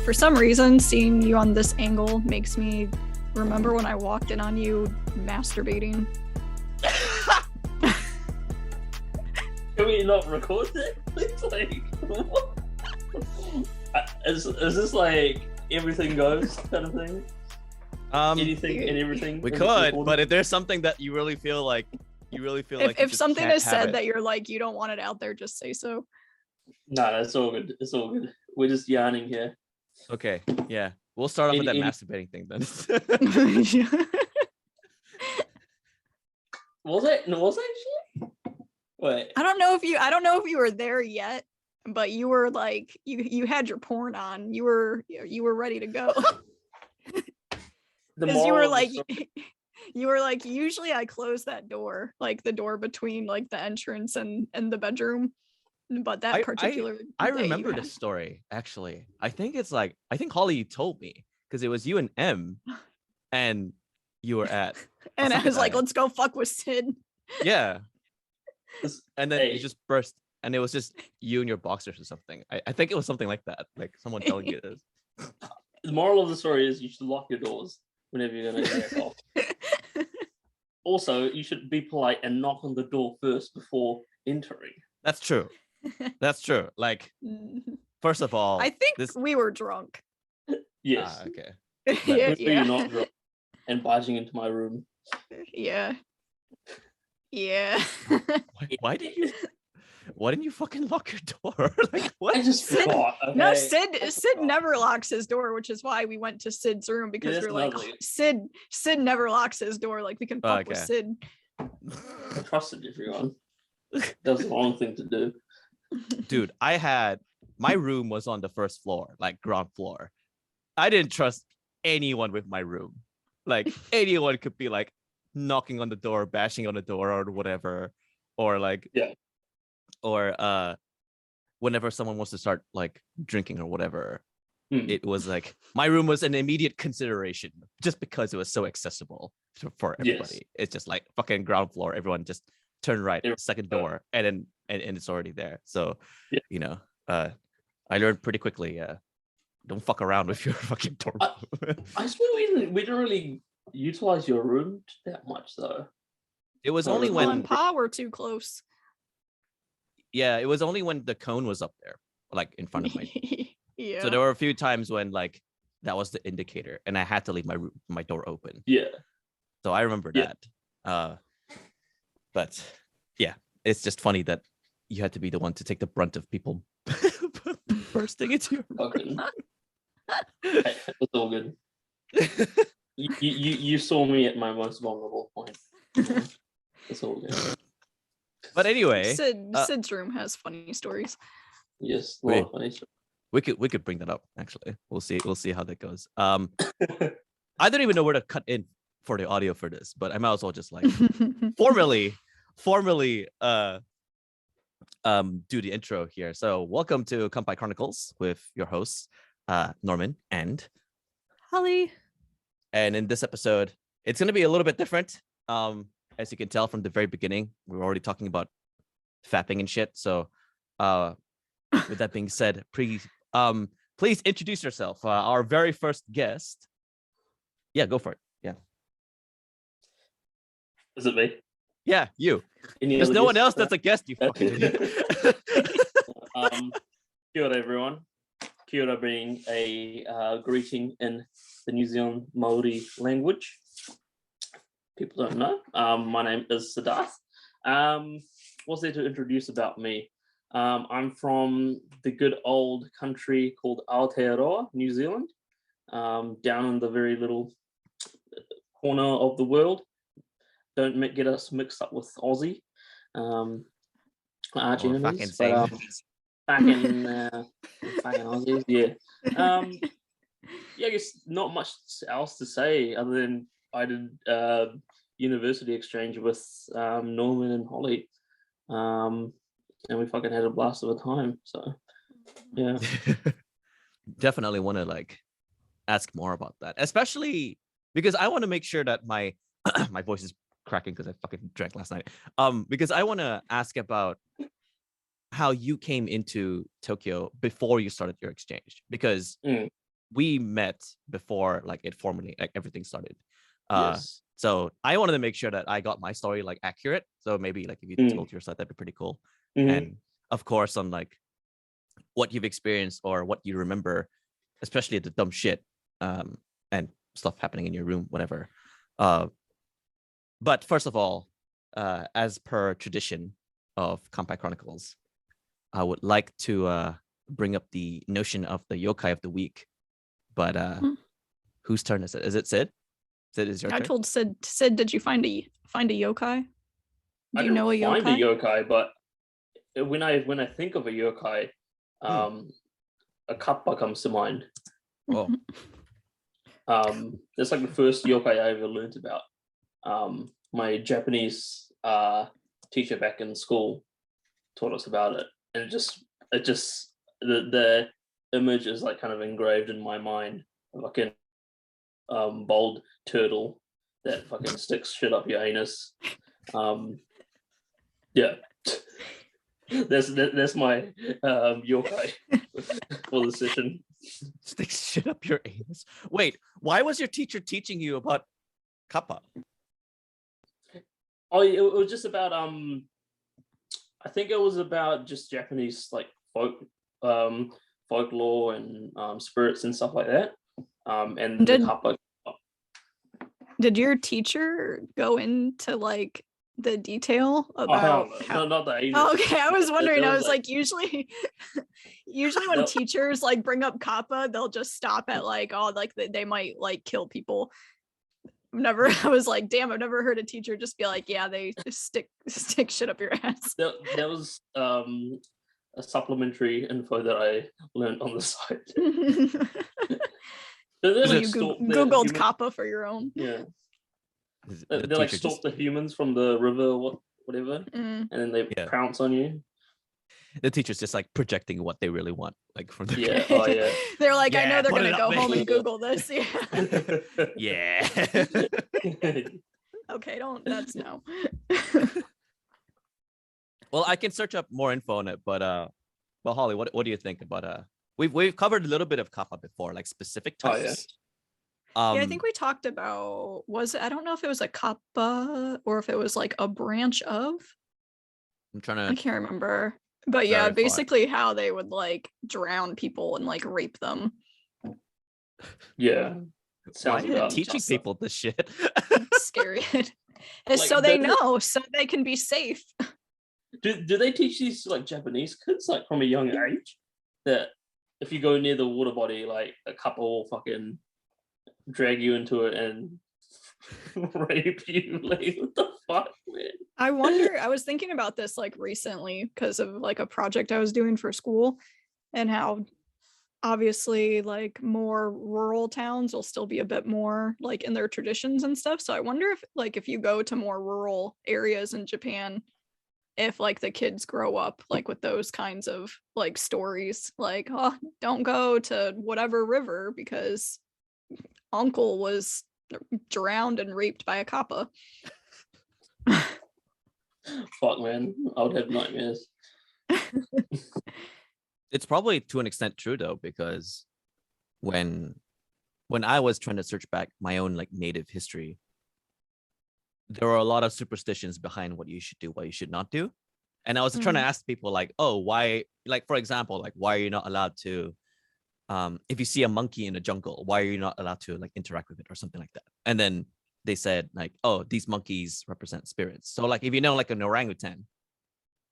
For some reason, seeing you on this angle makes me remember when I walked in on you masturbating. Can we not record it? It's like, what? Is this like everything goes kind of thing? Anything and everything. We could, but if there's something that you really feel like, if something is said that you're like you don't want it out there, just say so. No, it's all good. It's all good. We're just yarning here. Okay, yeah, we'll start off with that masturbating thing then. Was it? No, was it actually? Wait. I don't know if you were there yet, but you were like you had your porn on. You were ready to go. Because you were like usually I close that door, like the door between like the entrance and the bedroom, but that particular I remember this story actually. I think Holly told me because it was you and M, and you were at and I was like, let's go fuck with Sid. Yeah, and then you just burst, and it was just you and your boxers or something. I think it was something like that, like someone telling you this. The moral of the story is you should lock your doors whenever you're gonna get off. Also, you should be polite and knock on the door first before entering. That's true. That's true. Like, first of all, I think we were drunk. Yes. Okay. Yeah. You're not drunk and barging into my room. Yeah. Yeah. Why didn't you fucking lock your door? Like, what? I just forgot. Okay? No, Sid never locks his door, which is why we went to Sid's room, because we're like, Sid never locks his door. Like, we can fuck with Sid. I trusted everyone. That was the wrong thing to do. Dude, my room was on the first floor, like ground floor. I didn't trust anyone with my room. Like, anyone could be like knocking on the door, bashing on the door or whatever, or like, yeah. Or whenever someone wants to start like drinking or whatever, it was like my room was an immediate consideration just because it was so accessible for everybody. Yes. It's just like fucking ground floor. Everyone just turn right, second door, and it's already there. So, you know, I learned pretty quickly. Don't fuck around with your fucking door. I swear we didn't really utilize your room that much though. It was only when and Pa were too close. Yeah, it was only when the cone was up there, like in front of me. Yeah. So there were a few times when like that was the indicator, and I had to leave my door open. Yeah. So I remember that. But yeah, it's just funny that you had to be the one to take the brunt of people bursting into your room. Hey, it's all good. You saw me at my most vulnerable point. It's all good. But anyway, Sid's room has funny stories. Yes, a lot of funny stories. We could bring that up actually. We'll see how that goes. I don't even know where to cut in for the audio for this, but I might as well just like formally do the intro here. So welcome to Kanpai Chronicles with your hosts Norman and Holly. And in this episode, it's going to be a little bit different. As you can tell from the very beginning, we were already talking about fapping and shit. So with that being said, please introduce yourself. Our very first guest. Yeah, go for it. Yeah. Is it me? Yeah, you. There's no one else that's a guest, you fucking idiot. Kia ora, everyone. Kia ora being a greeting in the New Zealand Māori language. People don't know. My name is Siddharth. What's there to introduce about me? I'm from the good old country called Aotearoa, New Zealand, down in the very little corner of the world. Don't get us mixed up with Aussie. Arch enemies. But, fucking Aussies, yeah. Yeah, I guess not much else to say other than I did university exchange with Norman and Holly, and we fucking had a blast of a time. So, yeah. Definitely want to like ask more about that, especially because I want to make sure that my my voice is cracking because I fucking drank last night. Because I want to ask about how you came into Tokyo before you started your exchange, because we met before like it formally like everything started. Yes. So I wanted to make sure that I got my story like accurate. So maybe like if you told your side, that'd be pretty cool. And of course, on like what you've experienced or what you remember, especially the dumb shit and stuff happening in your room, whatever. But first of all, as per tradition of Kanpai Chronicles, I would like to bring up the notion of the yokai of the week. But whose turn is it? Is it Sid? Sid, is your turn? I told Sid, did you find a yokai? Do you know a find a yokai? yokai, but when I think of a yokai, a kappa comes to mind. Oh. That's like the first yokai I ever learned about. My Japanese teacher back in school taught us about it, and it just the image is like kind of engraved in my mind, like a bald turtle that fucking sticks shit up your anus. Yeah. That's my yokai for the session. Sticks shit up your anus. Wait, why was your teacher teaching you about kappa? Oh, it was just about I think it was about just Japanese like folklore and spirits and stuff like that. And the kappa. Did your teacher go into like the detail about no, not the anus. Oh, okay, I was wondering. I was like, usually when teachers like bring up kappa, they'll just stop at like, oh, like they might like kill people. I was like, damn, I've never heard a teacher just be like, yeah, they stick shit up your ass. That was a supplementary info that I learned on the site. You Googled kappa for your own. Yeah. They like stalk the humans from the river, whatever, and then they pounce on you. The teacher's just like projecting what they really want, like from the They're like, I know they're gonna go home and Google this. Yeah. Okay, that's no. Well, I can search up more info on it, but well, Holly, what do you think about we've covered a little bit of kappa before, like specific types. Yeah, I think we talked about I don't know if it was a kappa or if it was like a branch of. I can't remember. But yeah, basically how they would like drown people and like rape them. Yeah. Why are you teaching people this shit? Scary. Like, so they know, so they can be safe. Do they teach these like Japanese kids like from a young age that if you go near the water body, like a couple will fucking drag you into it and rape you? Like, what the fuck, man? I wonder, I was thinking about this like recently because of like a project I was doing for school, and how obviously like more rural towns will still be a bit more like in their traditions and stuff. So I wonder if you go to more rural areas in Japan, if like the kids grow up like with those kinds of like stories, like, oh, don't go to whatever river because uncle was drowned and raped by a kappa. Fuck, man, I would have nightmares. It's probably to an extent true though, because when I was trying to search back my own like native history, there were a lot of superstitions behind what you should do, what you should not do. And I was trying to ask people like, oh, why, like, for example, like, why are you not allowed to, if you see a monkey in the jungle, why are you not allowed to like interact with it or something like that? And then they said like, oh, these monkeys represent spirits. So like, if you know like an orangutan,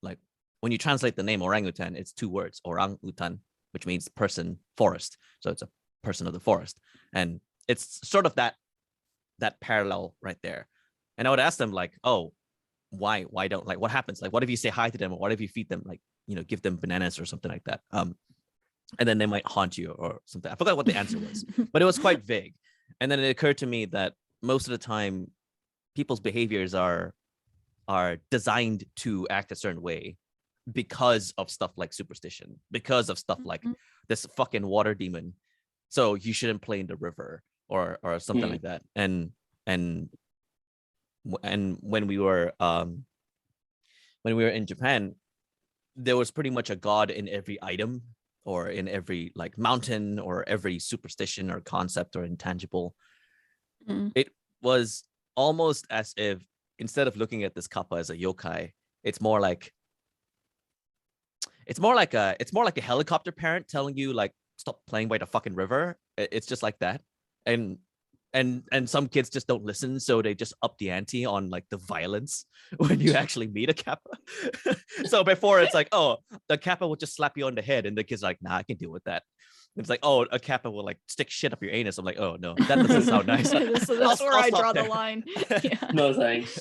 like when you translate the name orangutan, it's 2 words, orang-utan, which means person, forest. So it's a person of the forest. And it's sort of that parallel right there. And I would ask them like, oh, why don't, like, what happens? Like, what if you say hi to them, or what if you feed them, like, you know, give them bananas or something like that? And then they might haunt you or something. I forgot what the answer was, but it was quite vague. And then it occurred to me that most of the time people's behaviors are designed to act a certain way because of stuff like superstition, because of stuff like this fucking water demon. So you shouldn't play in the river or something like that. And when we were in Japan, there was pretty much a god in every item or in every like mountain or every superstition or concept or intangible. It was almost as if instead of looking at this kappa as a yokai, it's more like a helicopter parent telling you like stop playing by the fucking river. It's just like that. And some kids just don't listen, so they just up the ante on like the violence when you actually meet a kappa. So before it's like, oh, the kappa will just slap you on the head, and the kid's like, nah, I can deal with that. It's like, oh, a kappa will like stick shit up your anus. I'm like, oh no, that doesn't sound nice. That's where I draw the line. Yeah. No thanks.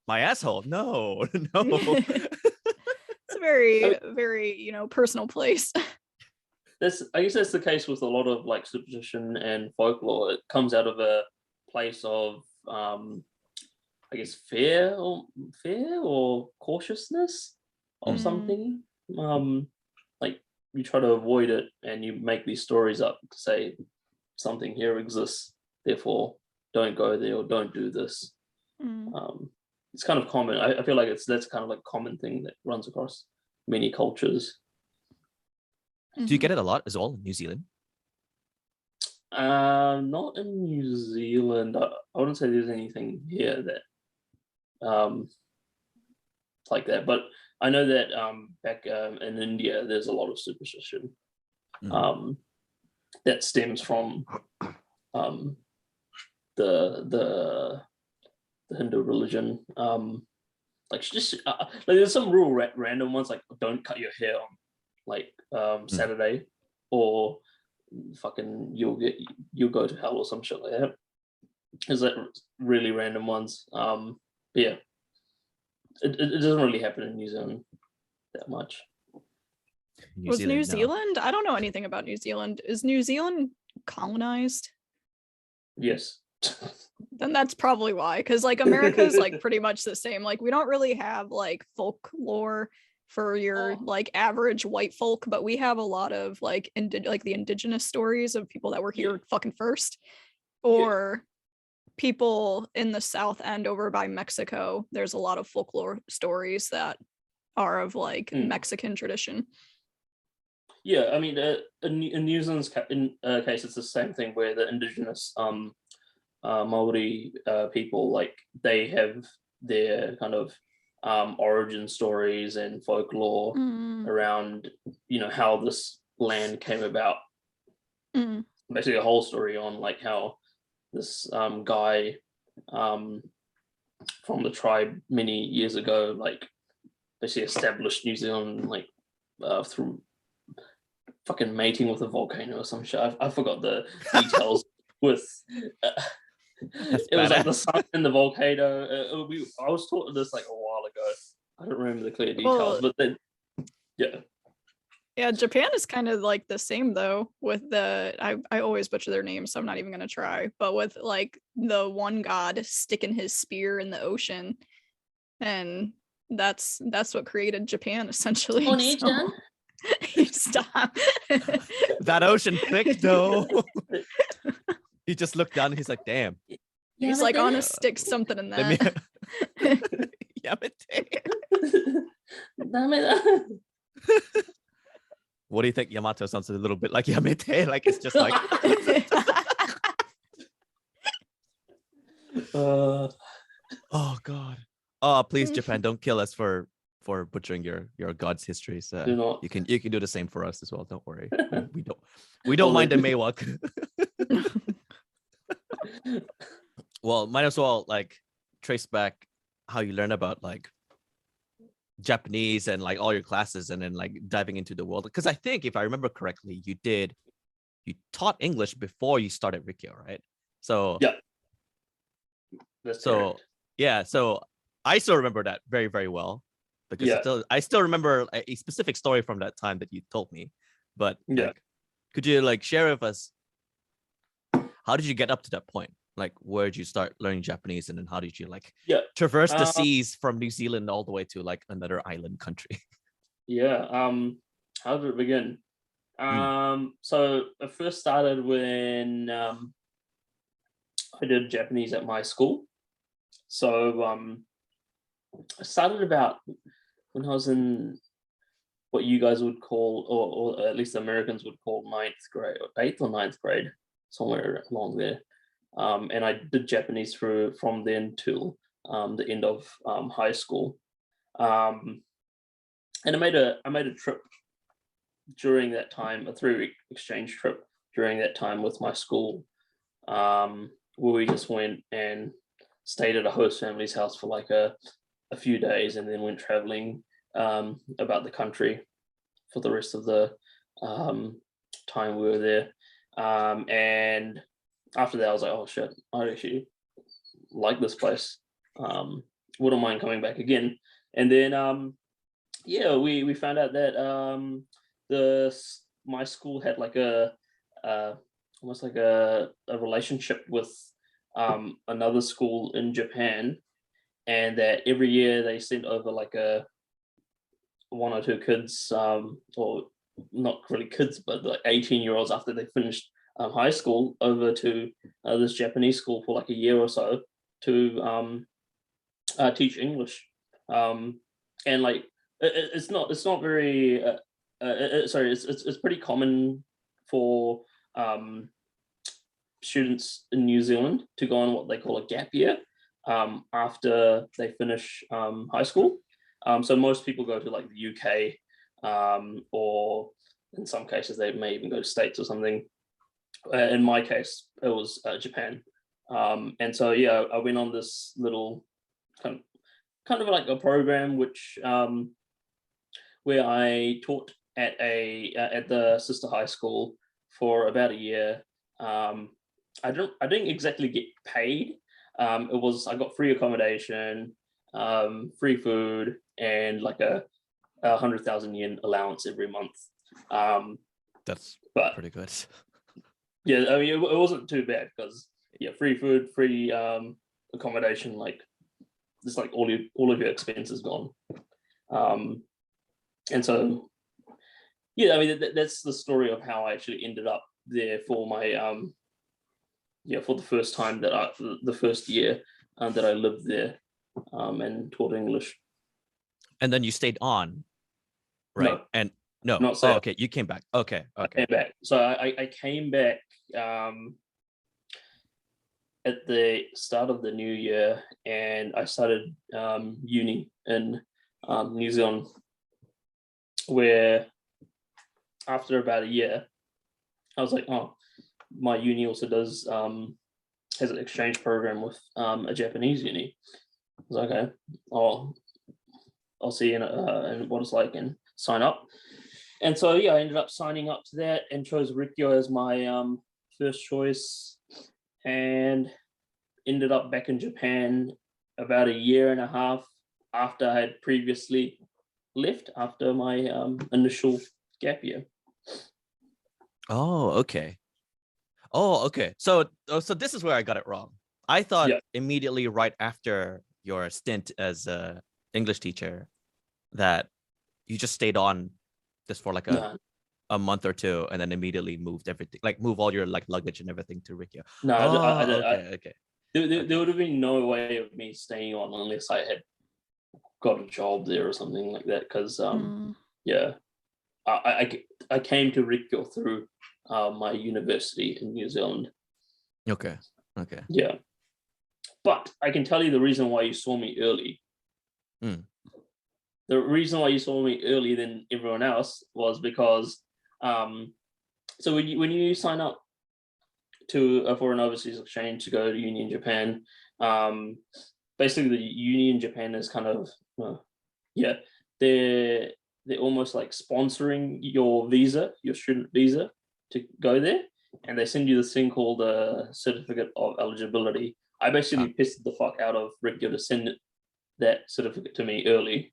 My asshole. No, no. It's a very, very, personal place. I guess that's the case with a lot of like superstition and folklore. It comes out of a place of I guess fear or cautiousness of something. Like you try to avoid it and you make these stories up to say something here exists, therefore don't go there or don't do this. It's kind of common. I feel like that's kind of like a common thing that runs across many cultures. Do you get it a lot as well in New Zealand? Not in New Zealand. I wouldn't say there's anything here that like that, but I know that back in India there's a lot of superstition that stems from the Hindu religion. Like just like there's some real random ones, like don't cut your hair on like Saturday, or fucking you'll go to hell or some shit like that. Is that really random ones? Yeah, it doesn't really happen in New Zealand that much. New Zealand? I don't know anything about New Zealand. Is New Zealand colonized? Yes. Then that's probably why, because like America's like pretty much the same. Like we don't really have like folklore for your like average white folk, but we have a lot of like the indigenous stories of people that were here fucking first, or people in the South End over by Mexico. There's a lot of folklore stories that are of like Mexican tradition. Yeah, I mean, in New Zealand's case, it's the same thing where the indigenous Maori people, like they have their kind of origin stories and folklore around, how this land came about. Basically a whole story on like how this guy from the tribe many years ago, like basically established New Zealand like through fucking mating with a volcano or some shit. I forgot the details with it was like the sun and the volcano. I was taught this like a while ago. I don't remember the clear details, but then yeah, Japan is kind of like the same though, with I always butcher their names, so I'm not even gonna try, but with like the one god sticking his spear in the ocean, and that's what created Japan essentially. So. Stop. That ocean thick though. He just looked down and he's like, damn. He's like, on a stick something in that. What do you think? Yamato sounds a little bit like Yamete, like it's just like oh god. Oh, please, Japan, don't kill us for butchering your god's histories. You can do the same for us as well. Don't worry. We don't mind the Maywalk. Well, might as well like trace back how you learn about like Japanese and like all your classes, and then like diving into the world. Because I think if I remember correctly, you taught English before you started Rikkyo, right? So yeah, that's correct. Yeah, so I still remember that very, very well, because I still remember a specific story from that time that you told me. But like, could you like share with us, how did you get up to that point? Like, where did you start learning Japanese, and then how did you like traverse the seas from New Zealand all the way to like another island country? Yeah. How did it begin? So it first started when I did Japanese at my school. So I started about when I was in what you guys would call, or at least Americans would call ninth grade, or eighth or ninth grade, somewhere along there. And I did Japanese from then till the end of high school. And I made a trip during that time, a 3-week exchange trip during that time with my school, where we just went and stayed at a host family's house for like a few days, and then went traveling about the country for the rest of the time we were there. And after that, I was like, oh shit, I actually like this place. Wouldn't mind coming back again. And then yeah, we found out that my school had like almost like a relationship with another school in Japan, and that every year they sent over like one or two kids, or not really kids, but like 18-year-olds after they finished high school, over to this Japanese school for like a year or so to teach English. And like it's not very sorry, it's pretty common for students in New Zealand to go on what they call a gap year after they finish high school. So most people go to like the UK, or in some cases they may even go to States or something. In my case, it was Japan. And so yeah, I went on this little kind of like a program which where I taught at the sister high school for about a year. I didn't exactly get paid. It was, I got free accommodation, free food, and like a 100,000 yen allowance every month. That's but pretty good. Yeah, I mean it wasn't too bad, because yeah, free food, free accommodation, like it's like all of your expenses gone. And so yeah, I mean that's the story of how I actually ended up there for my for the first time the first year that I lived there and taught English. And then you stayed on, right? No, And no, not so. oh, okay, you came back. Okay. I came back. So I came back at the start of the new year, and I started uni in New Zealand, where after about a year, I was like, oh, my uni also does has an exchange program with a Japanese uni. I was like, okay, I'll see and what it's like and sign up. And so yeah, I ended up signing up to that and chose Rikkyo as my first choice, and ended up back in Japan about a year and a half after I had previously left after my initial gap year. Oh, okay. Oh, okay. So this is where I got it wrong. I thought immediately right after your stint as a English teacher that you just stayed on just for like a month or two, and then immediately moved everything, like move all your like luggage and everything to Rikkyo. No, okay. There would have been no way of me staying on unless I had got a job there or something like that. Because yeah, I came to Rikkyo through my university in New Zealand. Okay. Yeah, but I can tell you the reason why you saw me early. The reason why you saw me early than everyone else was because so when you sign up to for an overseas exchange to go to uni in Japan, basically the uni in Japan is kind of they're almost like sponsoring your visa, your student visa, to go there, and they send you this thing called a certificate of eligibility. I basically pissed the fuck out of Rikkyo to send that certificate to me early,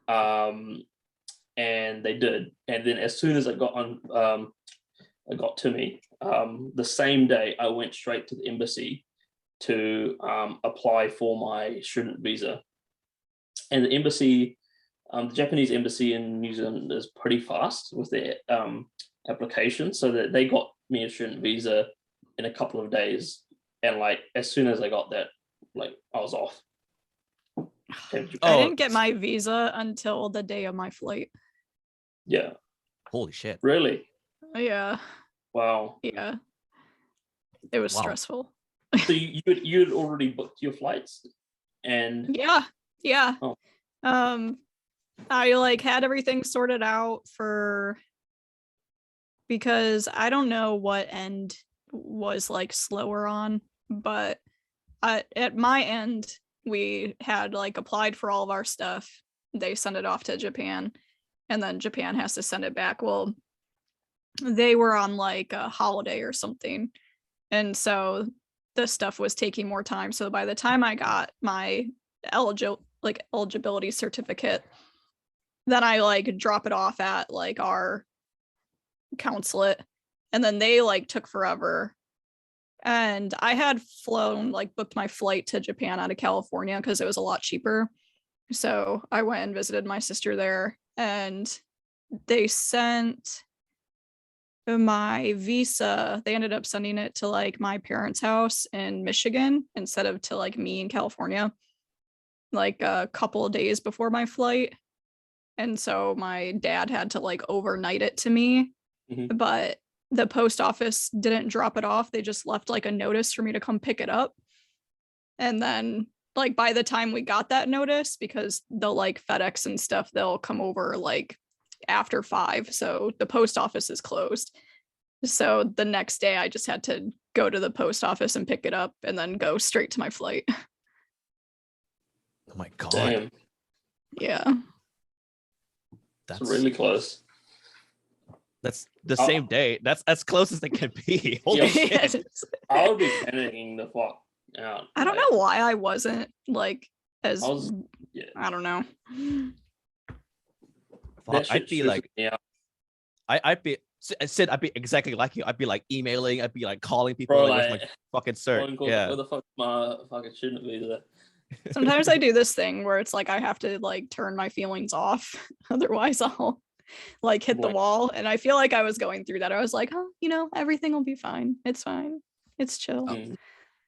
and they did. And then as soon as it got to me, the same day I went straight to the embassy to apply for my student visa. And the embassy, the Japanese embassy in New Zealand is pretty fast with their application, so that they got me a student visa in a couple of days. And like as soon as I got that, like I was off. I didn't get my visa until the day of my flight. Yeah. Holy shit. Really? Yeah. Wow. Yeah. It was Wow. stressful. So you'd already booked your flights, and Yeah. Oh. I like had everything sorted out because I don't know what end was like slower on, but at my end, we had like applied for all of our stuff. They send it off to Japan, and then Japan has to send it back. Well, they were on like a holiday or something, and so the stuff was taking more time. So by the time I got my eligibility certificate, then I like drop it off at like our consulate, and then they like took forever. And I had booked my flight to Japan out of California because it was a lot cheaper. So I went and visited my sister there, and they sent my visa. They ended up sending it to like my parents' house in Michigan instead of to like me in California, like a couple of days before my flight. And so my dad had to like overnight it to me, but the post office didn't drop it off. They just left like a notice for me to come pick it up. And then like by the time we got that notice, because they'll like FedEx and stuff, they'll come over like after 5. So the post office is closed. So the next day I just had to go to the post office and pick it up and then go straight to my flight. Oh my god. Damn, Yeah. that's really close. That's the same day. That's as close as it can be. Holy shit. I would be panicking the fuck out. I don't know why I wasn't like as yeah. I don't know. I'd be like, I'd be Sid, I'd be exactly like you. I'd be like emailing, I'd be like calling people, Bro, like, where's my fucking cert? Yeah. Where the fuck my fucking shouldn't be there? Sometimes I do this thing where it's like I have to like turn my feelings off. Otherwise I'll like hit the wall. And I feel like I was going through that. I was like, oh, everything will be fine. It's fine. It's chill.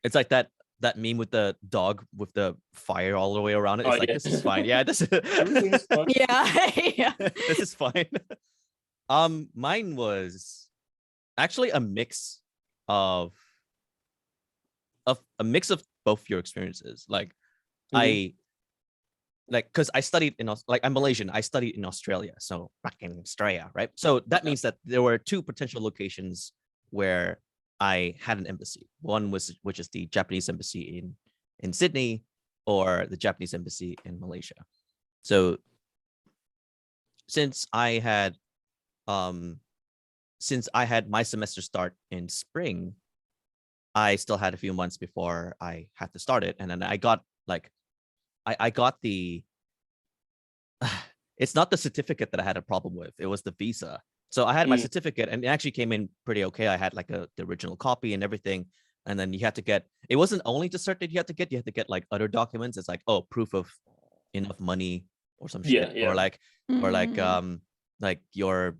It's like that meme with the dog with the fire all the way around it. It's like, this is fine. Yeah, this is Everything's fine. yeah. This is fine. Mine was actually a mix of both your experiences. Like because I studied I'm Malaysian. I studied in Australia, so back in Australia, right? So that means that there were 2 potential locations where I had an embassy. One which is the Japanese embassy in Sydney, or the Japanese embassy in Malaysia. So since I had my semester start in spring, I still had a few months before I had to start it, and then I got I got the it's not the certificate that I had a problem with. It was the visa. So I had my certificate, and it actually came in pretty okay. I had like the original copy and everything. And then you had to get, it wasn't only the cert that you had to get like other documents. It's like, oh, proof of enough money or some shit. Or like your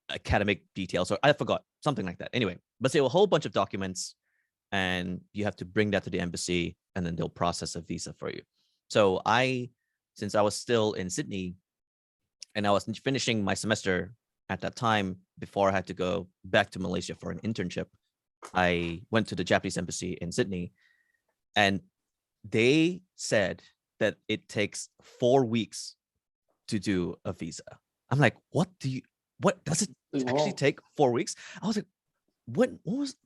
academic details, or I forgot, something like that. Anyway, but there were a whole bunch of documents, and you have to bring that to the embassy, and then they'll process a visa for you. So since I was still in Sydney and I was finishing my semester at that time before I had to go back to Malaysia for an internship, I went to the Japanese embassy in Sydney, and they said that it takes 4 weeks to do a visa. I'm like, what does it actually take 4 weeks? I was like,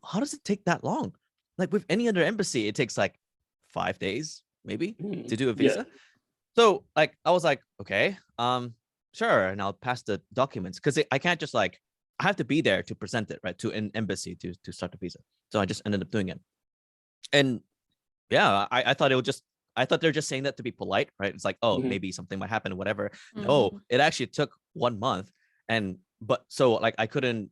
how does it take that long? Like with any other embassy, it takes like 5 days maybe to do a visa. Yeah. So like, I was like, okay, sure. And I'll pass the documents, because I can't just I have to be there to present it, right, to an embassy to start the visa. So I just ended up doing it. And yeah, I thought they're just saying that to be polite, right? It's like, oh, maybe something might happen or whatever. No, it actually took 1 month. But so like, I couldn't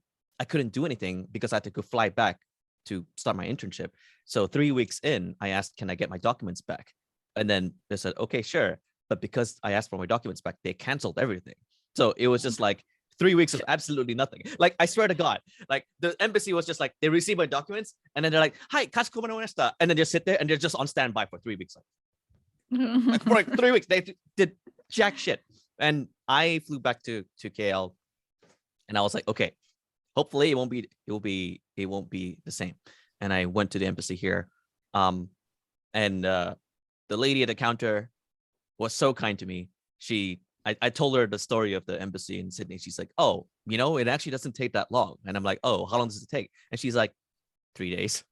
do anything because I had to go fly back to start my internship. So 3 weeks in, I asked, can I get my documents back? And then they said, okay, sure. But because I asked for my documents back, they canceled everything. So it was just like 3 weeks of absolutely nothing. Like, I swear to God, like the embassy was just like, they receive my documents and then they're like, hi, kasukomarimashita. And then they sit there and they're just on standby for 3 weeks. Like for like 3 weeks, they did jack shit. And I flew back to KL, and I was like, okay, hopefully it won't be the same. And I went to the embassy here, and the lady at the counter was so kind to me. I told her the story of the embassy in Sydney. She's like, oh, it actually doesn't take that long. And I'm like, oh, how long does it take? And she's like, 3 days,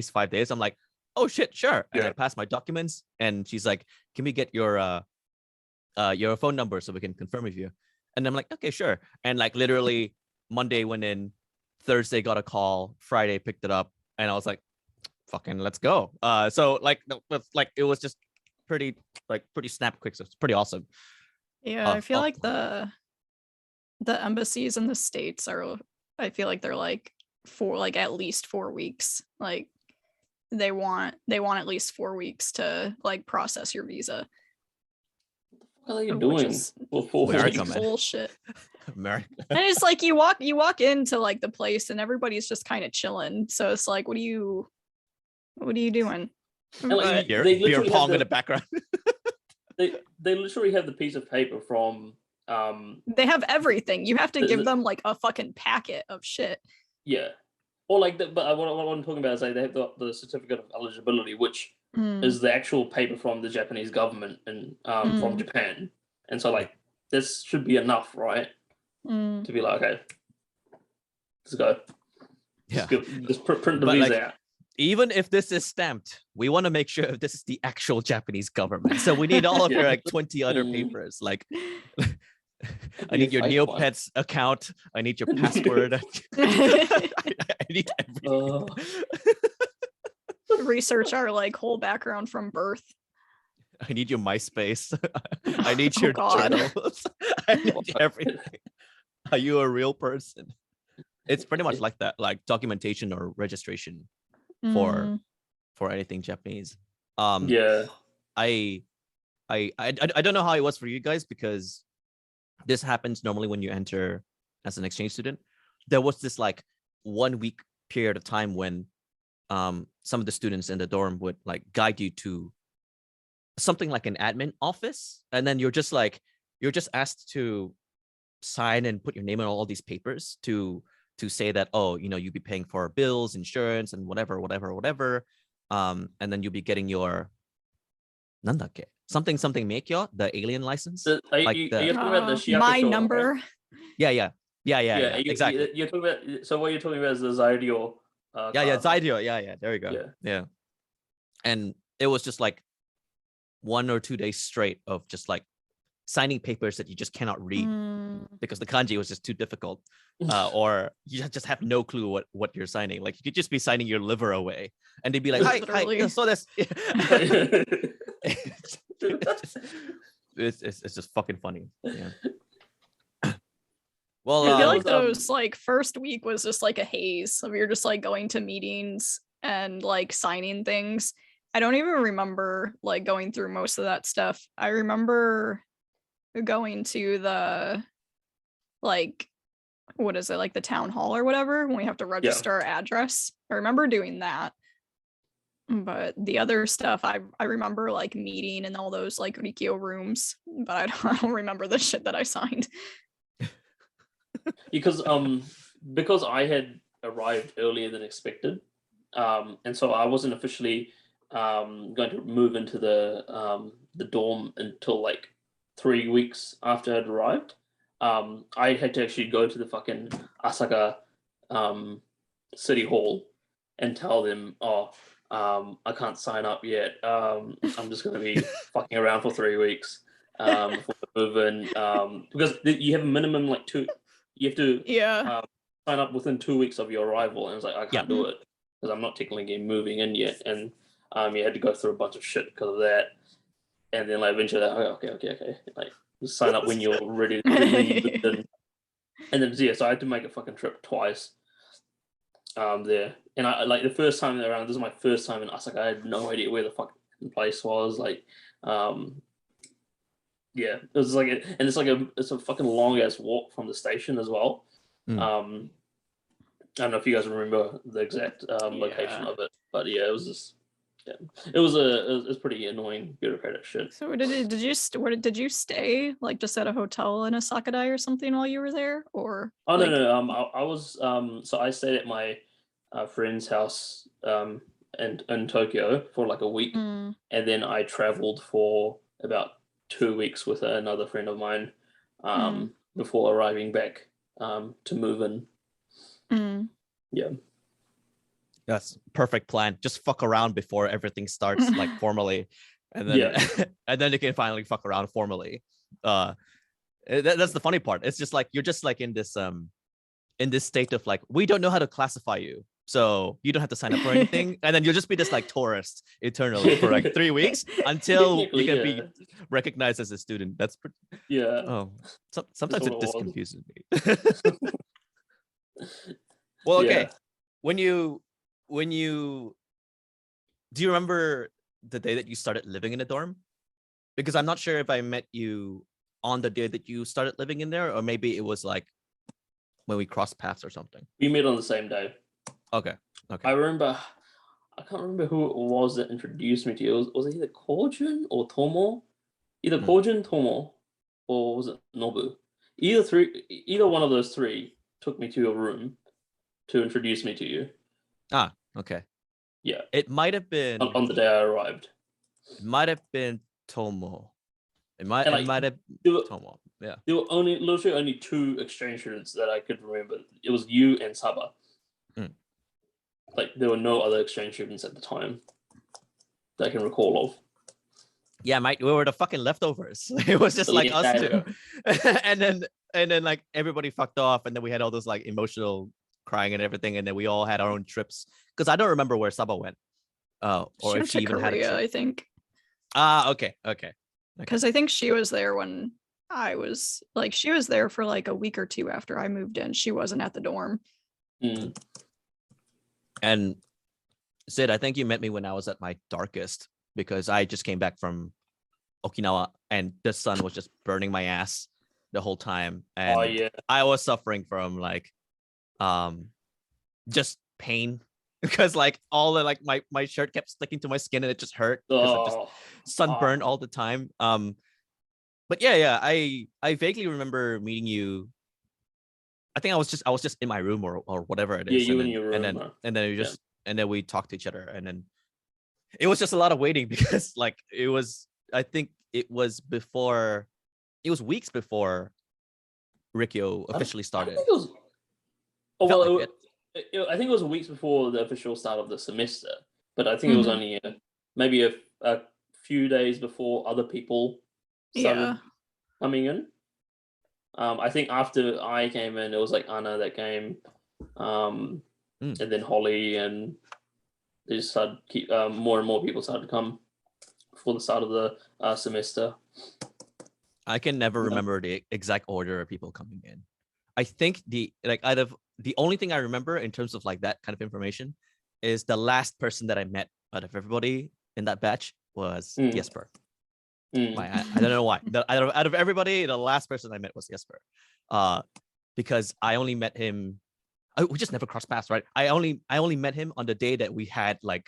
5 days. I'm like, oh shit, sure. And I passed my documents, and she's like, can we get your phone number so we can confirm with you? And I'm like, okay, sure. And like literally Monday went in, Thursday got a call, Friday picked it up, and I was like, fucking let's go. So like it was just pretty snap quick. So it's pretty awesome. Yeah, I feel like the embassies in the States I feel like they're like for like at least 4 weeks. Like they want at least 4 weeks to like process your visa. What are you doing? America, man. Bullshit. America. And it's like you walk into like the place and everybody's just kind of chilling. So it's like, what are you doing? Like, beer pong in the background. they literally have the piece of paper from they have everything. You have to give them like a fucking packet of shit. Yeah. Or like but what I'm talking about is like they have the certificate of eligibility, which is the actual paper from the Japanese government and from Japan. And so like this should be enough, right? To be like, okay, let's go. Yeah. Just print the visa out. Even if this is stamped, we want to make sure this is the actual Japanese government. So we need all of your like 20 other papers. Like I need your Neopets account. I need your password. I need everything. Research our like whole background from birth. I need your MySpace. I need your journals. I need everything. Are you a real person? It's pretty much like that, like documentation or registration for anything Japanese. Yeah. I don't know how it was for you guys, because this happens normally when you enter as an exchange student. There was this like 1 week period of time when some of the students in the dorm would like guide you to something like an admin office, and then you're just asked to sign and put your name on all these papers to say that, oh, you'd be paying for bills, insurance, and whatever, and then you'll be getting your something meikyo, the alien license. Are you talking about the Shiakusho, my number? Right? Yeah, exactly. You're talking about, so what you're talking about is the Zaidio. Zaidio. Yeah, there you go. Yeah. And it was just like 1 or 2 days straight of just like signing papers that you just cannot read because the kanji was just too difficult, or you just have no clue what you're signing. Like you could just be signing your liver away, and they'd be like, "Hi, so this." It's just fucking funny. Yeah. Well, I feel like those like first week was just like a haze of you're just like going to meetings and like signing things. I don't even remember like going through most of that stuff. I remember going to the like, what is it, like the town hall or whatever, when we have to register our address. I remember doing that. But the other stuff, I remember like meeting in all those like Rikkyo rooms, but I don't remember the shit that I signed. Because I had arrived earlier than expected, and so I wasn't officially going to move into the dorm until like 3 weeks after I'd arrived. I had to actually go to the fucking Asaka City Hall and tell them, I can't sign up yet. I'm just going to be fucking around for 3 weeks before I move in, because you have a minimum like you have to sign up within 2 weeks of your arrival, and I was like, I can't do it because I'm not technically moving in yet, and you had to go through a bunch of shit because of that, and then like eventually, okay, like just sign up when you're ready. And then so I had to make a fucking trip twice there, and I like the first time around. This is my first time in Asaka. I had no idea where the fucking place was. Like, yeah, it was like, and it's a fucking long ass walk from the station as well. I don't know if you guys remember the exact location of it, but yeah, it was just It was pretty annoying bureaucratic shit. So did you stay like just at a hotel in Asakadai or something while you were there, or? Oh like... no, I was so I stayed at my friend's house in Tokyo for like a week, Mm, and then I traveled for about 2 weeks with another friend of mine before arriving back to move in. mm. Yeah. That's perfect plan. Just fuck around before everything starts like formally, and then and then you can finally fuck around formally. That's the funny part. It's just like you're just like in this state of like, we don't know how to classify you, so you don't have to sign up for anything, and then you'll just be this like tourist eternally for like 3 weeks until you can be recognized as a student. That's oh, sometimes it just confuses me. Well, okay, when you do you remember the day that you started living in a dorm? Because I'm not sure if I met you on the day that you started living in there, or maybe it was like when we crossed paths or something. We met on the same day. Okay. I can't remember who it was that introduced me to you. Was it either Kojun or Tomo? Either Kojun, Tomo, or was it Nobu? Either one of those three took me to your room to introduce me to you. Ah, okay. Yeah. It might have been on the day I arrived. It might have been Tomo. It might have Tomo. Yeah. There were literally only 2 exchange students that I could remember. It was you and Saba. Like there were no other exchange students at the time that I can recall of. Yeah, Mike, we were the fucking leftovers. It was just like us two. and then like everybody fucked off, and then we had all those like emotional crying and everything, and then we all had our own trips. Because I don't remember where Saba went. Or if she even had a trip. I think. Okay. Because I think she was there when I was like, she was there for like a week or 2 after I moved in. She wasn't at the dorm. And Sid, I think you met me when I was at my darkest, because I just came back from Okinawa and the sun was just burning my ass the whole time. And I was suffering from like just pain, because like all the like my shirt kept sticking to my skin and it just hurt because I just sunburned all the time. But yeah, I vaguely remember meeting you. I think I was just in my room or whatever it is. Yeah, you in your room. And then we just and then we talked to each other, and then it was just a lot of waiting because like I think it was weeks before Rikkyo officially started. I think it was I think it was weeks before the official start of the semester, but I think it was only maybe a few days before other people started coming in. I think after I came in, it was like Anna that came, and then Holly, and they just started more and more people started to come before the start of the semester. I can never remember the exact order of people coming in. I think the only thing I remember in terms of like that kind of information is the last person that I met out of everybody in that batch was Jesper. I don't know why. Out of everybody, the last person I met was Jesper, because I only met him. We just never crossed paths, right? I only met him on the day that we had like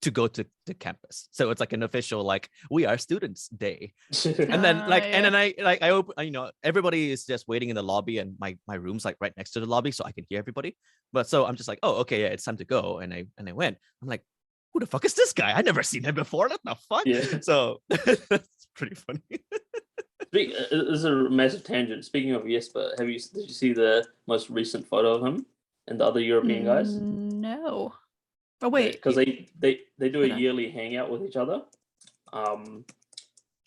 to go to the campus, so it's like an official like we are students day. And then I open, everybody is just waiting in the lobby, and my room's like right next to the lobby, so I can hear everybody. But so I'm just like, oh, okay, yeah, it's time to go, and I went. I'm like, who the fuck is this guy? I never seen him before. What the fuck? Yeah. So that's pretty funny. This is a massive tangent. Speaking of Jesper, did you see the most recent photo of him and the other European guys? No. Oh wait, because they do a yearly hangout with each other.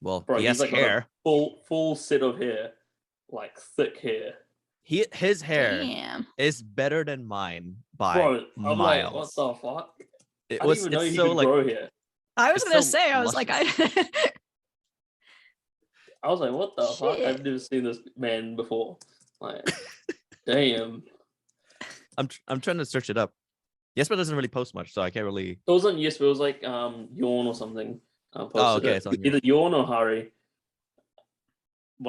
Well, bro, he has like hair. Full set of hair, like thick hair. His hair is better than mine by I'm miles. Like, what the fuck? I didn't even know you could grow hair. I was gonna say, I was like, I was like, what the fuck? I've never seen this man before. Like, damn. I'm trying to search it up. Jesper doesn't really post much, so I can't really. It wasn't Jesper. It was like Yawn or something. Okay. It's either Yawn or Hari.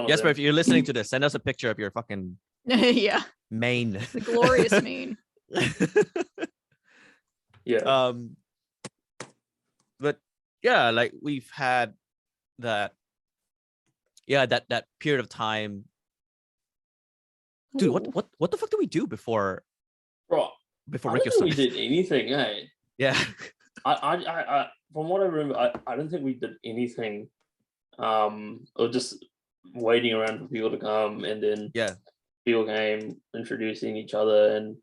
Jesper, if you're listening to this, send us a picture of your fucking mane. The glorious mane. Yeah. but yeah, like we've had that. Yeah, that period of time. Dude, what the fuck did we do before Bro, I Rikkyo don't think we started? did anything, eh? Yeah. I from what I remember, I don't think we did anything. Or just waiting around for people to come, and then Yeah. people came, introducing each other, and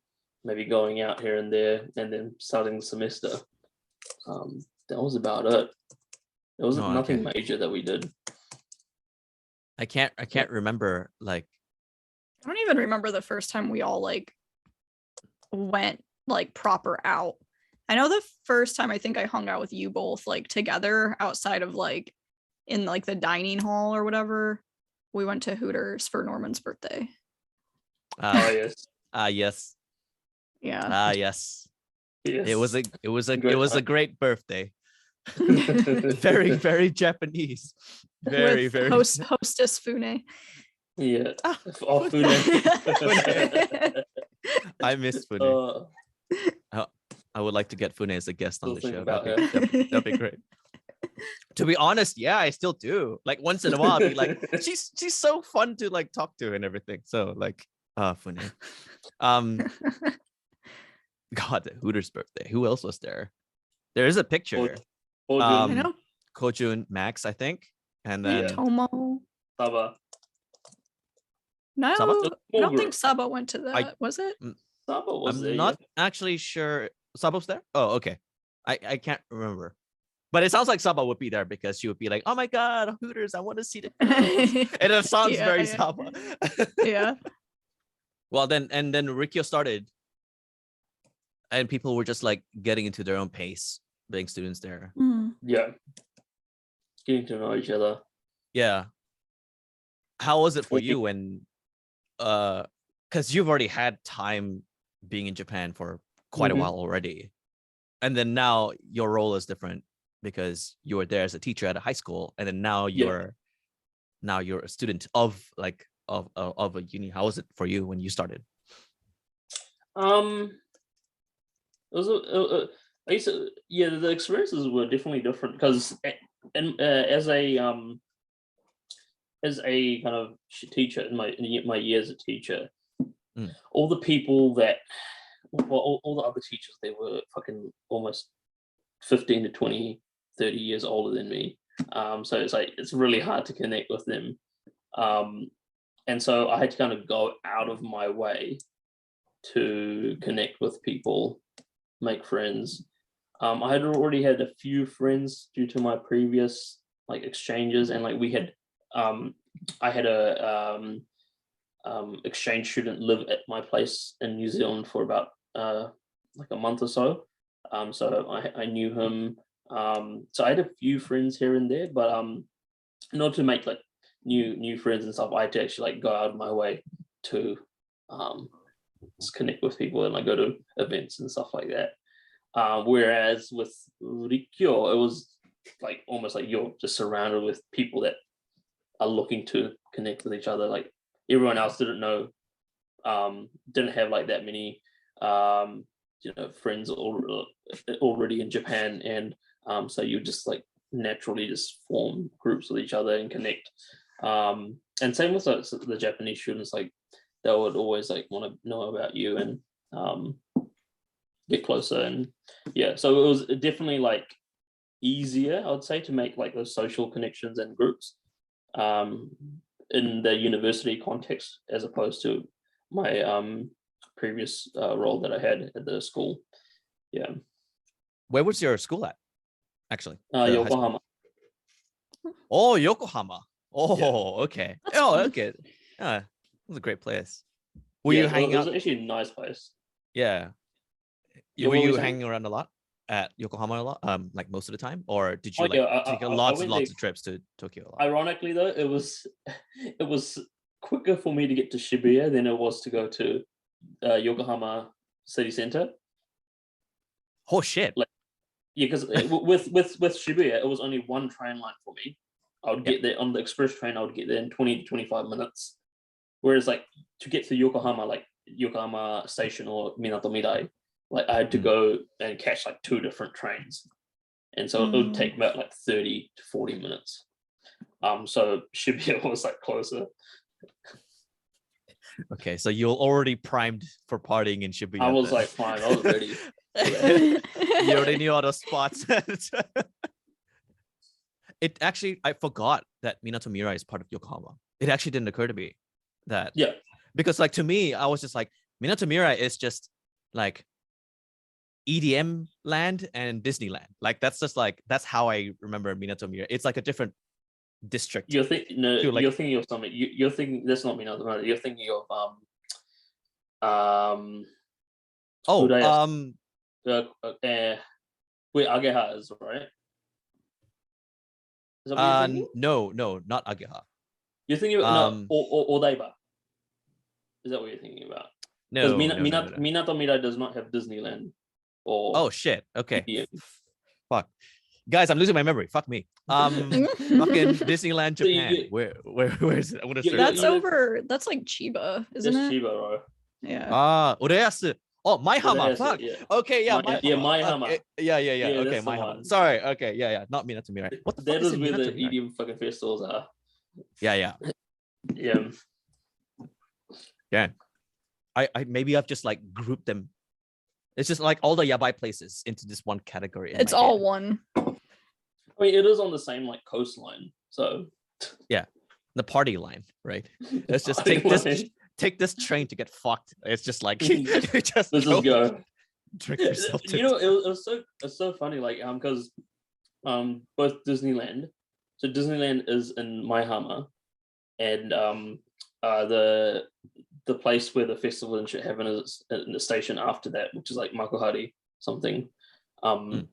maybe going out here and there, and then starting the semester. That was about it. There was Oh, nothing okay. major that we did. I can't remember like. I don't even remember the first time we all like went like proper out. I know the first time I think I hung out with you both like together outside of like in like the dining hall or whatever. We went to Hooters for Norman's birthday. Oh yes. Yes. Yeah. Yes. Yes. It was Great a great birthday. Very, very Japanese. Very, With very hostess Fune. Yeah. Ah, Oh, Fune. I miss Fune. I would like to get Fune as a guest on the Still show. think about That'd be great. To be honest, yeah, I still do. Like once in a while, I'll be like, she's so fun to like talk to and everything. So like, Fune. God, Hooter's birthday. Who else was there? There is a picture. I know. Kojun, Max, I think, and then Tomo. Saba. No, Saba? I don't think Saba went to that. Was it? Saba was I'm there. not actually sure. Saba's there? Oh, okay. I can't remember. But it sounds like Saba would be there because she would be like, "Oh my God, Hooters! I want to see the girls." And it sounds very Saba. Yeah. Well, then Rikkyo started, and people were just like getting into their own pace, being students there. Yeah. Getting to know each other. Yeah. How was it for you when, because you've already had time being in Japan for quite a while already, and then now your role is different because you were there as a teacher at a high school, and then now you're a student of like of a uni. How was it for you when you started? It was I used to, the experiences were definitely different because as a kind of teacher in my year as a teacher, all the people that all the other teachers, they were fucking almost 15 to 20, 30 years older than me. So it's like it's really hard to connect with them. And so I had to kind of go out of my way to connect with people, make friends. I had already had a few friends due to my previous like exchanges, and like we had I had a exchange student live at my place in New Zealand for about like a month or so. So I knew him. So I had a few friends here and there, but in order to make like new friends and stuff, I had to actually like go out of my way to just connect with people and like go to events and stuff like that. Whereas with Rikkyo, it was like almost like you're just surrounded with people that are looking to connect with each other. Like everyone else didn't have like that many friends already in Japan, and so you just like naturally just form groups with each other and connect. And same with the Japanese students, like they would always like want to know about you and get closer. And yeah, so it was definitely like easier, I would say, to make like those social connections and groups in the university context as opposed to my previous role that I had at the school. Yeah. Where was your school at, actually? Yokohama. Oh, Yokohama. Oh, Yeah. okay. That's fun. Okay. Yeah, it was a great place. Were you hanging out? It was actually a nice place. Yeah. Were you hanging around a lot at Yokohama a lot? Like most of the time, or did you take lots and lots of trips to Tokyo a lot? Ironically, though, it was quicker for me to get to Shibuya than it was to go to Yokohama city center. Oh shit! Like, yeah, because with Shibuya, it was only one train line for me. I would get there on the express train. I would get there in 20 to 25 minutes. Whereas, like to get to Yokohama, like Yokohama Station or Minato Mirai, like I had to go and catch like two different trains, and so it would take about like 30 to 40 minutes. So Shibuya was like closer. Okay, so you're already primed for partying in Shibuya. I was then. like primed. I was ready. You already knew all those spots. It actually, I forgot that Minato-Mirai is part of Yokohama. It actually didn't occur to me that. Yeah. Because like to me, I was just like, Minato-Mirai is just like EDM land and Disneyland. Like that's just like, that's how I remember Minato-Mirai. It's like a different district. You're thinking of something. You're thinking that's not Minato-Mirai. You're thinking of wait, Ageha is right. Is that what you're thinking? No, not Ageha. You're thinking about Odaiba. Is that what you're thinking about? No, because Minato-Mirai does not have Disneyland. Or oh shit. Okay. EDM. Fuck. Guys, I'm losing my memory. Fuck me. Fucking Disneyland Japan. Where is it? I want to search. That's like Chiba, isn't it? Chiba, right? Yeah. Ureyasu. Oh, Maihama. Fuck. Yeah. Okay, yeah. Maihama. Okay. Yeah. Okay, that's the Maihama. one. Sorry. Okay, yeah. Not Minato-Mirai. What the fuck That is is where the Minato-Mirai? EDM fucking festivals are. Yeah. Yeah. I maybe I've just like grouped them. It's just like all the yabai places into this one category. It's all one. I mean, it is on the same like coastline, so yeah, the party line, right? Let's just take this train to get fucked. It's just like let's just go drink yourself. You know, it was so funny, like because both Disneyland, so Disneyland is in Maihama, and the place where the festival and shit happen is in the station after that, which is like Makuhari something. And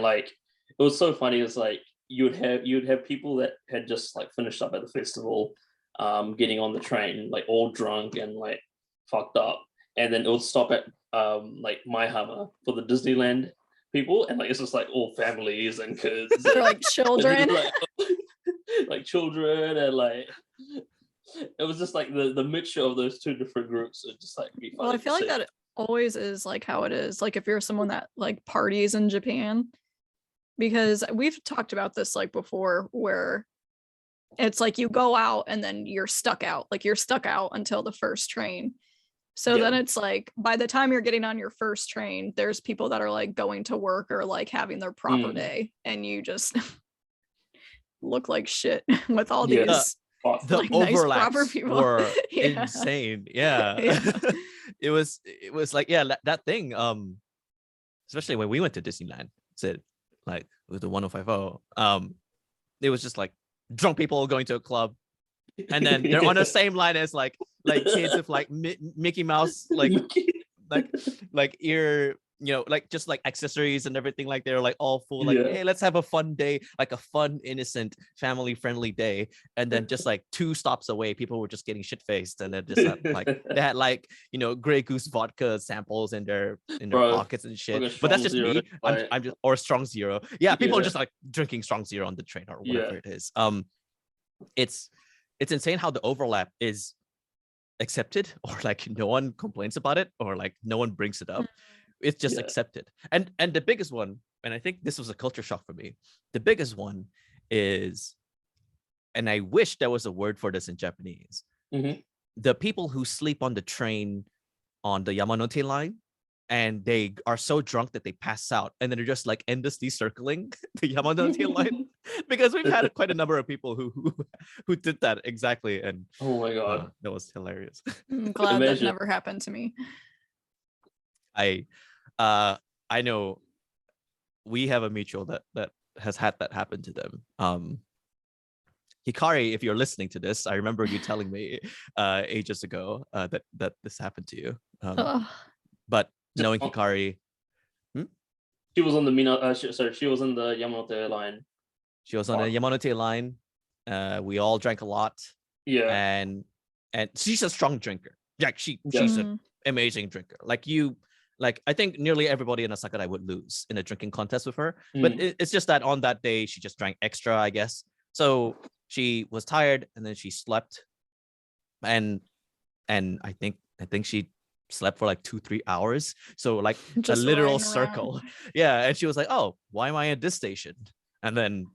like it was so funny. It's like you'd have people that had just like finished up at the festival, getting on the train like all drunk and like fucked up, and then it would stop at like Maihama for the Disneyland people, and like it's just like all families and kids, or like children, like children, and like it was just like the mixture of those two different groups. It just like be funny. Well, I feel like that always is like how it is. Like if you're someone that like parties in Japan, because we've talked about this like before, where it's like you go out and then you're stuck out. Like you're stuck out until the first train. So then it's like by the time you're getting on your first train, there's people that are like going to work or like having their proper day, and you just look like shit with all these. The like overlaps nice people. were insane. It was like that thing, especially when we went to Disneyland, said like with the 1050, it was just like drunk people going to a club, and then they're on the same line as like kids with like Mickey Mouse like ear, you know, like just like accessories and everything, like they're like all full, like hey, let's have a fun day, like a fun, innocent, family friendly day. And then just like 2 stops away, people were just getting shit faced, and then just they had like, you know, Grey Goose vodka samples in their pockets and shit. But that's just me. I'm just, or Strong Zero. Yeah, people are just like drinking Strong Zero on the train or whatever it is. It's insane how the overlap is accepted, or like no one complains about it, or like no one brings it up. It's just accepted. And the biggest one, and I think this was a culture shock for me, the biggest one is, and I wish there was a word for this in Japanese, the people who sleep on the train on the Yamanote line, and they are so drunk that they pass out, and then they're just like endlessly circling the Yamanote line, because we've had quite a number of people who did that exactly. And oh my god, that was hilarious. I'm glad that never happened to me. I know we have a mutual that has had that happen to them. Hikari, if you're listening to this, I remember you telling me ages ago that this happened to you. But knowing Hikari, she was on the she was on the Yamanote line. She was on the Yamanote line. We all drank a lot. Yeah, and she's a strong drinker. Like she's an amazing drinker. Like I think nearly everybody in Asakadai would lose in a drinking contest with her. But it's just that on that day she just drank extra, I guess. So she was tired, and then she slept, and I think she slept for like 2-3 hours. So like a Just literal lying around. circle. Yeah. And she was like, oh, why am I at this station? And then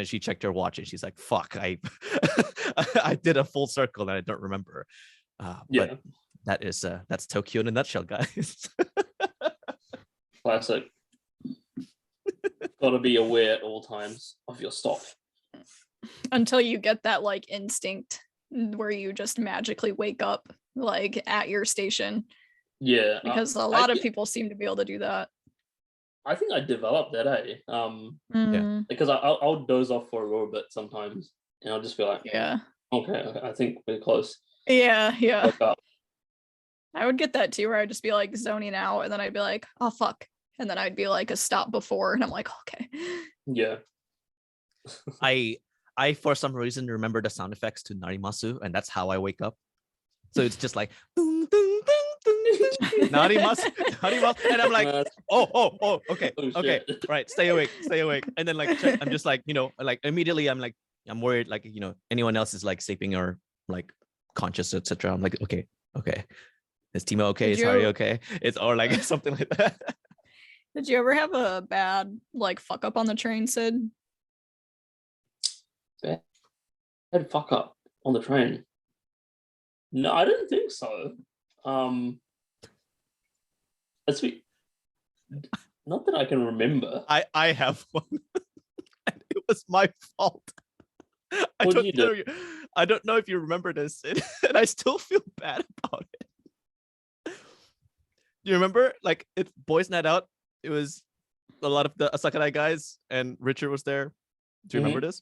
she checked her watch and she's like, fuck, I I did a full circle and I don't remember. But that's Tokyo in a nutshell, guys. Classic. Gotta be aware at all times of your stop. Until you get that like instinct where you just magically wake up like at your station. Yeah. Because a lot of people seem to be able to do that. I think I developed that, Yeah. because I'll doze off for a little bit sometimes, and I'll just be like, Yeah. Okay, I think we're close. Yeah. Wake up. I would get that too, where I'd just be like zoning out, and then I'd be like, oh fuck. And then I'd be like a stop before, and I'm like, okay. Yeah. I for some reason remember the sound effects to Narimasu, and that's how I wake up. So it's just like ding, ding, ding, ding, ding. Narimasu, Narimasu, and I'm like, okay, okay, right, stay awake. And then like I'm just like, like immediately I'm worried, like, anyone else is like sleeping or like conscious, etc. I'm like, okay, is Timo okay? Is Hari okay? It's or like something like that. Did you ever have a bad like fuck up on the train, Sid? Bad fuck up on the train. No, I didn't think so. Let's be. Not that I can remember. I have one. And it was my fault. I don't know if you remember this, and I still feel bad about it. You remember, like, it's boys' night out. It was a lot of the Asakadai guys, and Richard was there. Do you remember this?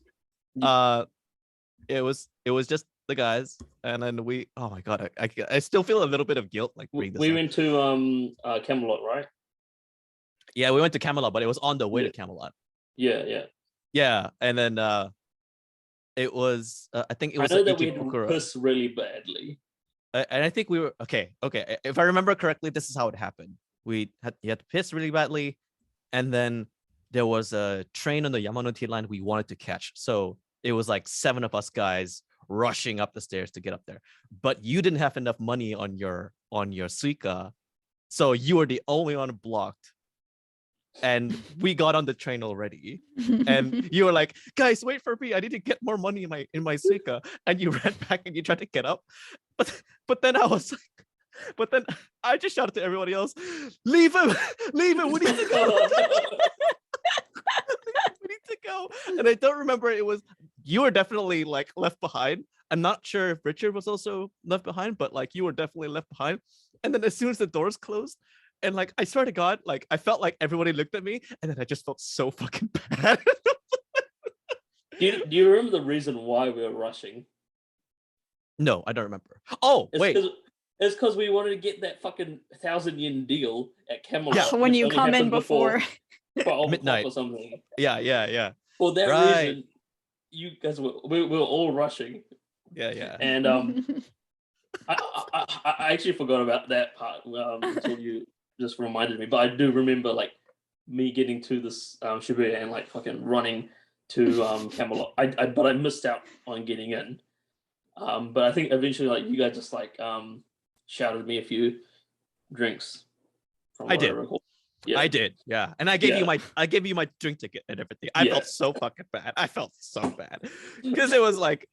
It was just the guys, and then we. Oh my god, I still feel a little bit of guilt, like bringing this. We went to Camelot, right? Yeah, we went to Camelot, but it was on the way to Camelot. Yeah, and then it was. I think it was. I know that we had to piss really badly. And I think we were okay. If I remember correctly, this is how it happened. You had to piss really badly, and then there was a train on the Yamanote line we wanted to catch. So it was like 7 of us guys rushing up the stairs to get up there. But you didn't have enough money on your Suica, so you were the only one blocked. And we got on the train already, and you were like, guys, wait for me, I need to get more money in my Suica. And you ran back and you tried to get up, but then I was like, but then I just shouted to everybody else, leave him, we need to go. We need to go. And I don't remember, it was, you were definitely like left behind. I'm not sure if Richard was also left behind, but like you were definitely left behind. And then as soon as the doors closed, and like, I swear to God, like I felt like everybody looked at me, and then I just felt so fucking bad. Do you remember the reason why we were rushing? No, I don't remember. Oh, wait. It's because we wanted to get that fucking 1,000 yen deal at Camelot. Yeah, when you come in before midnight or something. Yeah. For that reason, you guys we were all rushing. Yeah. And I actually forgot about that part until you just reminded me. But I do remember like me getting to this Shibuya and like fucking running to Camelot. But I missed out on getting in. But I think eventually like you guys just like shouted me a few drinks. I did. Yeah. I did. Yeah. And I gave you my drink ticket and everything. I felt so fucking bad. I felt so bad. Because it was like,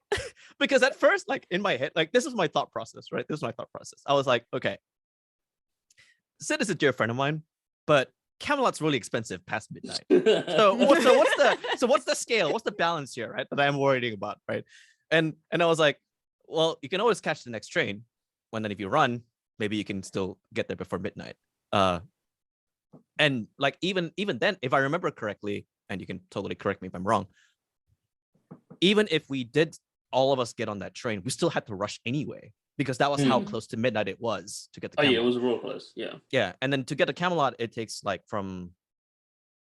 because at first, like in my head, like this is my thought process, right? This is my thought process. I was like, okay, Sid is a dear friend of mine, but Camelot's really expensive past midnight. So what's the scale? What's the balance here, right? That I'm worrying about, right? And I was like, well, you can always catch the next train. When then if you run, maybe you can still get there before midnight. And like even then, if I remember correctly, and you can totally correct me if I'm wrong, even if we did all of us get on that train, we still had to rush anyway, because that was how close to midnight it was to get to Camelot. Oh yeah, it was real close. Yeah. And then to get to Camelot, it takes like from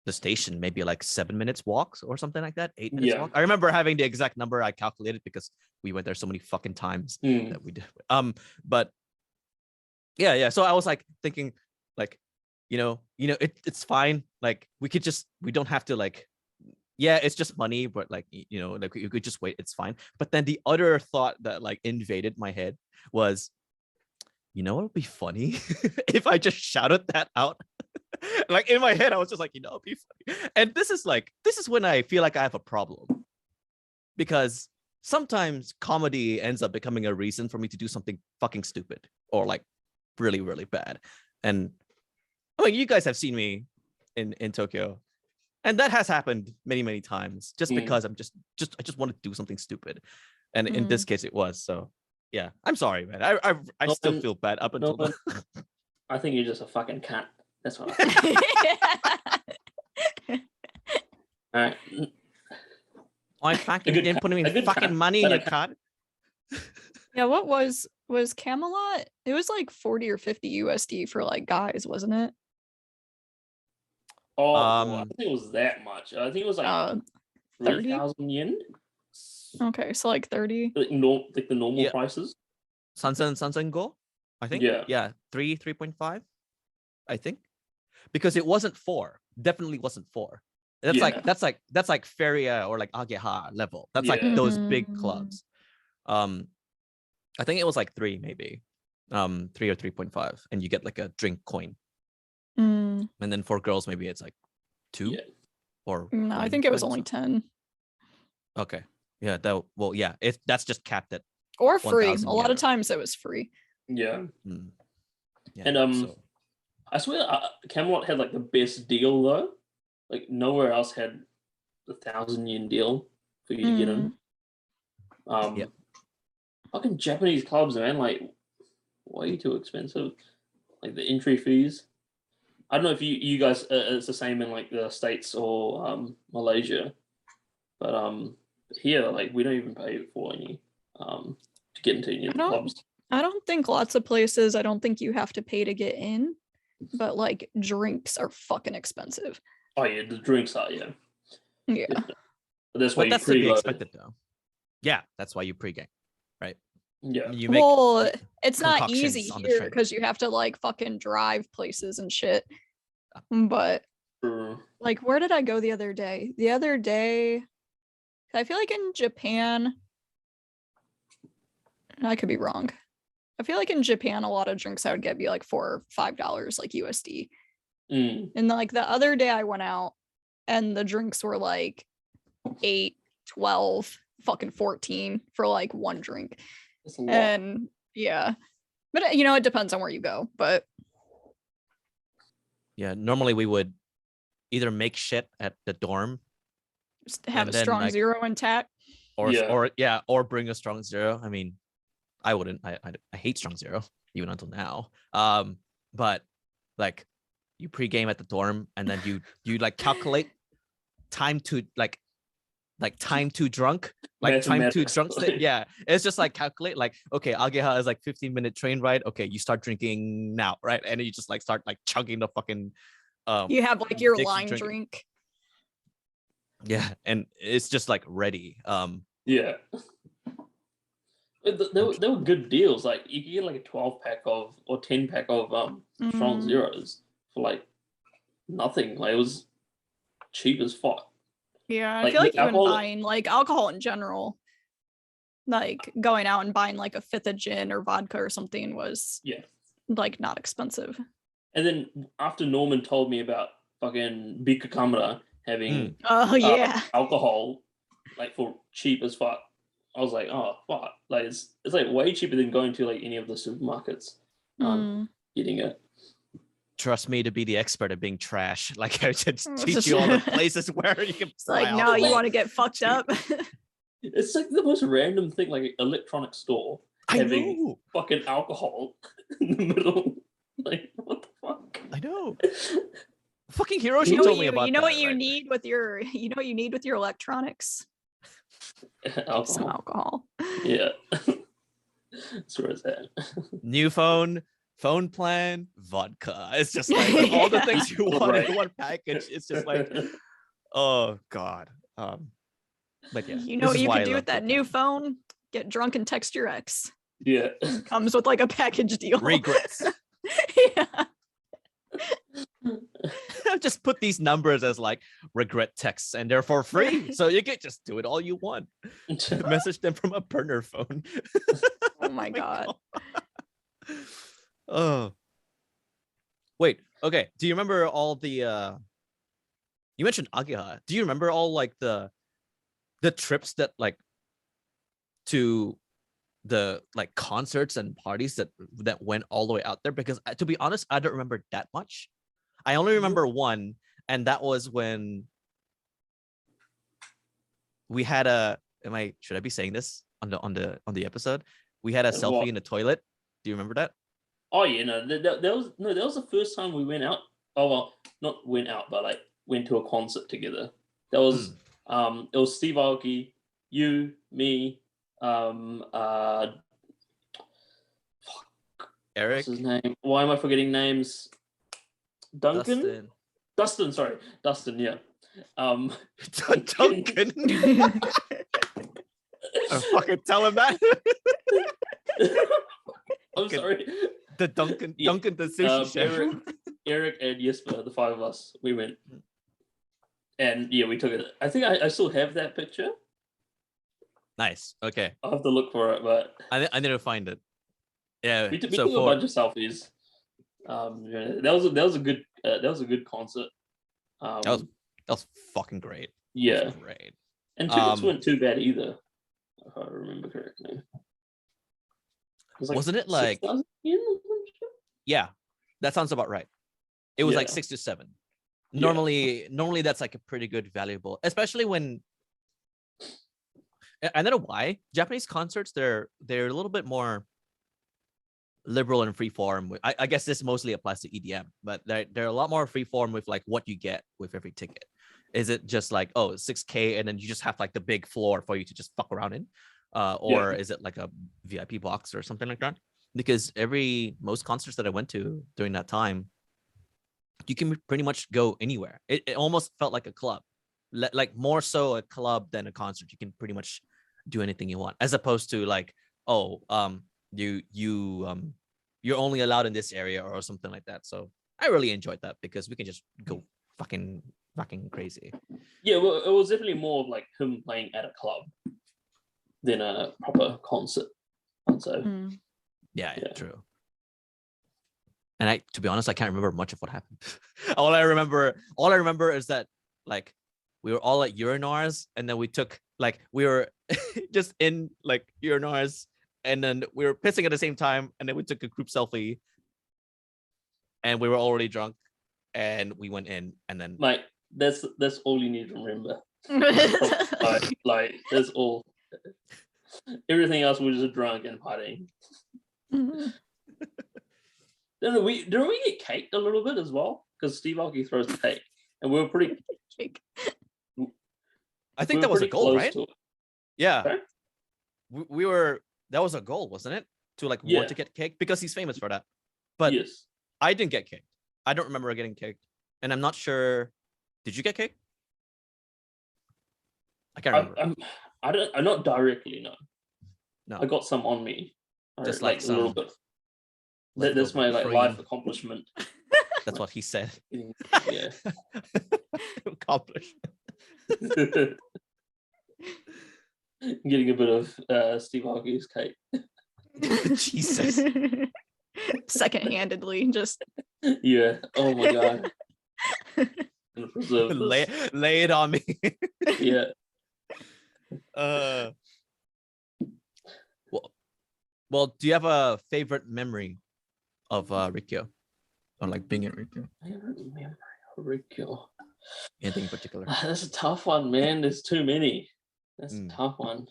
the station maybe like 7 minutes walks or something like that, 8 minutes walk. I remember having the exact number. I calculated because we went there so many fucking times that we did. But yeah. So I was like thinking, like, it's fine. Like we don't have to like, it's just money, but like, like you could just wait. It's fine. But then the other thought that like invaded my head was, you know what would be funny if I just shouted that out. Like in my head, I was just like, you know, it'd be funny. And this is when I feel like I have a problem, because sometimes comedy ends up becoming a reason for me to do something fucking stupid or like really, really bad. And I mean, you guys have seen me in Tokyo, and that has happened many, many times just because I just want to do something stupid. And in this case it was. So yeah, I'm sorry, man. I still feel bad up until I think you're just a fucking cat. That's what all right. I fucking didn't put any fucking money in your card. Yeah, what was Camelot? It was like 40 or 50 USD for like guys, wasn't it? Oh, I think it was that much. I think it was like 30? 3,000 yen. Okay, so like 30. Like the normal prices. Sansen Go, I think. Yeah. 3.5, I think, because it wasn't 4. Definitely wasn't 4. That's like Feria or like Ageha level. That's like those big clubs. I think it was like 3 maybe, 3 or 3.5, and you get like a drink coin. And then for girls maybe it's like 2 or no, I think it was only 10. Okay, yeah, if that's just capped at or free. A lot of times it was free. Yeah. And I swear Camelot had like the best deal though. Like nowhere else had the 1,000 yen deal for you to get in. Fucking Japanese clubs, man, like way too expensive. Like the entry fees. I don't know if you guys it's the same in like the States or Malaysia, but here like we don't even pay for any to get into any of the clubs. I don't think lots of places. I don't think you have to pay to get in, but like drinks are fucking expensive. Oh yeah, the drinks are yeah. But that's why you to be expected though. Yeah, that's why you pregame, right? Yeah. You make it's not easy here because you have to like fucking drive places and shit. But like, where did I go the other day? The other day, I feel like in Japan, I could be wrong. I feel like in Japan, a lot of drinks I would get be like $4 or $5 like USD. And like the other day I went out and the drinks were like 8, 12, fucking 14 for like one drink. And yeah, but you know, it depends on where you go, but yeah, normally we would either make shit at the dorm, just have a strong zero intact, or bring a strong zero. I mean, I wouldn't. I hate strong zero even until now. But like you pregame at the dorm and then you like calculate time to time to drunk, like time to drunk state. Yeah, it's just like calculate like, okay, Ageha is like 15-minute train ride. Okay, you start drinking now, right? And you just like start like chugging the fucking you have like your line drink. Yeah, and it's just like ready. Yeah. There were good deals. Like you could get like a 12-pack of or 10-pack of strong zeros for like nothing. Like it was cheap as fuck. Yeah, I feel like even buying like alcohol in general, like going out and buying like a 5th of gin or vodka or something was like not expensive. And then after Norman told me about fucking Bika Kamara having alcohol like for cheap as fuck, I was like, oh fuck, like it's like way cheaper than going to like any of the supermarkets getting it. Trust me to be the expert at being trash. Like I just teach you all the places where you can. Like no, you want to get fucked up. It's like the most random thing, like an electronic store having fucking alcohol in the middle. Like what the fuck? I know. Fucking Hiroshi told me about that. You know what you need with your. You know what you need with your electronics. Some alcohol. Yeah. That's where it's at. New phone plan, vodka. It's just like all the things you want in one package. It's just like, oh god. But yeah, you know what you can do with that new phone? Get drunk and text your ex. Yeah. Comes with like a package deal. Regrets. Yeah. Just put these numbers as like regret texts and they're for free. So you can just do it all you want. Message them from a burner phone. Oh my god. Oh, wait. Okay. Do you remember all the? You mentioned Agiha. Do you remember all like the trips that like to the like concerts and parties that went all the way out there? Because to be honest, I don't remember that much. I only remember one, and that was when we had a. Should I be saying this on the episode? We had a selfie What? in the toilet. Do you remember that? Oh yeah, no, that was the first time we went out. Oh well, not went out, but like went to a concert together. That was it was Steve Aoki, you, me, Eric. what's his name? Why am I forgetting names? Duncan? Dustin, sorry. Dustin, yeah. Duncan. I fucking tell him that. I'm sorry. The Duncan, the sushi chef. Eric and Jesper, the five of us, we went. And yeah, we took it. I think I still have that picture. Nice. Okay. I'll have to look for it, but I need to find it. Yeah. We took a bunch of selfies. Yeah, that was a good concert. That was fucking great. Yeah. Great. And tickets weren't too bad either, if I remember correctly. Wasn't it like 6,000 yen or some shit? Yeah, that sounds about right. It was like 6 to 7. Normally that's like a pretty good valuable, especially when I don't know why Japanese concerts they're a little bit more liberal and freeform. I guess this mostly applies to EDM, but they're a lot more freeform with like what you get with every ticket. Is it just like, oh, 6K and then you just have like the big floor for you to just fuck around in? Or is it like a VIP box or something like that? Because most concerts that I went to during that time, you can pretty much go anywhere. It almost felt like a club, like more so a club than a concert. You can pretty much do anything you want, as opposed to like, oh, you're only allowed in this area or something like that. So I really enjoyed that because we can just go fucking crazy. Yeah, well, it was definitely more of like him playing at a club than a proper concert. So yeah, true. And to be honest, I can't remember much of what happened. all I remember is that like we were all at urinars, and then we were just in like urinars, and then we were pissing at the same time, and then we took a group selfie, and we were already drunk, and we went in, and then like that's all you need to remember. like that's all. Everything else was just drunk and partying. Didn't we get caked a little bit as well? Because Steve Aoki throws the cake, and we were pretty. I think that was a goal, right? Yeah, okay. we were. That was a goal, wasn't it? To like want to get cake because he's famous for that. But yes, I didn't get caked. I don't remember getting caked, and I'm not sure. Did you get caked? I can't remember. I'm not directly. No, I got some on me. Just like a little bit. Like that's my like life accomplishment. That's what he said. Yeah. Accomplished. Getting a bit of Steve Aoki's cake. Jesus. Second-handedly, just. Yeah. Oh my god. Lay it on me. Yeah. Well, do you have a favorite memory of Rikkyo, or like being in Rikkyo? Favorite memory of Rikkyo. Anything in particular? That's a tough one, man. There's too many. That's a tough one.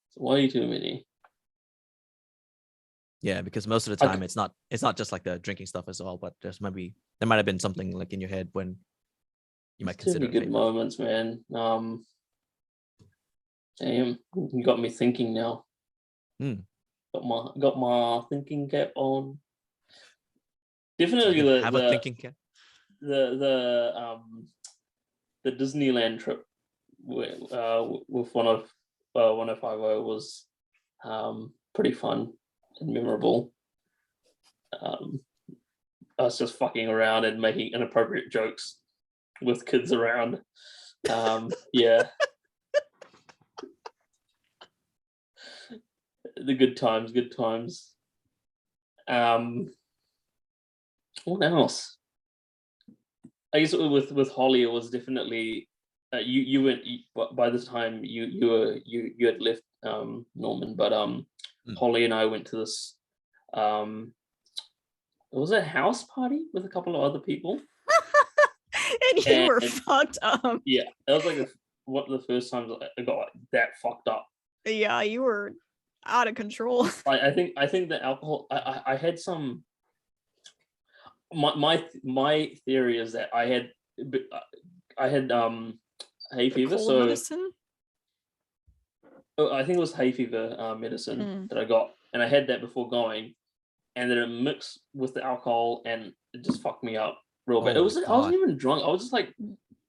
It's way too many. Yeah, because most of the time it's not just like the drinking stuff as well, but there might have been something like in your head when you might consider good moments, man. Damn, you got me thinking now. Got my thinking cap on. Definitely a thinking cap. The Disneyland trip with 1050 was pretty fun and memorable. I was just fucking around and making inappropriate jokes with kids around. Yeah. The good times. What else? I guess with Holly, it was definitely you went by this time you had left Norman, but Holly and I went to this it was a house party with a couple of other people. And you were fucked up. Yeah, that was like the first times I got like that fucked up. Yeah, you were out of control. I think the alcohol. I had some. My theory is that I had hay fever. So medicine? I think it was hay fever medicine that I got, and I had that before going, and then it mixed with the alcohol, and it just fucked me up real bad. I wasn't even drunk. I was just like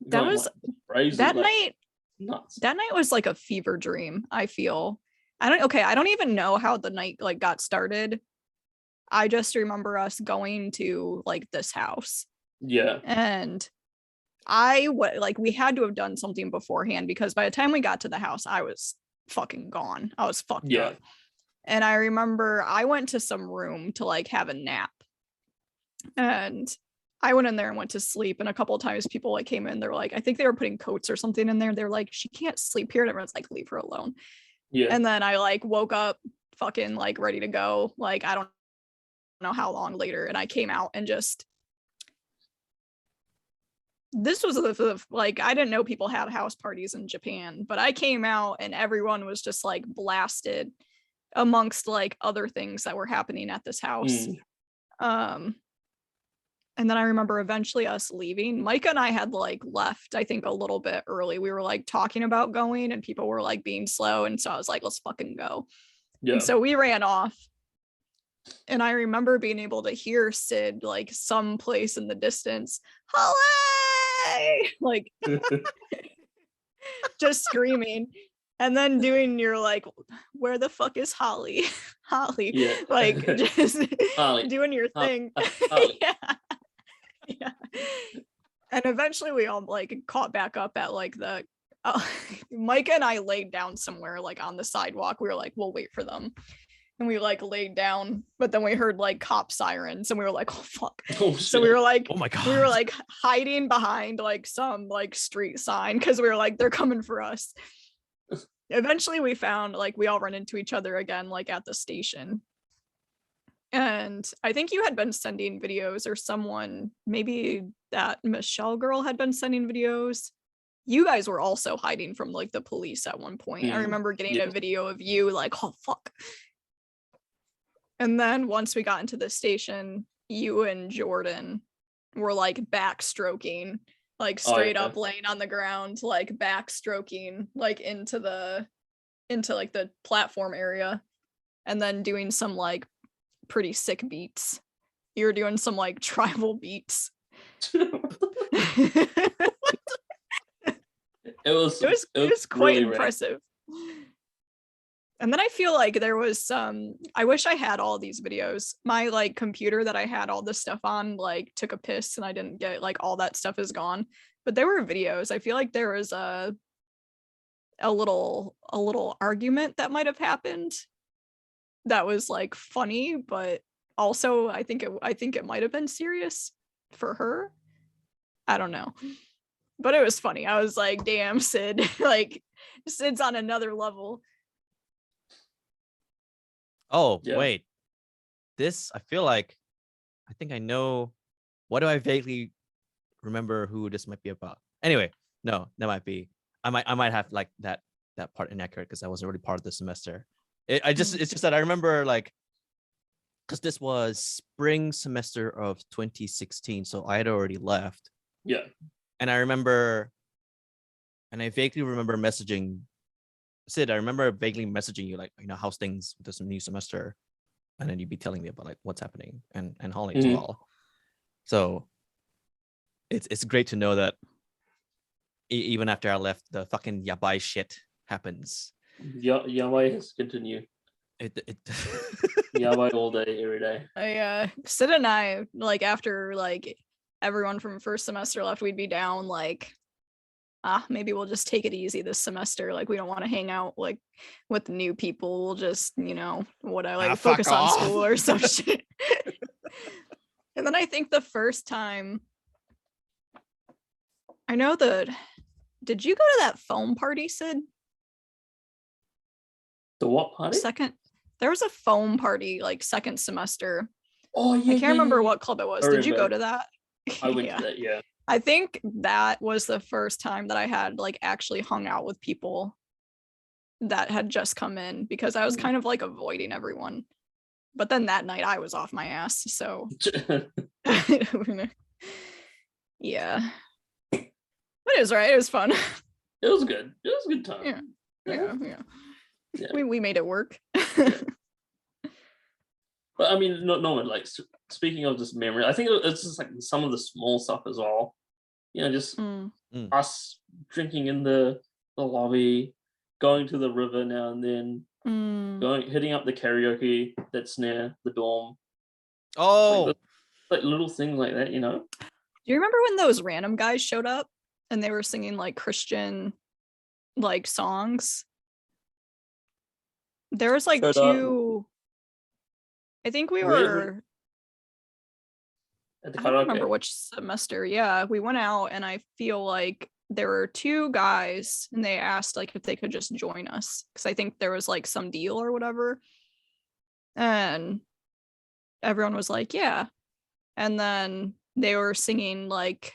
that was crazy. That night. Nuts. That night was like a fever dream. I feel. I don't even know how the night like got started. I just remember us going to like this house. Yeah. And we had to have done something beforehand, because by the time we got to the house, I was fucking gone. I was fucked up. And I remember I went to some room to like have a nap. And I went in there and went to sleep. And a couple of times people like came in, they're like, I think they were putting coats or something in there. They're like, she can't sleep here. And everyone's like, leave her alone. Yeah. And then I like woke up fucking like ready to go. Like, I don't know how long later. And I came out and just, this was like, I didn't know people had house parties in Japan, but I came out and everyone was just like blasted amongst like other things that were happening at this house. And then I remember eventually us leaving. Micah and I had like left, I think, a little bit early. We were like talking about going and people were like being slow. And so I was like, let's fucking go. Yeah. And so we ran off. And I remember being able to hear Sid like someplace in the distance, Holly! Like just screaming. And then doing your like, where the fuck is Holly? Holly. Yeah. Like just Holly. Doing your thing. Holly. Yeah. Yeah. And eventually we all like caught back up at like the Micah and I laid down somewhere like on the sidewalk. We were like, we'll wait for them. And we like laid down, but then we heard like cop sirens and we were like, oh fuck. Oh, so we were like, oh my God. We were like hiding behind like some like street sign because we were like, they're coming for us. Eventually we found like we all run into each other again, like at the station. And I think you had been sending videos, or someone, maybe that Michelle girl had been sending videos. You guys were also hiding from like the police at one point. I remember getting a video of you like, oh fuck. And then once we got into the station, you and Jordan were like backstroking, like straight up laying on the ground, like backstroking, like into like the platform area, and then doing some like pretty sick beats. You were doing some like tribal beats. It was quite really impressive. And then I feel like there was some, I wish I had all these videos. My like computer that I had all this stuff on like took a piss and I didn't get like all that stuff is gone. But there were videos. I feel like there was a little argument that might have happened that was like funny, but also I think it might have been serious for her. I don't know. But it was funny. I was like, damn, Sid. Like Sid's on another level. Oh, yeah. Wait. This, I feel like, I think I know. What do I vaguely remember who this might be about? Anyway, no, that might be. I might have like that part inaccurate because I wasn't really part of the semester. It's just that I remember like, because this was spring semester of 2016, so I had already left. Yeah. And I remember, and I vaguely remember messaging Sid. I remember vaguely messaging you like, you know, how's things with this new semester, and then you'd be telling me about like what's happening, and Holly as well. So it's great to know that even after I left, the fucking yabai shit happens. Yabai has continued. Yabai all day, every day. Sid and I, like after like everyone from first semester left, we'd be down like, maybe we'll just take it easy this semester. Like we don't want to hang out like with new people. We'll just, you know, focus on school or some shit. And then I think the first time, I know did you go to that foam party, Sid? The what party? There was a foam party like second semester. Oh yeah. I can't remember what club it was. Did you go to that? I went to that, yeah. I think that was the first time that I had like actually hung out with people that had just come in, because I was kind of like avoiding everyone. But then that night I was off my ass, so yeah. But it was right. It was fun. It was good. It was a good time. Yeah. We made it work. But I mean, no, like speaking of just memory, I think it's just like some of the small stuff as well. You know, just us drinking in the lobby, going to the river now and then, hitting up the karaoke that's near the dorm. Oh, like little things like that, you know. Do you remember when those random guys showed up and they were singing like Christian like songs? There was like two. I think we were. At the I don't remember which semester. Yeah, we went out and I feel like there were two guys and they asked like if they could just join us, because I think there was like some deal or whatever. And everyone was like, yeah. And then they were singing like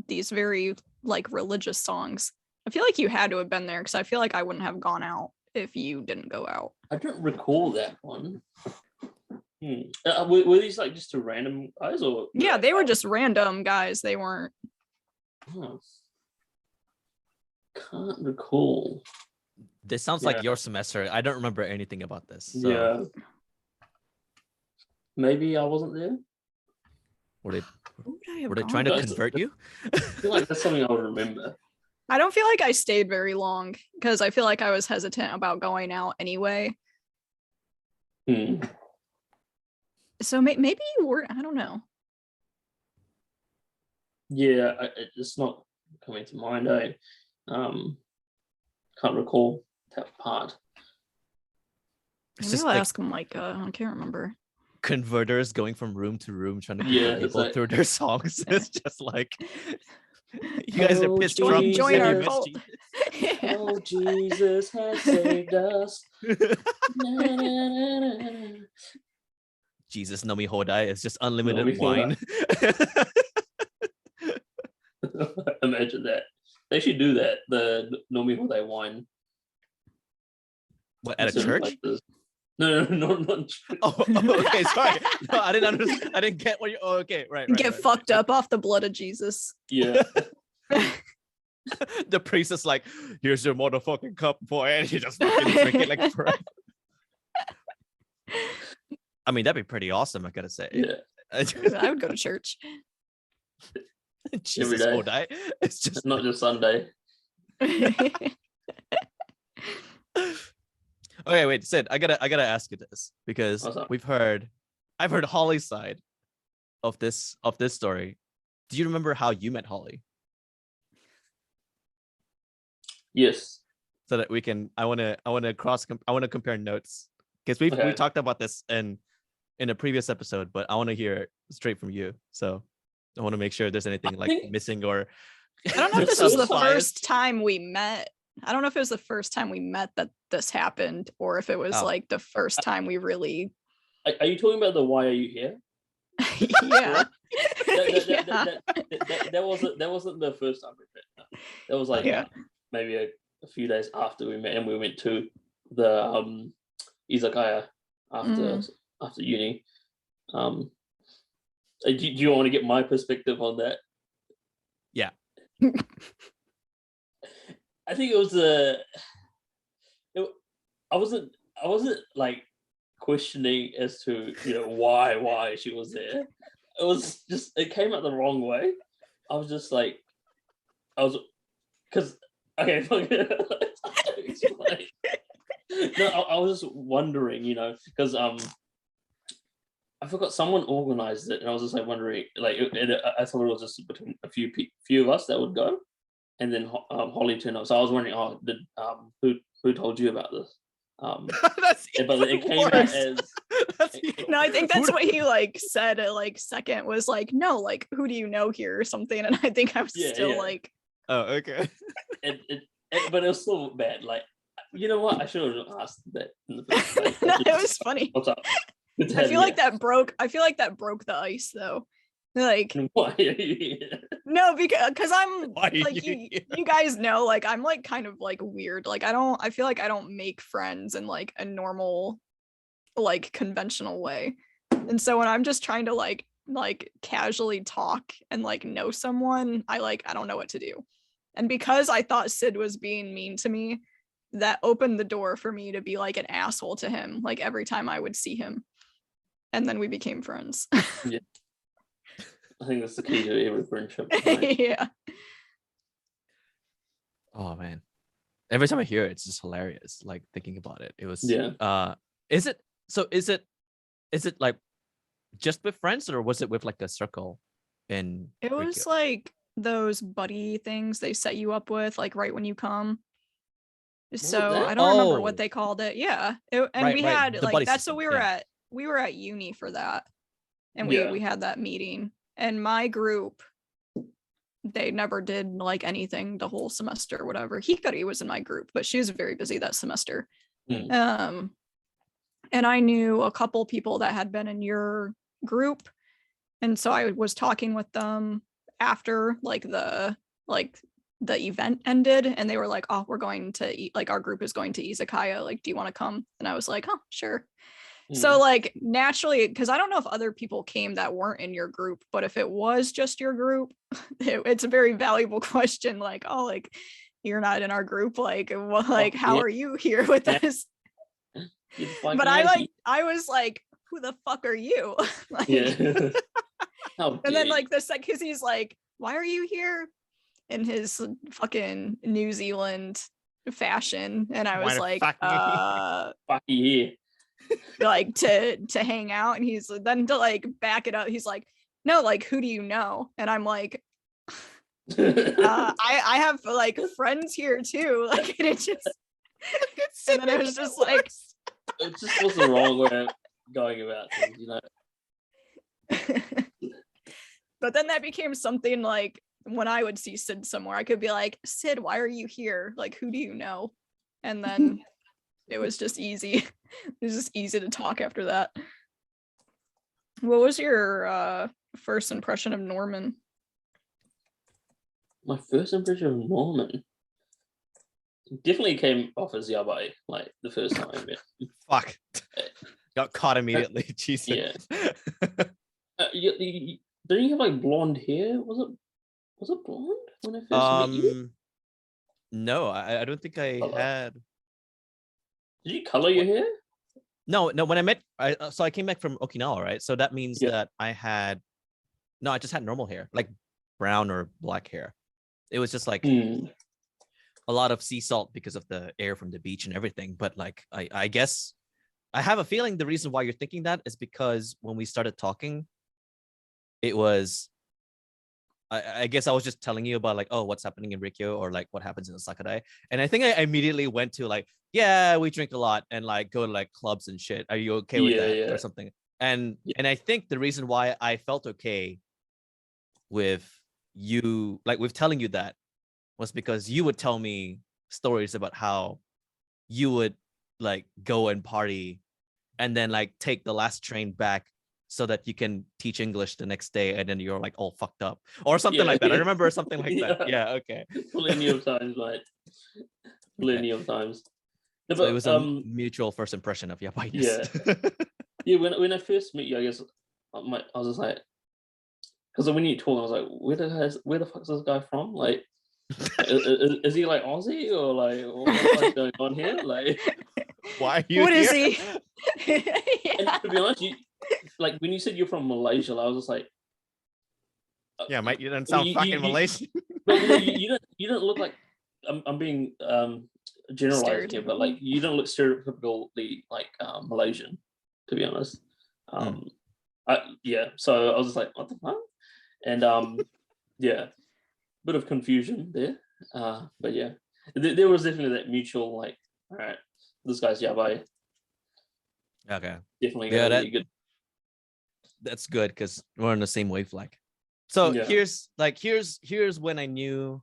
these very like religious songs. I feel like you had to have been there, because I feel like I wouldn't have gone out if you didn't go out. I don't recall that one. Were these like just two random guys, or? Yeah, they were just random guys. They weren't. Oh. Can't recall. This sounds like your semester. I don't remember anything about this. So. Yeah. Maybe I wasn't there. Were they trying to convert you? I feel like that's something I would remember. I don't feel like I stayed very long, because I feel like I was hesitant about going out anyway. So maybe you were, I don't know. Yeah, it's not coming to mind. I can't recall that part. Maybe I'll ask Micah. I can't remember. Converters going from room to room trying to convert people through their songs. It's just like, you guys are pissed drunk. Join our cult. Oh, Jesus has saved us. Jesus no mi hodai is just unlimited wine. Imagine that. They should do that. The no mi hodai wine. What, at a church? Like no, not oh, okay, sorry. No, I didn't understand. I didn't get what you. Oh, okay, right. Get fucked up off the blood of Jesus. Yeah. The priest is like, "Here's your motherfucking cup, boy," and you just fucking drink it like forever. I mean, that'd be pretty awesome, I gotta say. Yeah. I would go to church. Jesus will die. It's just not just Sunday. Okay, wait, Sid, I gotta ask you this, because I've heard Holly's side of this story. Do you remember how you met Holly? Yes. So that we can, I want to compare notes, because we talked about this in a previous episode, but I want to hear it straight from you. So I want to make sure there's anything missing, or I don't know if this was the first time we met. I don't know if it was the first time we met that this happened, or if it was like the first time we really. Are you talking about the "Why Are You Here"? Yeah. That wasn't the first time we met. That was like maybe a few days after we met, and we went to the izakaya after uni. Do you want to get my perspective on that? Yeah. I think it was I wasn't like questioning as to why she was there. It was just, it came out the wrong way. I was just like, because okay, no, I was just wondering, because I forgot someone organized it, and I was just like wondering, like, I thought it was just between a few of us that would go, and then Holly turned up. So I was wondering, who told you about this? That's but even it came out worse. as That's even- No, I think that's Who- what he like said at like second was like, no, like who do you know here or something? And I think I was Yeah, still yeah. like, Oh, okay. but it was still bad. Like, you know what? I should have asked that in the first place. no, it was funny. What's up? Good to I have feel you like that broke. I feel like that broke the ice though. Like here. Why? no, because I'm Why are like you you guys know, like I'm like kind of like weird. Like I feel like I don't make friends in like a normal, like conventional way. And so when I'm just trying to like casually talk and like know someone, I don't know what to do. And because I thought Sid was being mean to me, that opened the door for me to be like an asshole to him, like every time I would see him. And then we became friends. Yeah. I think that's the key to every friendship. Right? Yeah. Oh man. Every time I hear it, it's just hilarious. Like thinking about it. It was Yeah. is it like just with friends or was it with like a circle in It was Rikkyo? like those buddy things they set you up with, like right when you come. So that? I don't remember what Oh. they called it. Yeah. And Right, we right, had the like buddy that's system, what we were yeah. at. We were at uni for that. And Yeah. we had that meeting. And my group, they never did like anything the whole semester or whatever. Hikari was in my group, but she was very busy that semester. Mm. And I knew a couple people that had been in your group. And so I was talking with them after the event ended, and they were like, oh, we're going to eat, like our group is going to izakaya, like do you want to come? And I was like, oh sure. So like naturally, because I don't know if other people came that weren't in your group, but if it was just your group, it's a very valuable question, like, oh, like you're not in our group, like well, like how are you here with us? But I was like, who the fuck are you? Like, yeah. and then like the second, because he's like, why are you here? In his fucking New Zealand fashion. And I was like, fuck you here. like to hang out. And he's then to like back it up, he's like, no, like who do you know? And I'm like, I have like friends here too. Like and it just and then it was just like it just was the wrong way of going about things, you know. But then that became something like when I would see Sid somewhere, I could be like, Sid, why are you here? Like, who do you know? And then it was just easy. It was just easy to talk after that. What was your first impression of Norman? My first impression of Norman definitely came off as Yabai, like the first time I met him. Fuck. Got caught immediately. Jesus. Yeah. Didn't you have like blonde hair? Was it blonde when I first met you? No, I don't think I had. Did you color your hair? No. When I met, so I came back from Okinawa, right? So that means that I just had normal hair, like brown or black hair. It was just like a lot of sea salt because of the air from the beach and everything. But like, I guess I have a feeling the reason why you're thinking that is because when we started talking, it was, I guess I was just telling you about like, oh, what's happening in Rikkyo or like what happens in Asakadai. And I think I immediately went to like, yeah, we drink a lot and like go to like clubs and shit. Are you okay with that or something? And I think the reason why I felt okay with you, like with telling you that, was because you would tell me stories about how you would like go and party and then like take the last train back so that you can teach English the next day, and then you're like all fucked up or something like that. I remember something like that. Yeah, okay. Plenty of times, like plenty of times. So but, it was a mutual first impression of Yabai. Yeah, yeah. When I first met you, I guess I was just like, because when you talk, I was like, where the fuck is this guy from? Like, is he like Aussie or like what's going on here? Like, why are you what here? Is he? And to be honest, like when you said you're from Malaysia, I was just like, yeah, mate, you don't sound fucking Malaysian. But you don't look like I'm being generalized here, but like you don't look stereotypically like Malaysian, to be honest. So I was just like, what the fuck? And yeah, bit of confusion there. But yeah, there was definitely that mutual like, all right, this guy's yabai. Okay. Definitely Yeah, gonna be good. That's good because we're on the same wavelength. So Yeah. here's when I knew,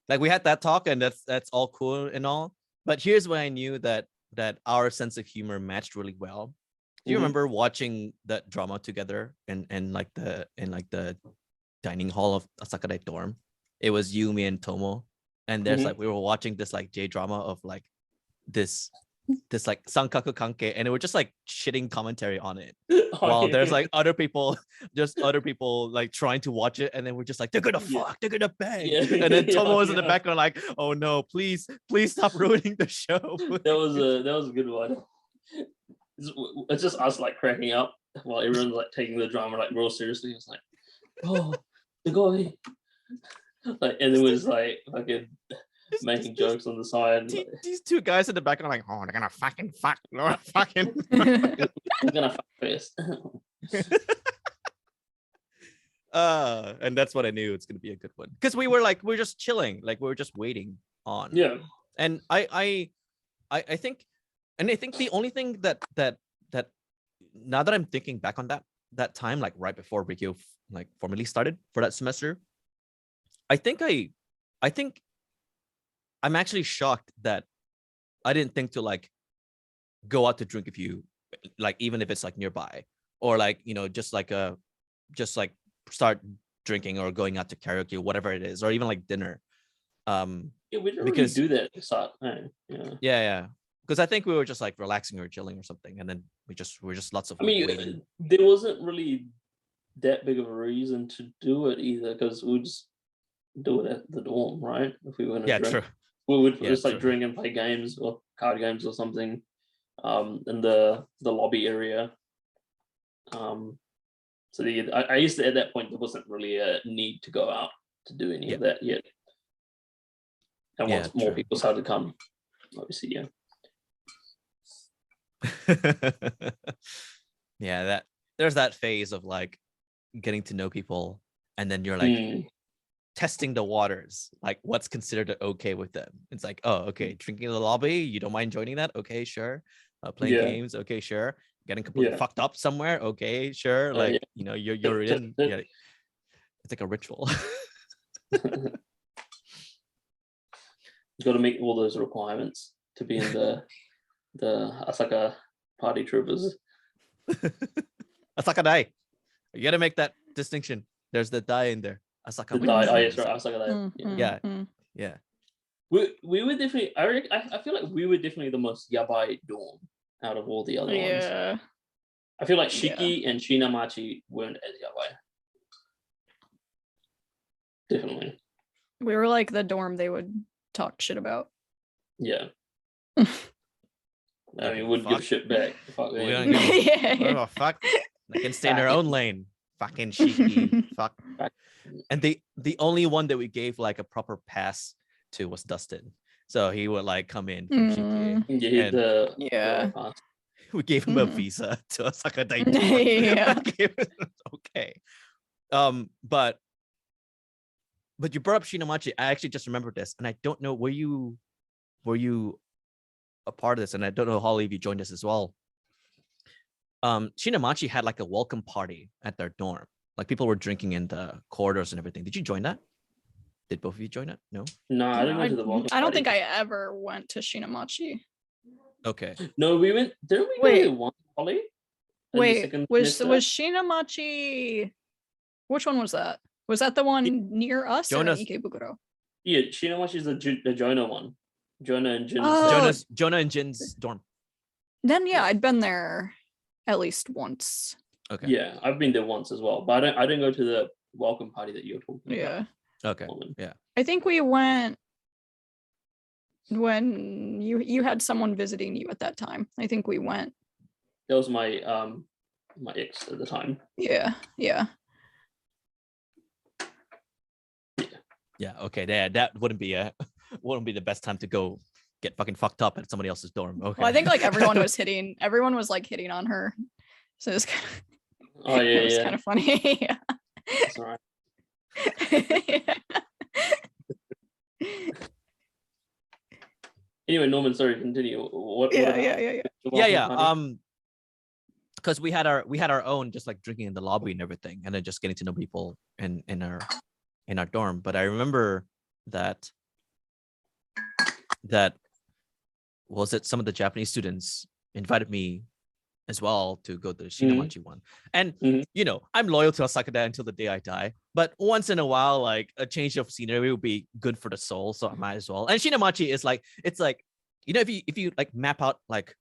like, we had that talk and that's all cool and all, but here's when I knew that our sense of humor matched really well. Do you remember watching that drama together in like the dining hall of Asakadai dorm? It was you, me, and Tomo, and there's like we were watching this like J drama of like this like sankaku kanke, and it was just like shitting commentary on it. While there's like other people like trying to watch it, and then we're just like, they're gonna fuck, they're gonna bang, and then Tomo was in the background like, oh no, please stop ruining the show. That was a good one. It's just us like cracking up while everyone's like taking the drama like real seriously. It's like, oh, the guy, like, and then we're just like fucking making jokes on the side. These two guys in the background are like, oh, they're gonna fucking fuck, they're gonna fuck first. And that's what I knew it's gonna be a good one, because we're just chilling, like we were just waiting on. Yeah. And I think, and I think the only thing that now that I'm thinking back on that time, like right before Rikkyo like formally started for that semester, I think I'm actually shocked that I didn't think to like go out to drink with you, like even if it's like nearby, or like, you know, just like start drinking or going out to karaoke, whatever it is, or even like dinner. Yeah, we didn't really do that at the start. Yeah. Because I think we were just like relaxing or chilling or something, and then we were just lots of. I mean, waiting. There wasn't really that big of a reason to do it either, because we would just do it at the dorm, right? If we were gonna drink, true. we would just like drink and play games or card games or something, in the lobby area. So I used to, at that point, there wasn't really a need to go out to do any of that yet. And once more people started to come, obviously, yeah. Yeah, that there's that phase of like getting to know people, and then you're like testing the waters, like what's considered okay with them. It's like, oh, okay, drinking in the lobby, you don't mind joining that? Okay, sure. Playing games, okay, sure. Getting completely fucked up somewhere, okay, sure. Like, you know, you're in. Yeah, it's like a ritual. You got to meet all those requirements to be in the Asaka party troopers. Asakadai. You got to make that distinction. There's the dai in there. Asakadai. The dai. Oh, yes, right. Asakadai. Yeah. We were definitely. I feel like we were definitely the most yabai dorm out of all the other ones. I feel like Shiki and Shinamachi weren't as yabai. Definitely. We were like the dorm they would talk shit about. Yeah. I mean, we'd give shit back. Fuck we don't give a fuck. They can stay in their own lane. Fucking Shiki. Fuck. And the only one that we gave like a proper pass to was Dustin. So he would like come in from Shiki. We gave him a visa to Asakadai. Okay. But you brought up Shinamachi. I actually just remembered this, and I don't know, were you a part of this? And I don't know, Holly, if you joined us as well. Shinamachi had like a welcome party at their dorm. Like people were drinking in the corridors and everything. Did you join that? Did both of you join it? No? No, I didn't go to the welcome party. I don't think I ever went to Shinamachi. Okay. No, we went. Didn't we go to one, Holly? Wait, was Shinamachi? Which one was that? Was that the one near us or in Ikebukuro? Yeah, Shinamachi is the Jonah one. Jonah and Jin's. Jonah and Jin's dorm. Then I'd been there at least once. Okay. Yeah, I've been there once as well, but I didn't go to the welcome party that you're talking about. Yeah. Okay. Yeah. I think we went when you had someone visiting you at that time. I think we went. That was my my ex at the time. Yeah. Yeah. Okay. That wouldn't be the best time to go get fucking fucked up at somebody else's dorm. Okay. Well, I think like everyone was hitting on her, so it was kind of. Oh yeah, it was kind of funny. Yeah. That's all right. Anyway, Norman, sorry, continue. What Yeah, about yeah. the Yeah, welcome yeah. party? Because we had our own just like drinking in the lobby and everything, and then just getting to know people in our dorm. But I remember that was it some of the Japanese students invited me as well to go to the Shinamachi one. And I'm loyal to Asakadai until the day I die. But once in a while, like a change of scenery would be good for the soul, so I might as well. And Shinamachi is like, it's like, if you like map out like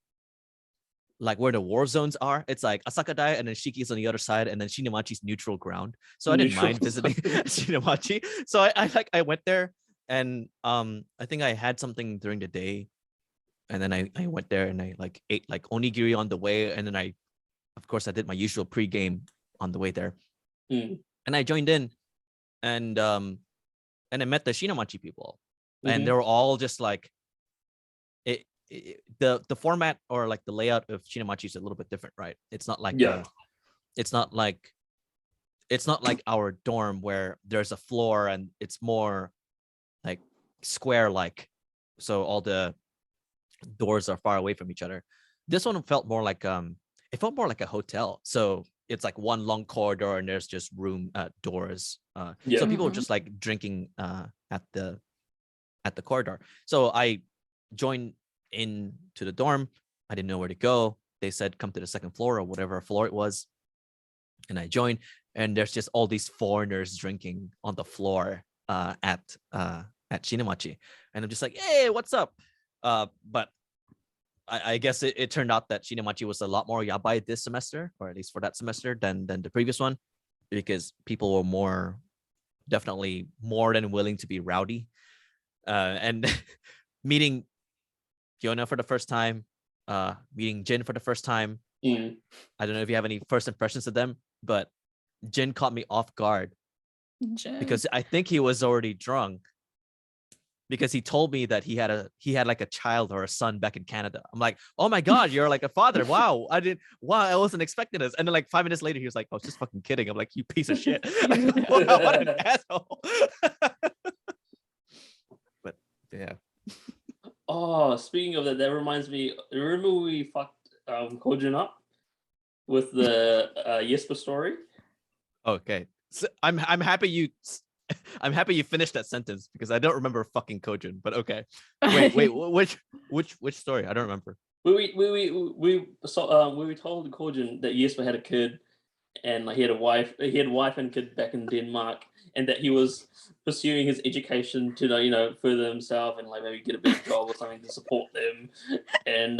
where the war zones are, it's like Asakadai and then Shiki's on the other side, and then Shinamachi's neutral ground. So I didn't mind visiting Shinamachi. So I went there, and I think I had something during the day, and then I went there and I like ate like onigiri on the way, and then of course I did my usual pre-game on the way there, and I joined in, and I met the Shinamachi people, and they were all just like the format or like the layout of Shinamachi is a little bit different, right? It's not like it's not like our dorm where there's a floor and it's more like square like, so all the doors are far away from each other. This one felt more like it felt more like a hotel. So it's like one long corridor and there's just room doors. So people were just like drinking at the corridor. So I joined into the dorm. I didn't know where to go. They said come to the second floor or whatever floor it was, and I joined. And there's just all these foreigners drinking on the floor at Shinamachi, and I'm just like, hey, what's up? But I guess it turned out that Shinamachi was a lot more yabai this semester, or at least for that semester, than the previous one, because people were definitely more than willing to be rowdy. And meeting Fiona for the first time, meeting Jin for the first time. I don't know if you have any first impressions of them, but Jin caught me off guard because I think he was already drunk, because he told me that he had like a child or a son back in Canada. I'm like, oh my God, you're like a father. Wow. I wasn't expecting this. And then like 5 minutes later, he was like, I was just fucking kidding. I'm like, you piece of shit. Like, what an asshole. But yeah. Oh, speaking of that, that reminds me, remember we fucked Kojin up with the Jesper story? Okay. So I'm happy you finished that sentence, because I don't remember fucking Kojin, but okay. Wait, which story? I don't remember. We told Kojin that Jesper had a kid, and like he had wife and kid back in Denmark, and that he was pursuing his education to further himself and like maybe get a better job or something to support them. And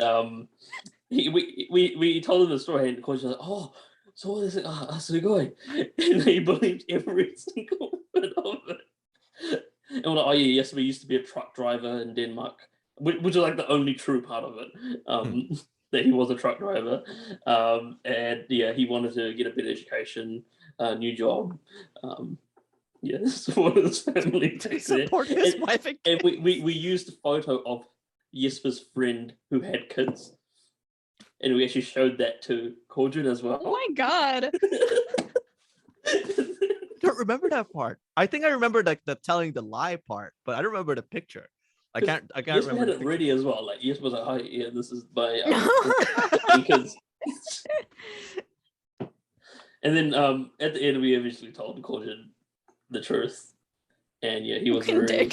we told him the story, and Kojin was like, oh, so this is Sugoi, and he believed every single bit of it. And we're like, oh yeah, yes, we used to be a truck driver in Denmark, which is like the only true part of it. That he was a truck driver, and yeah, he wanted to get a better education, new job. Yeah, support his family. Support his wife and we used a photo of Jesper's friend who had kids, and we actually showed that to Kojin as well. Oh my God. Don't remember that part. I think I remember like the telling the lie part, but I don't remember the picture. I can't remember. Had it ready as well. Like Jesper was like, "Oh yeah, this is my kids." And then at the end, we eventually told Kojin the truth, and yeah, he was very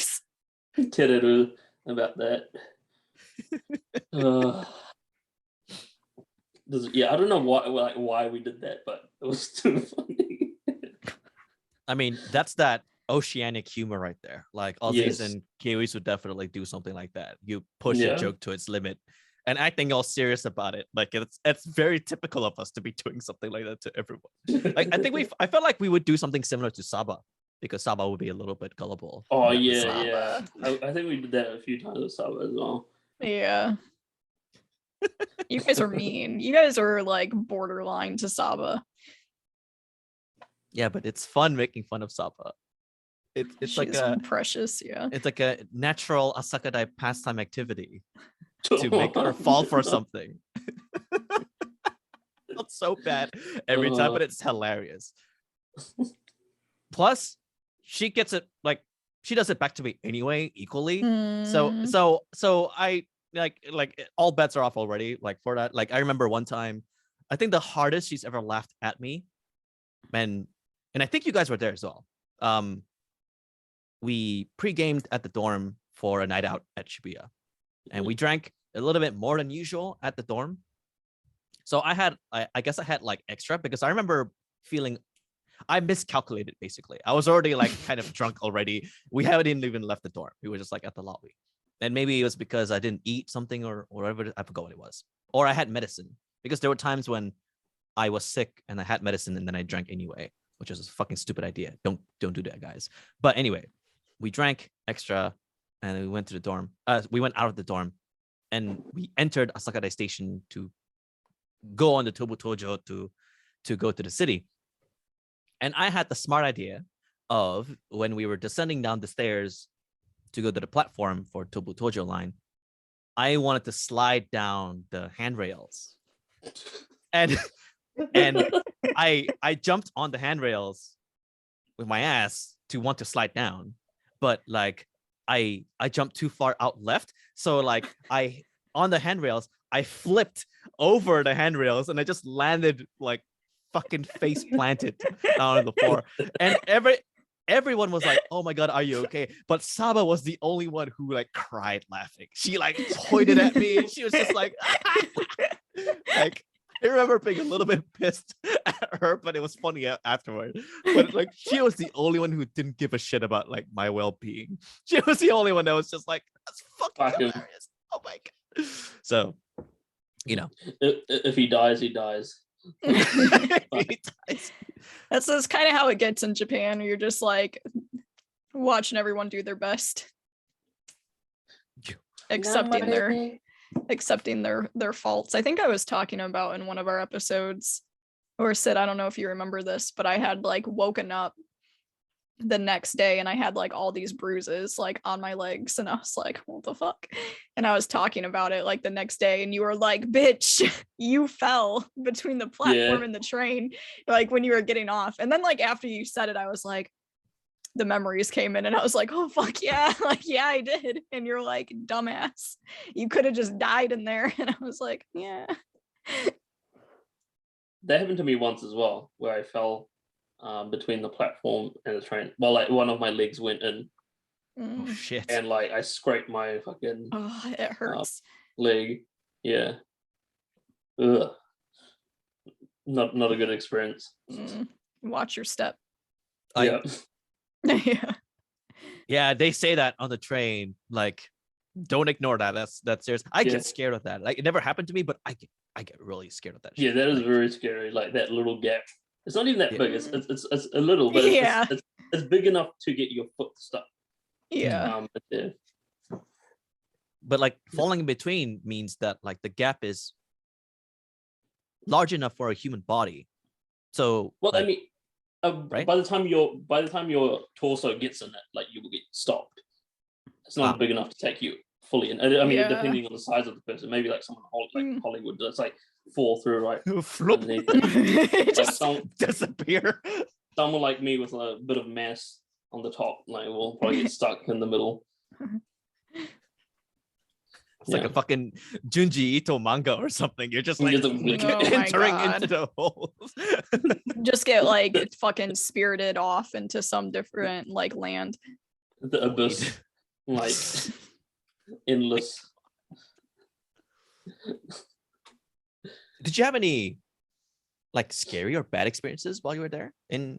teru about that. Yeah, I don't know why we did that, but it was too funny. I mean, that's that oceanic humor right there. Like Aussies and Kiwis would definitely do something like that. You push a joke to its limit and acting all serious about it. Like it's very typical of us to be doing something like that to everyone. Like I felt like we would do something similar to Saba, because Saba would be a little bit gullible. Oh yeah. I think we did that a few times with Saba as well. Yeah. You guys are mean. You guys are like borderline to Saba. Yeah, but it's fun making fun of Saba. It's like a precious, yeah. It's like a natural Asakadai pastime activity to make her fall for something. Not so bad every time, but it's hilarious. Plus, she gets it like she does it back to me anyway, equally. Mm. So I like all bets are off already. Like for that, like I remember one time, I think the hardest she's ever laughed at me, and I think you guys were there as well. We pre-gamed at the dorm for a night out at Shibuya, and we drank a little bit more than usual at the dorm. So I guess I had like extra, because I remember feeling I miscalculated basically. I was already like kind of drunk already. We haven't even left the dorm. We were just like at the lobby. And maybe it was because I didn't eat something or whatever. I forgot what it was. Or I had medicine, because there were times when I was sick and I had medicine and then I drank anyway, which is a fucking stupid idea. Don't do that, guys. But anyway, we drank extra and we went to the dorm. We went out of the dorm and we entered Asakadai Station to go on the Tobu Tojo to go to the city. And I had the smart idea of, when we were descending down the stairs to go to the platform for Tobu Tojo line, I wanted to slide down the handrails. And I jumped on the handrails with my ass to want to slide down, but like I jumped too far out left. So like on the handrails, I flipped over the handrails and I just landed like fucking face planted down on the floor. And everyone was like, "Oh my god, are you okay?" But Saba was the only one who like cried laughing. She like pointed at me and she was just like, like I remember being a little bit pissed at her, but it was funny afterward. But like she was the only one who didn't give a shit about like my well-being. She was the only one that was just like, "That's fucking hilarious." Oh my god. So, you know, if he dies, he dies. That's kind of how it gets in Japan. You're just like watching everyone do their best, accepting their faults. I think I was talking about in one of our episodes, or Sid, I don't know if you remember this, but I had like woken up the next day and I had like all these bruises like on my legs, and I was like, what the fuck? And I was talking about it like the next day, and you were like, bitch, you fell between the platform and the train, like when you were getting off. And then like after you said it, I was like, the memories came in and I was like, oh fuck yeah, like yeah I did. And you're like, dumbass, you could have just died in there. And I was like, yeah. That happened to me once as well, where I fell between the platform and the train. Well, like one of my legs went in. Oh shit. And like I scraped my fucking it hurts. Leg. Yeah. Ugh. Not a good experience. Watch your step. Yeah. Yeah, they say that on the train. Like, don't ignore that. That's serious. I get scared of that. Like, it never happened to me, but I get really scared of that shit. Yeah, that is like, very scary. Like that little gap. It's not even that big. It's a little, but it's big enough to get your foot stuck. Yeah. But like falling in between means that like the gap is large enough for a human body. So well, like, I mean, right? by the time your torso gets in it, like you will get stopped. It's not big enough to take you fully in. I mean, depending on the size of the person, maybe like someone like Hollywood, it's like fall through right underneath it. Just disappear. Someone like me with a bit of mass on the top, like will probably get stuck in the middle. It's like a fucking Junji Ito manga or something. You're just like entering into the holes. Just get like fucking spirited off into some different like land. The abyss, like endless. Did you have any like scary or bad experiences while you were there in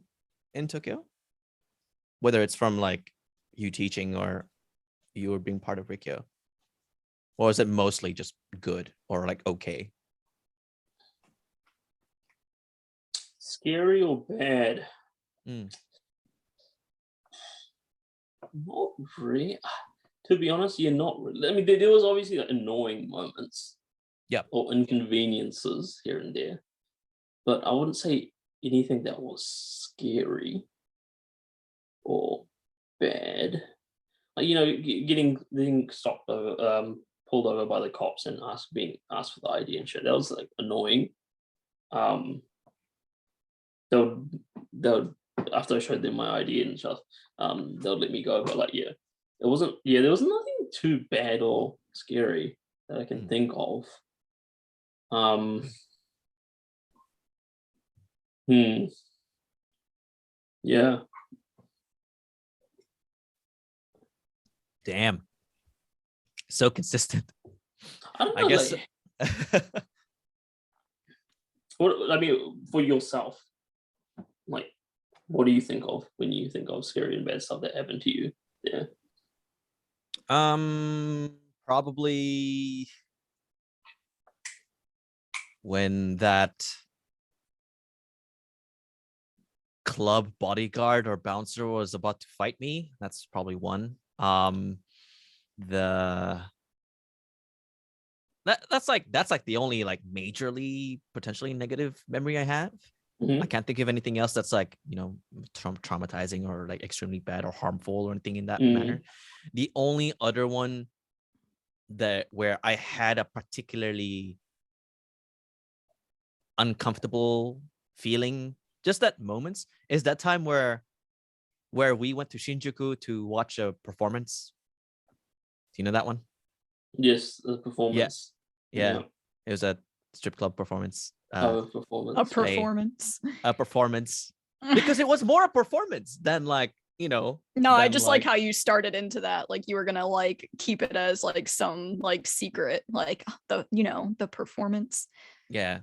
Tokyo? Whether it's from like you teaching or you were being part of Rikkyo, or is it mostly just good or like okay? Scary or bad? Not really. To be honest, not really. I mean, there was obviously like annoying moments, or inconveniences here and there, but I wouldn't say anything that was scary or bad. Like, you know, getting stopped over, pulled over by the cops and being asked for the ID and shit. That was like annoying. They would after I showed them my ID and stuff, they'll let me go. But like, yeah, it wasn't. Yeah, there was nothing too bad or scary that I can think of. Yeah. Damn. So consistent. I don't know. I guess. Like, what I mean for yourself, like, what do you think of when you think of scary and bad stuff that happened to you? Yeah. Probably when that club bodyguard or bouncer was about to fight me. That's probably one. That's like the only like majorly potentially negative memory I have. I can't think of anything else that's like, you know, traumatizing or like extremely bad or harmful or anything in that manner. The only other one that where I had a particularly uncomfortable feeling just at moments is that time where we went to Shinjuku to watch a performance. Do you know that one? Yes, the performance. Yeah. It was a strip club performance. Performance. A performance. A performance. Because it was more a performance than like, you know. No, I just like how you started into that. Like you were gonna like keep it as like some like secret, like the performance. Yeah.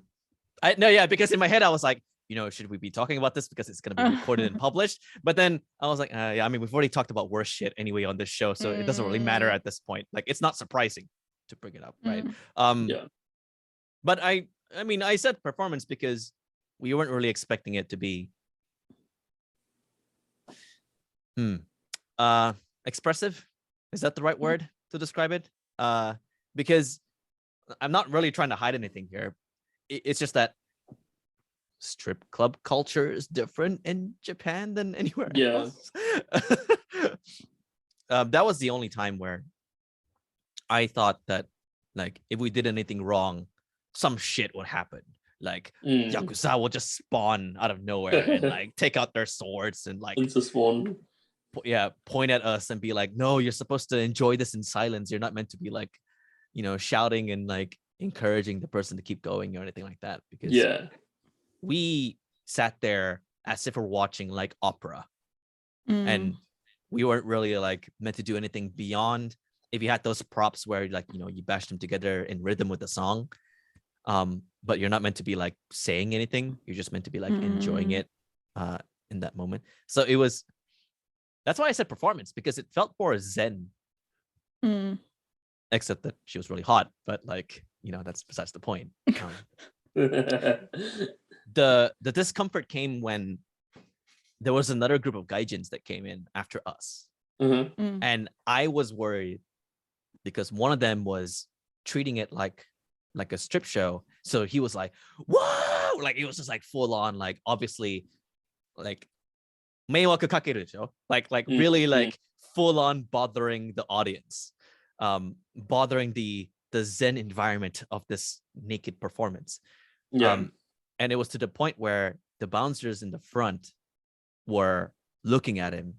Because in my head I was like, you know, should we be talking about this because it's going to be recorded and published? But then I was like, yeah, I mean, we've already talked about worse shit anyway on this show, so it doesn't really matter at this point. Like, it's not surprising to bring it up, right? Yeah. But I mean, I said performance because we weren't really expecting it to be expressive. Is that the right word to describe it? Because I'm not really trying to hide anything here. It's just that strip club culture is different in Japan than anywhere else. That was the only time where I thought that, like, if we did anything wrong, some shit would happen. Like Yakuza will just spawn out of nowhere and like take out their swords and like spawn. Point at us and be like, no, you're supposed to enjoy this in silence. You're not meant to be like, you know, shouting and like encouraging the person to keep going or anything like that. Because we sat there as if we're watching like opera, and we weren't really like meant to do anything beyond if you had those props where like, you know, you bash them together in rhythm with the song, but you're not meant to be like saying anything. You're just meant to be like enjoying it in that moment. So that's why I said performance, because it felt more zen, except that she was really hot, but like, you know, that's besides the point. The discomfort came when there was another group of gaijins that came in after us. And I was worried because one of them was treating it like a strip show. So he was like, whoa, like it was just like full on, like obviously like meiwaku kakeru show, like really like full on bothering the audience, bothering the zen environment of this naked performance. And it was to the point where the bouncers in the front were looking at him,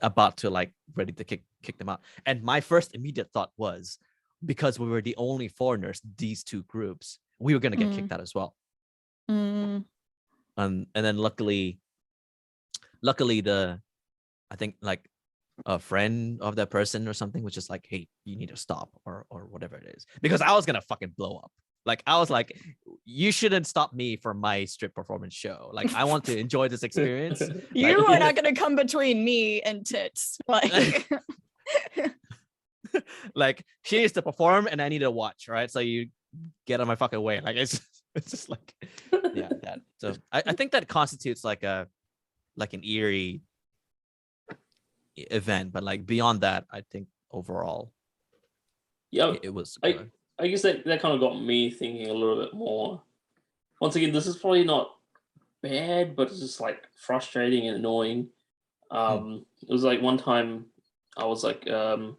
about to like ready to kick them out. And my first immediate thought was, because we were the only foreigners, these two groups, we were gonna get kicked out as well. And then luckily I think like a friend of that person or something was just like, hey, you need to stop or whatever it is, because I was gonna fucking blow up. Like I was like, you shouldn't stop me from my strip performance show. Like I want to enjoy this experience. You are not going to come between me and tits. Like, like she needs to perform and I need to watch, right? So you get on my fucking way. Like it's just like, yeah, that. So I think that constitutes like an eerie event, but like beyond that, I think overall, it was. I guess that kind of got me thinking a little bit more. Once again, this is probably not bad, but it's just like frustrating and annoying. It was like one time I was like, I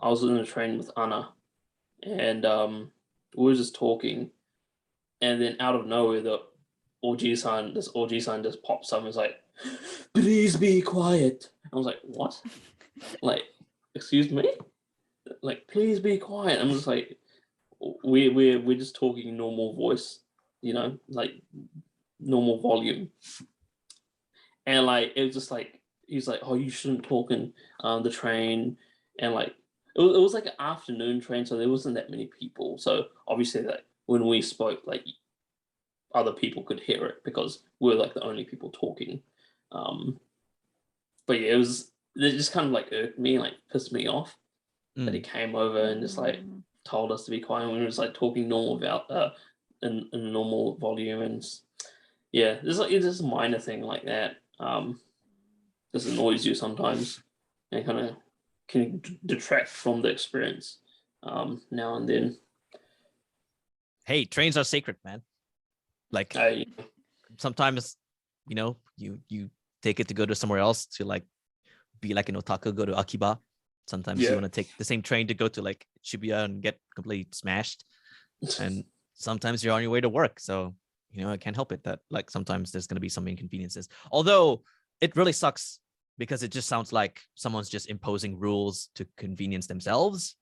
was in a train with Anna, and we were just talking, and then out of nowhere, Oji-san, this Oji-san just pops up and is like, please be quiet. I was like, what? Like, excuse me? Like, please be quiet. I'm just like, we're just talking normal voice, you know, like normal volume. And like, it was just like, he's like, oh, you shouldn't talk in the train. And like, it was like an afternoon train, so there wasn't that many people. So obviously, like when we spoke, like other people could hear it because we're like the only people talking. But yeah, it just kind of like irked me, like pissed me off that he came over and just like told us to be quiet. And we were just like talking normal about in normal volume, and yeah, it's just a minor thing like that. Just annoys you sometimes and kind of can detract from the experience now and then. Hey, trains are sacred, man. Like sometimes, you know, you take it to go to somewhere else to like be like an otaku, go to Akiba. Sometimes you want to take the same train to go to like Shibuya and get completely smashed. And sometimes you're on your way to work. So, you know, I can't help it that like sometimes there's going to be some inconveniences. Although it really sucks because it just sounds like someone's just imposing rules to convenience themselves.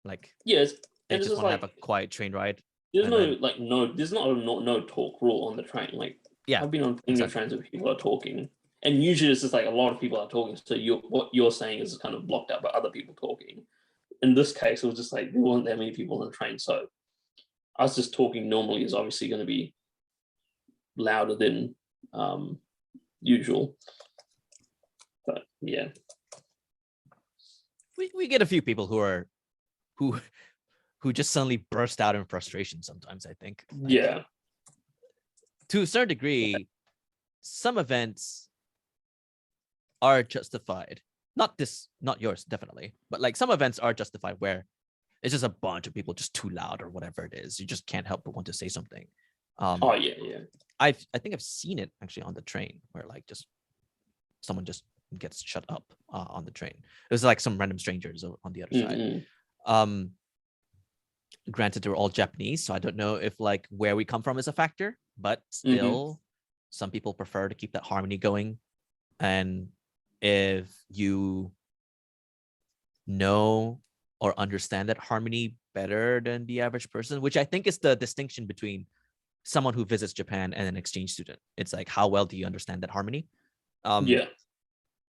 Like, yes, they just want to have a quiet train ride. There's there's not a no talk rule on the train. Like, yeah, I've been on plenty of trains where people are talking, and usually it's just like a lot of people are talking. So what you're saying is kind of blocked out by other people talking. In this case, it was just like there weren't that many people on the train, so us just talking normally is obviously going to be louder than usual. But yeah, we get a few people who just suddenly burst out in frustration sometimes, I think. Like, yeah. To a certain degree, some events are justified. Not yours, definitely. But like some events are justified where it's just a bunch of people just too loud or whatever it is. You just can't help but want to say something. Oh yeah. I think I've seen it actually on the train where like just someone just gets shut up on the train. It was like some random strangers on the other side. Granted, they're all Japanese, so I don't know if like where we come from is a factor, but still some people prefer to keep that harmony going. And if you know or understand that harmony better than the average person, which I think is the distinction between someone who visits Japan and an exchange student, it's like, how well do you understand that harmony?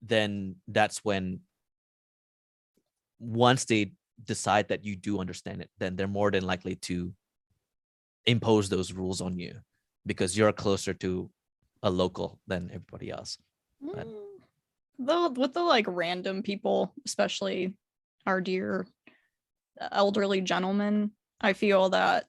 Then that's when once they decide that you do understand it, then they're more than likely to impose those rules on you because you're closer to a local than everybody else. Though with the like random people, especially our dear elderly gentlemen, I feel that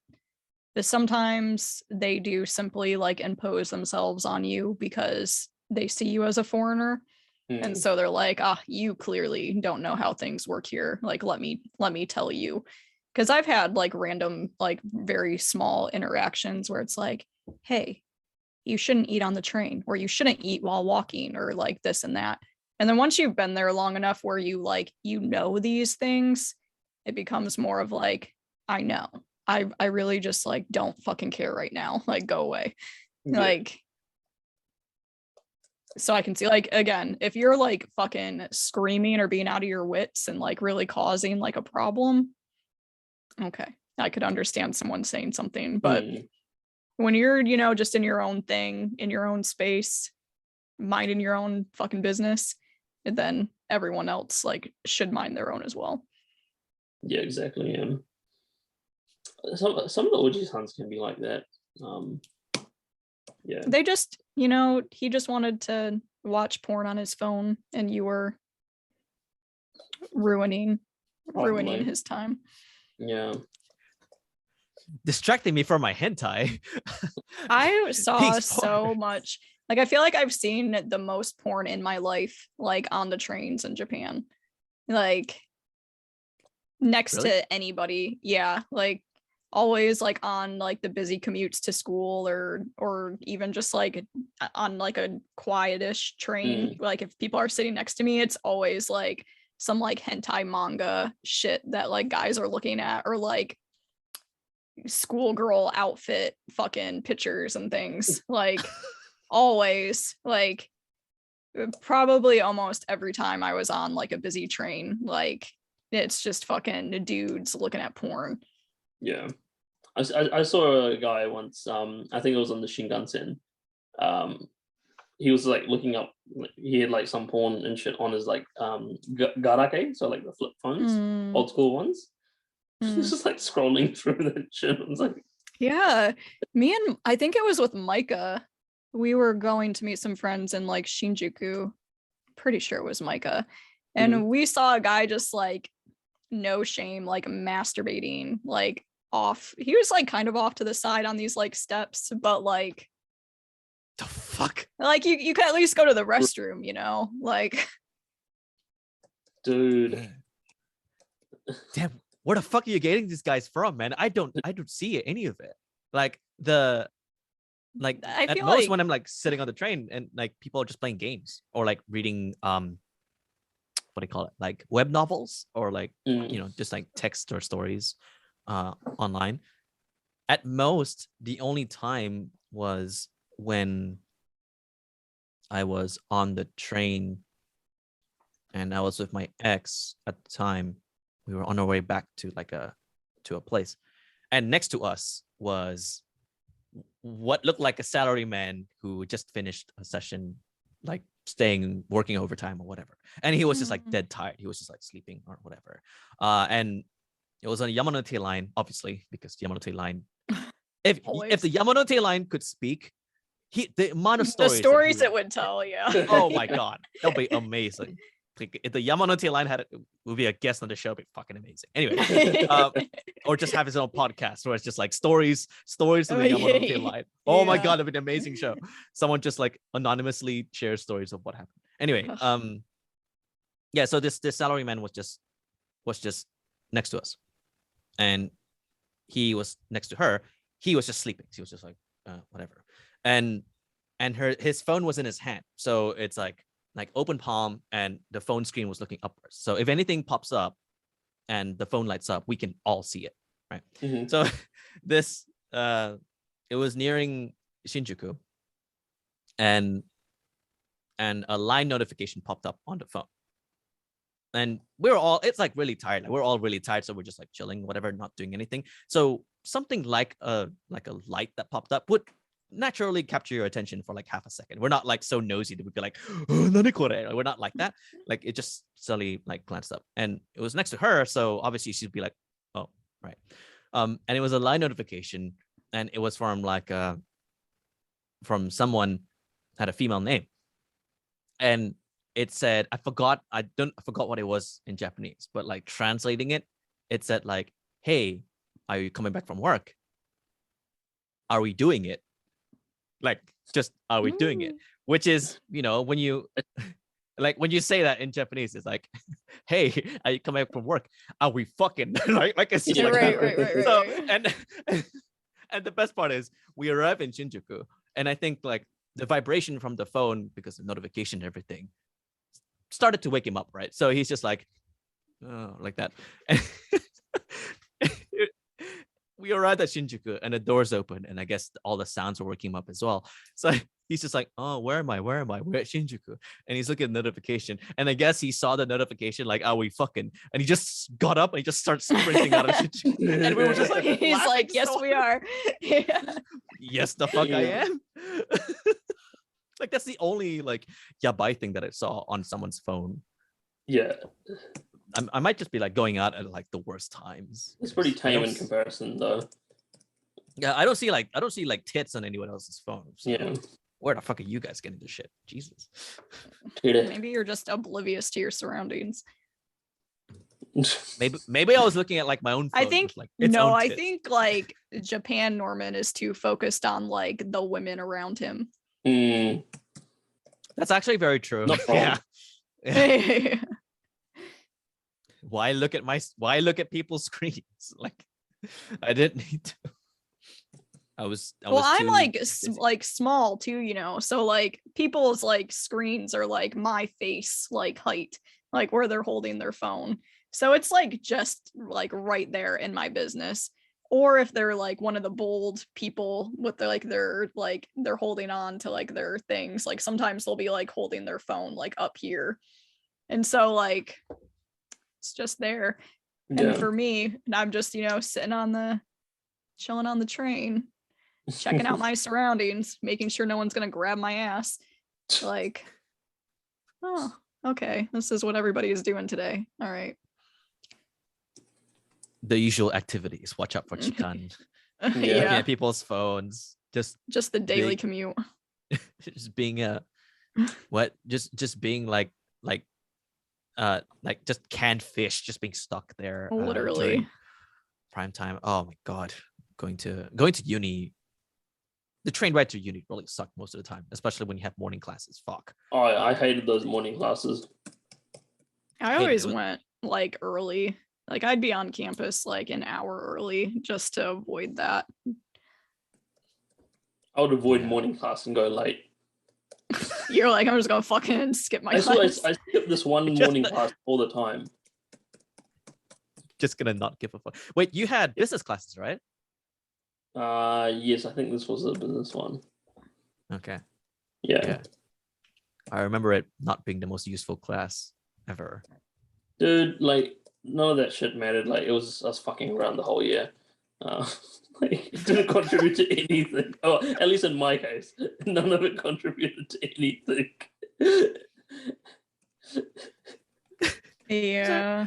sometimes they do simply like impose themselves on you because they see you as a foreigner. And so they're like, you clearly don't know how things work here. Like, let me tell you. Because I've had like random, like very small interactions where it's like, hey, you shouldn't eat on the train, or you shouldn't eat while walking, or like this and that. And then once you've been there long enough where you like, you know, these things, it becomes more of like, I know. I really just like don't fucking care right now. Like, go away. Yeah. Like, so I can see, like, again, if you're like fucking screaming or being out of your wits and like really causing like a problem, okay, I could understand someone saying something. But when you're, you know, just in your own thing, in your own space, minding your own fucking business, then everyone else like should mind their own as well. Yeah, exactly. Some of the Oji-sans can be like that. Yeah. They just, you know, he just wanted to watch porn on his phone and you were ruining his time. Yeah. Distracting me from my hentai. I saw so much. Like, I feel like I've seen the most porn in my life, like on the trains in Japan. Like, next to anybody. Yeah. Like, always like on like the busy commutes to school or even just like on like a quietish train. Like if people are sitting next to me, it's always like some like hentai manga shit that like guys are looking at, or like schoolgirl outfit fucking pictures and things, like always, like probably almost every time I was on like a busy train, like it's just fucking dudes looking at porn. Yeah. I saw a guy once, I think it was on the Shinkansen. He was like looking up, he had like some porn and shit on his like garake, so like the flip phones, old school ones. He's just like scrolling through that shit. I was like, yeah, me and I think it was with Micah. We were going to meet some friends in like Shinjuku. Pretty sure it was Micah. And we saw a guy just like no shame, like masturbating, like off. He was like kind of off to the side on these like steps, but like the fuck? Like you can at least go to the restroom, you know? Like dude. Damn, where the fuck are you getting these guys from, man? I don't see any of it. Like at most like, when I'm like sitting on the train and like people are just playing games or like reading what do you call it, like web novels or like you know, just like text or stories online. At most, the only time was when I was on the train and I was with my ex at the time. We were on our way back to like a place, and next to us was what looked like a salaryman who just finished a session, like working overtime or whatever, and he was just like dead tired. He was just like sleeping or whatever, and it was on the Yamanote line, obviously, because the Yamanote line, if the Yamanote line could speak, the amount of stories it would tell, yeah. Oh my god, that would be amazing. If the Yamanote line would be a guest on the show, it'd be fucking amazing. Anyway, or just have his own podcast where it's just like stories of the Yamanote line. Oh my god, it'd be an amazing show. Someone just like anonymously shares stories of what happened. Anyway, yeah. So this salaryman was just next to us, and he was next to her. He was just sleeping. He was just like whatever, and his phone was in his hand, so it's like open palm, and the phone screen was looking upwards. So if anything pops up and the phone lights up, we can all see it, right? So this it was nearing Shinjuku, and a line notification popped up on the phone, and it's like really tired. Like, we're all really tired, so we're just like chilling, whatever, not doing anything. So something like a light that popped up would naturally capture your attention for like half a second. We're not like so nosy that we'd be like, oh, nani kore? We're not like that. Like, it just suddenly like glanced up, and it was next to her, so obviously she'd be like, oh, right. And it was a line notification, and it was from like from someone had a female name, and it said, I forgot what it was in Japanese, but like translating it said like, hey, are you coming back from work? Are we doing it? Like, just, are we doing it? Which is, you know, when you like when you say that in Japanese, it's like, hey, are you coming back from work? Are we fucking like it's just like right. So, and the best part is we arrive in Shinjuku, and I think like the vibration from the phone, because of notification and everything, started to wake him up, right? So he's just like, oh, like that. We arrived at Shinjuku, and the doors open, and I guess all the sounds were waking him up as well. So he's just like, oh, where am I? We're at Shinjuku. And he's looking at the notification, and I guess he saw the notification like, are we fucking? And he just got up and he just starts sprinting out of Shinjuku. And we were just like, he's like, yes, we are. Yes, the fuck I am. Like, that's the only like yabai thing that I saw on someone's phone. Yeah. I might just be like going out at like the worst times. It's pretty tame in comparison, though. Yeah, I don't see like tits on anyone else's phone. So yeah. Where the fuck are you guys getting this shit? Jesus. Maybe you're just oblivious to your surroundings. Maybe I was looking at like my own phone. I think like, I think like Japan Norman is too focused on like the women around him. That's actually very true. Yeah. Why look at people's screens? Like, I didn't need to. I'm like small too, you know, so like people's like screens are like my face like height, like where they're holding their phone, so it's like just like right there in my business. or if they're like one of the bold people with they're holding on to like their things, like sometimes they'll be like holding their phone like up here, and so like it's just there. And for me, I'm just sitting chilling on the train, checking out my surroundings, making sure no one's gonna grab my ass, like, oh, okay, this is what everybody is doing today, all right. The usual activities. Watch out for chikan. Looking Yeah, at people's phones. Just the daily big- commute. just being just being like just canned fish just being stuck there Literally. during prime time. Oh my god, going to uni, the train ride to uni really sucked most of the time, especially when you have morning classes. Fuck. Oh, I hated those morning classes. I always went like early, like I'd be on campus like an hour early just to avoid that. I would avoid morning class and go late. You're like, I'm just gonna fucking skip my class. I skip this one morning class all the time. Just gonna not give a fuck. Wait, you had business classes, right? Yes, I think this was a business one. Okay. Yeah. I remember it not being the most useful class ever. Dude, like none of that shit mattered. Like it was us fucking around the whole year. Like it didn't contribute to anything. Oh, at least in my case, none of it contributed to anything. Yeah.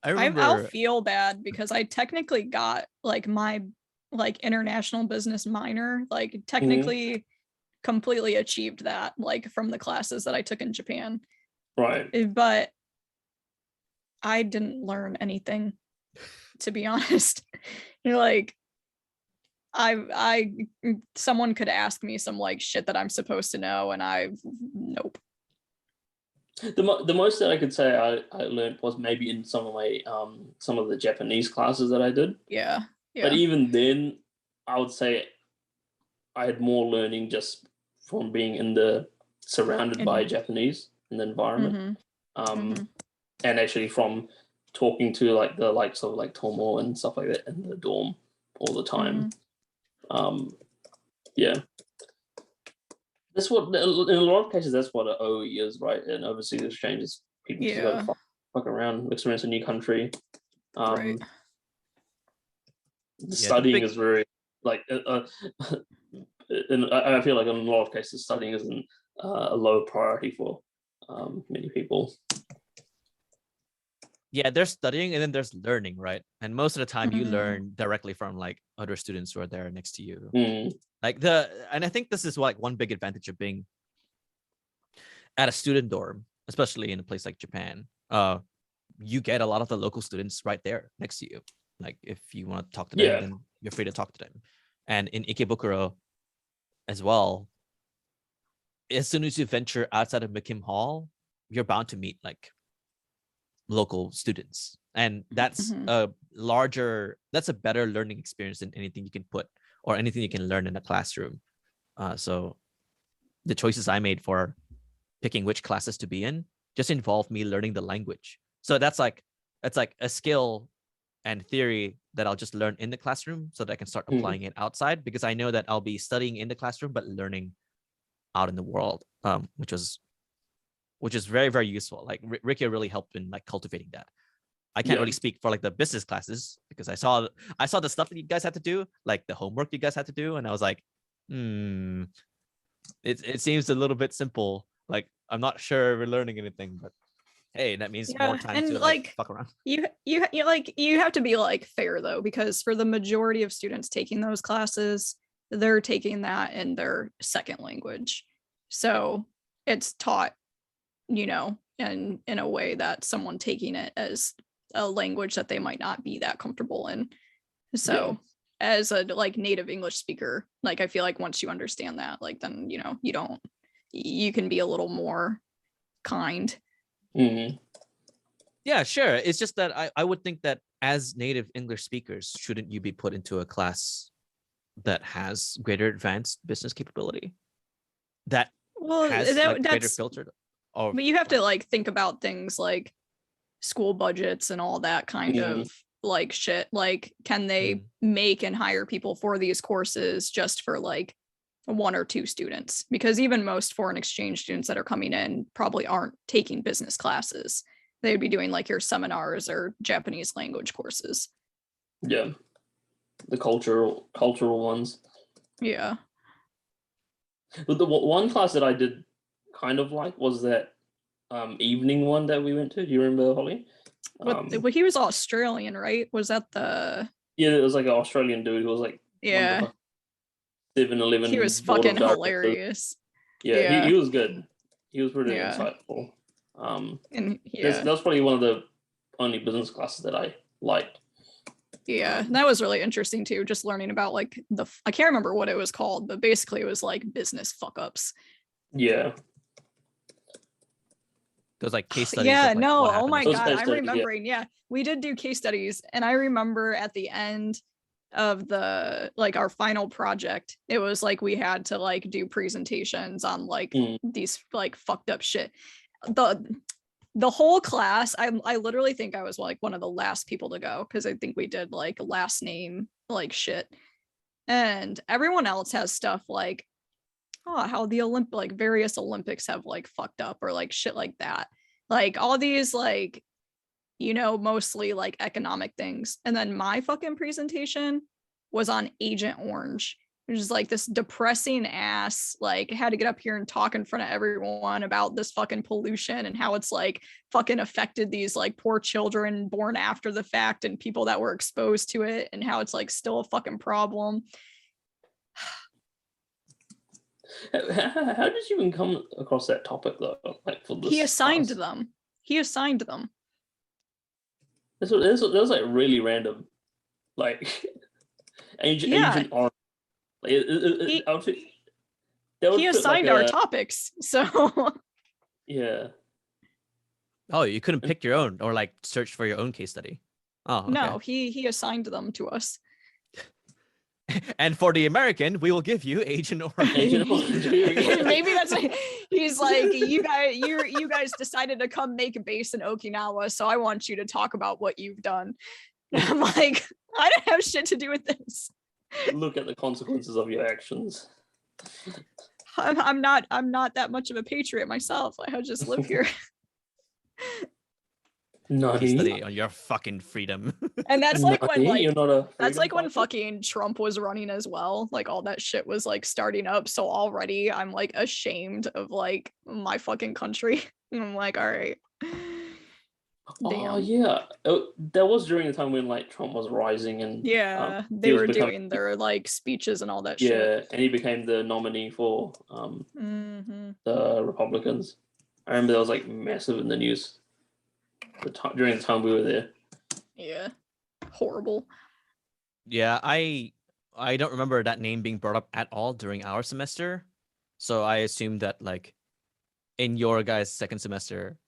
I remember. I'll feel bad because I technically got like my like international business minor, like technically completely achieved that, like from the classes that I took in Japan. Right. But I didn't learn anything, to be honest. Like I someone could ask me some like shit that I'm supposed to know, and nope. The most that I could say I learned was maybe in some of my some of the Japanese classes that I did. Yeah. But even then, I would say I had more learning just from being surrounded by Japanese in the environment. And actually from talking to like the likes of like Tomo and stuff like that in the dorm all the time. Yeah. That's what in a lot of cases that's what an OE is, right? And overseas exchanges, people just go fuck around, experience a new country. Right. The studying is very like and I feel like in a lot of cases studying isn't a low priority for many people. Yeah, there's studying and then there's learning, right? And most of the time you learn directly from like other students who are there next to you. Like and I think this is like one big advantage of being at a student dorm, especially in a place like Japan. You get a lot of the local students right there next to you. Like if you want to talk to them, then you're free to talk to them. And in Ikebukuro as well, as soon as you venture outside of McKim Hall, you're bound to meet like local students, and that's that's a better learning experience than anything you can put or anything you can learn in a classroom. So the choices I made for picking which classes to be in just involved me learning the language. So that's like a skill and theory that I'll just learn in the classroom so that I can start applying it outside, because I know that I'll be studying in the classroom but learning out in the world, which is very, very useful. Like Rikkyo really helped in like cultivating that. I can't really speak for like the business classes because I saw the stuff that you guys had to do, like the homework you guys had to do, and I was like, it seems a little bit simple. Like I'm not sure we're learning anything, but hey, that means more time to like fuck around. You have to be like fair though, because for the majority of students taking those classes, they're taking that in their second language. So it's taught, and in a way that someone taking it as a language that they might not be that comfortable in. So as a like native English speaker, like I feel like once you understand that, like then you can be a little more kind. Yeah, sure. It's just that I would think that as native English speakers, shouldn't you be put into a class that has greater advanced business capability? That has greater filtered. But you have to like think about things like school budgets and all that kind of like shit. Like, can they make and hire people for these courses just for like 1 or 2 students? Because even most foreign exchange students that are coming in probably aren't taking business classes. They'd be doing like your seminars or Japanese language courses. Yeah, the cultural ones. Yeah. But the one class that I did kind of like was that evening one that we went to. Do you remember, Holly? But he was Australian, right? Was that the? Yeah, it was like an Australian dude who was like, Yeah, 7-Eleven. he was fucking hilarious. Yeah, he was good. He was pretty Yeah. insightful. And that was probably one of the only business classes that I liked. Yeah, that was really interesting too. Just learning about like I can't remember what it was called, but basically it was like business fuck ups. Yeah. Those like case studies. Yeah, of, like, no, what oh my Those god, case I'm studies, remembering. Yeah, we did do case studies, and I remember at the end of the like our final project, it was like we had to like do presentations on like these like fucked up shit. The whole class, I literally think I was like one of the last people to go, because I think we did like last name like shit, and everyone else has stuff like, oh, how the like various Olympics have like fucked up or like shit like that, like all these like, you know, mostly like economic things. And then my fucking presentation was on Agent Orange, which is like this depressing ass, like had to get up here and talk in front of everyone about this fucking pollution and how it's like fucking affected these like poor children born after the fact and people that were exposed to it, and how it's like still a fucking problem. How did you even come across that topic though? Like for this He assigned class? them. He assigned them. That was like really random. Like Agent Orange. Like, he assigned our topics, so yeah. Oh, you couldn't pick your own or like search for your own case study. Oh, okay. No, he assigned them to us. And for the American, we will give you Agent Orange. Maybe that's he's like, you guys decided to come make a base in Okinawa, so I want you to talk about what you've done. And I'm like, I don't have shit to do with this. Look at the consequences of your actions. I'm not that much of a patriot myself. I just live here. Case study on your fucking freedom. And that's like when like you're not a that's like when fighter? fucking Trump was running as well. Like all that shit was like starting up. So already I'm like ashamed of like my fucking country. And I'm like, all right. Damn. Oh yeah, that was during the time when like Trump was rising and Yeah, they were doing their like speeches and all that shit. Yeah, and he became the nominee for the Republicans. I remember that was like massive in the news during the time we were there. Yeah, horrible. Yeah, I don't remember that name being brought up at all during our semester, so I assumed that like in your guys' second semester,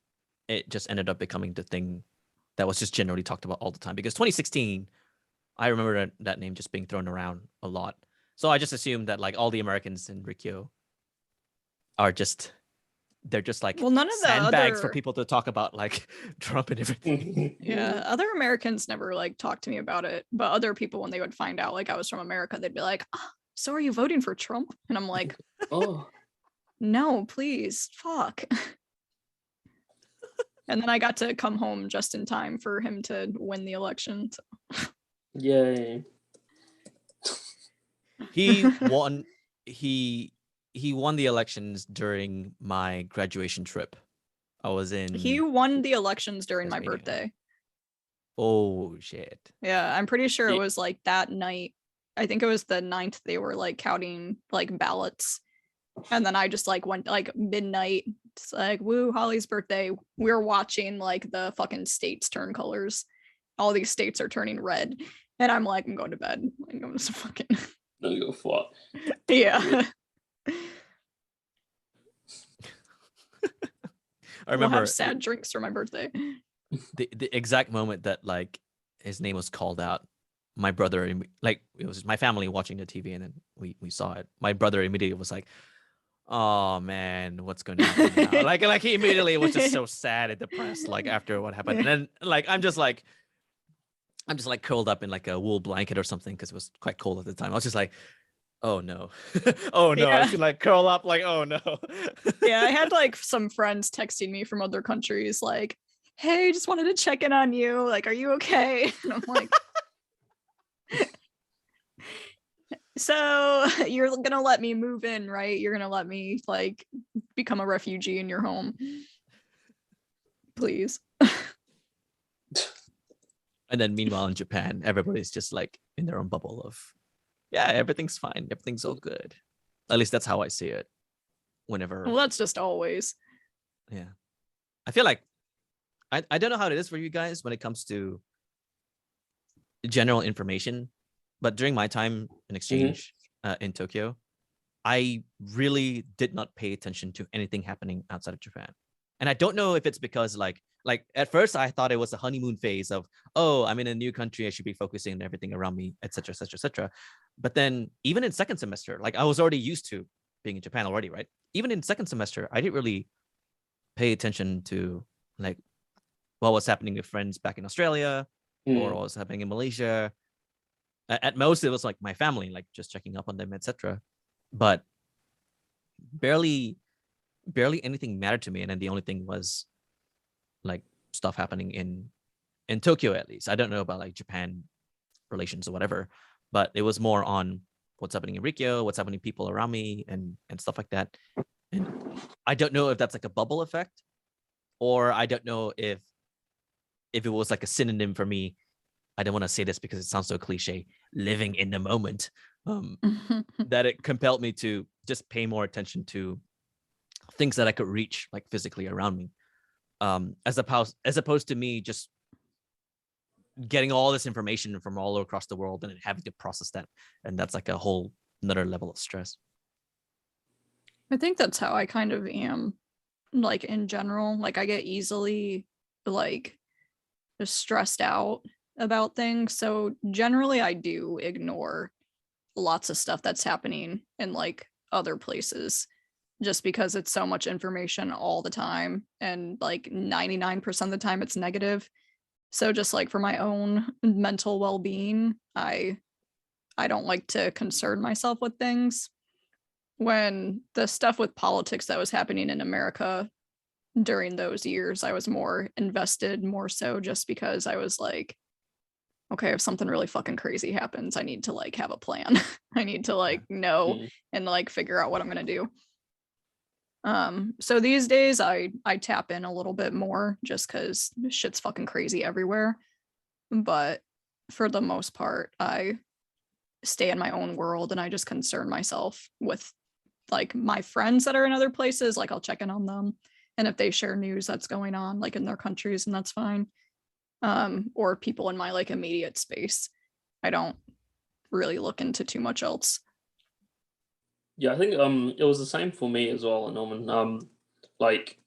it just ended up becoming the thing that was just generally talked about all the time. Because 2016, I remember that name just being thrown around a lot. So I just assumed that like all the Americans in Rikkyo are just, they're just like none of the sandbags other for people to talk about like Trump and everything. Yeah, other Americans never like talked to me about it, but other people, when they would find out like I was from America, they'd be like, oh, so are you voting for Trump? And I'm like, Oh no, please, fuck. And then I got to come home just in time for him to win the election. So. yay! He won. He won the elections during my graduation trip. I was in. He won the elections during my Tasmania. birthday. Oh shit! Yeah, I'm pretty sure it was like that night. I think it was the 9th. They were like counting like ballots, and then I just like went like midnight. It's like, woo, Holly's birthday. We're watching like the fucking states turn colors. All these states are turning red, and I'm like, I'm going to bed. I'm going to fucking. Don't go fuck. Yeah. I remember We'll have sad drinks for my birthday. the exact moment that like his name was called out. My brother, like it was my family watching the TV, and then we saw it. My brother immediately was like, "Oh man, what's going to happen now?" like he immediately was just so sad and depressed, like after what happened. And then like I'm just like, I'm just like curled up in like a wool blanket or something because it was quite cold at the time. I was just like, oh no, oh no. I Yeah. should like curl up like, oh no. Yeah, I had like some friends texting me from other countries like, hey, just wanted to check in on you. Like, are you okay? And I'm like, so you're gonna let me move in, right? You're gonna let me like become a refugee in your home. Please. And then meanwhile in Japan, everybody's just like in their own bubble of, yeah, everything's fine. Everything's all good. At least that's how I see it. Whenever, Well, that's just always. yeah. I feel like, I don't know how it is for you guys when it comes to general information, but during my time in exchange in Tokyo, I really did not pay attention to anything happening outside of Japan. And I don't know if it's because like at first I thought it was a honeymoon phase of, oh, I'm in a new country, I should be focusing on everything around me, etc., etc., etc. But then even in second semester, like I was already used to being in Japan already, right? Even in second semester, I didn't really pay attention to like what was happening with friends back in Australia or what was happening in Malaysia. At most, it was like my family, like just checking up on them, etc. But barely anything mattered to me. And then the only thing was like stuff happening in Tokyo, at least. I don't know about like Japan relations or whatever, but it was more on what's happening in Rikkyo, what's happening to people around me and stuff like that. And I don't know if that's like a bubble effect, or I don't know if it was like a synonym for me. I don't want to say this because it sounds so cliche, living in the moment, that it compelled me to just pay more attention to things that I could reach like physically around me, as opposed to me just getting all this information from all across the world and then having to process that. And that's like a whole another level of stress. I think that's how I kind of am, like in general. Like I get easily like just stressed out about things. So generally I do ignore lots of stuff that's happening in like other places just because it's so much information all the time, and like 99% of the time it's negative. So just like for my own mental well-being, I don't like to concern myself with things. When the stuff with politics that was happening in America during those years, I was more invested, more so just because I was like, okay, if something really fucking crazy happens, I need to like have a plan. I need to like know and like figure out what I'm gonna do. So these days I tap in a little bit more just because shit's fucking crazy everywhere. But for the most part, I stay in my own world and I just concern myself with like my friends that are in other places. Like I'll check in on them, and if they share news that's going on like in their countries, and that's fine. Or people in my like immediate space, I don't really look into too much else. Yeah, I think it was the same for me as well, Norman. Like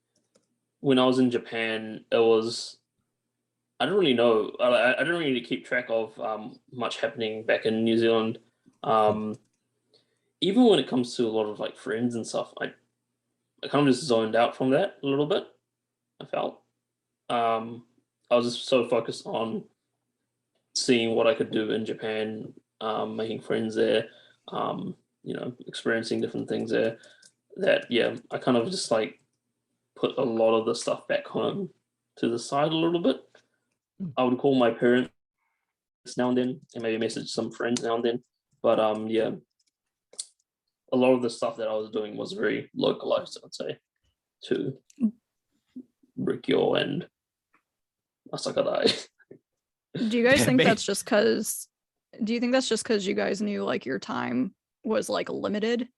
when I was in Japan, it was, I don't really know. I don't really keep track of much happening back in New Zealand. Even when it comes to a lot of like friends and stuff, I kind of just zoned out from that a little bit. I felt I was just so focused on seeing what I could do in Japan, making friends there, you know, experiencing different things there. That yeah, I kind of just like put a lot of the stuff back home to the side a little bit. I would call my parents now and then, and maybe message some friends now and then. But yeah, a lot of the stuff that I was doing was very localized, I'd say, to Rikkyo and Asakadai. Do you guys think that's just because? Do you think that's just because you guys knew like your time was like limited?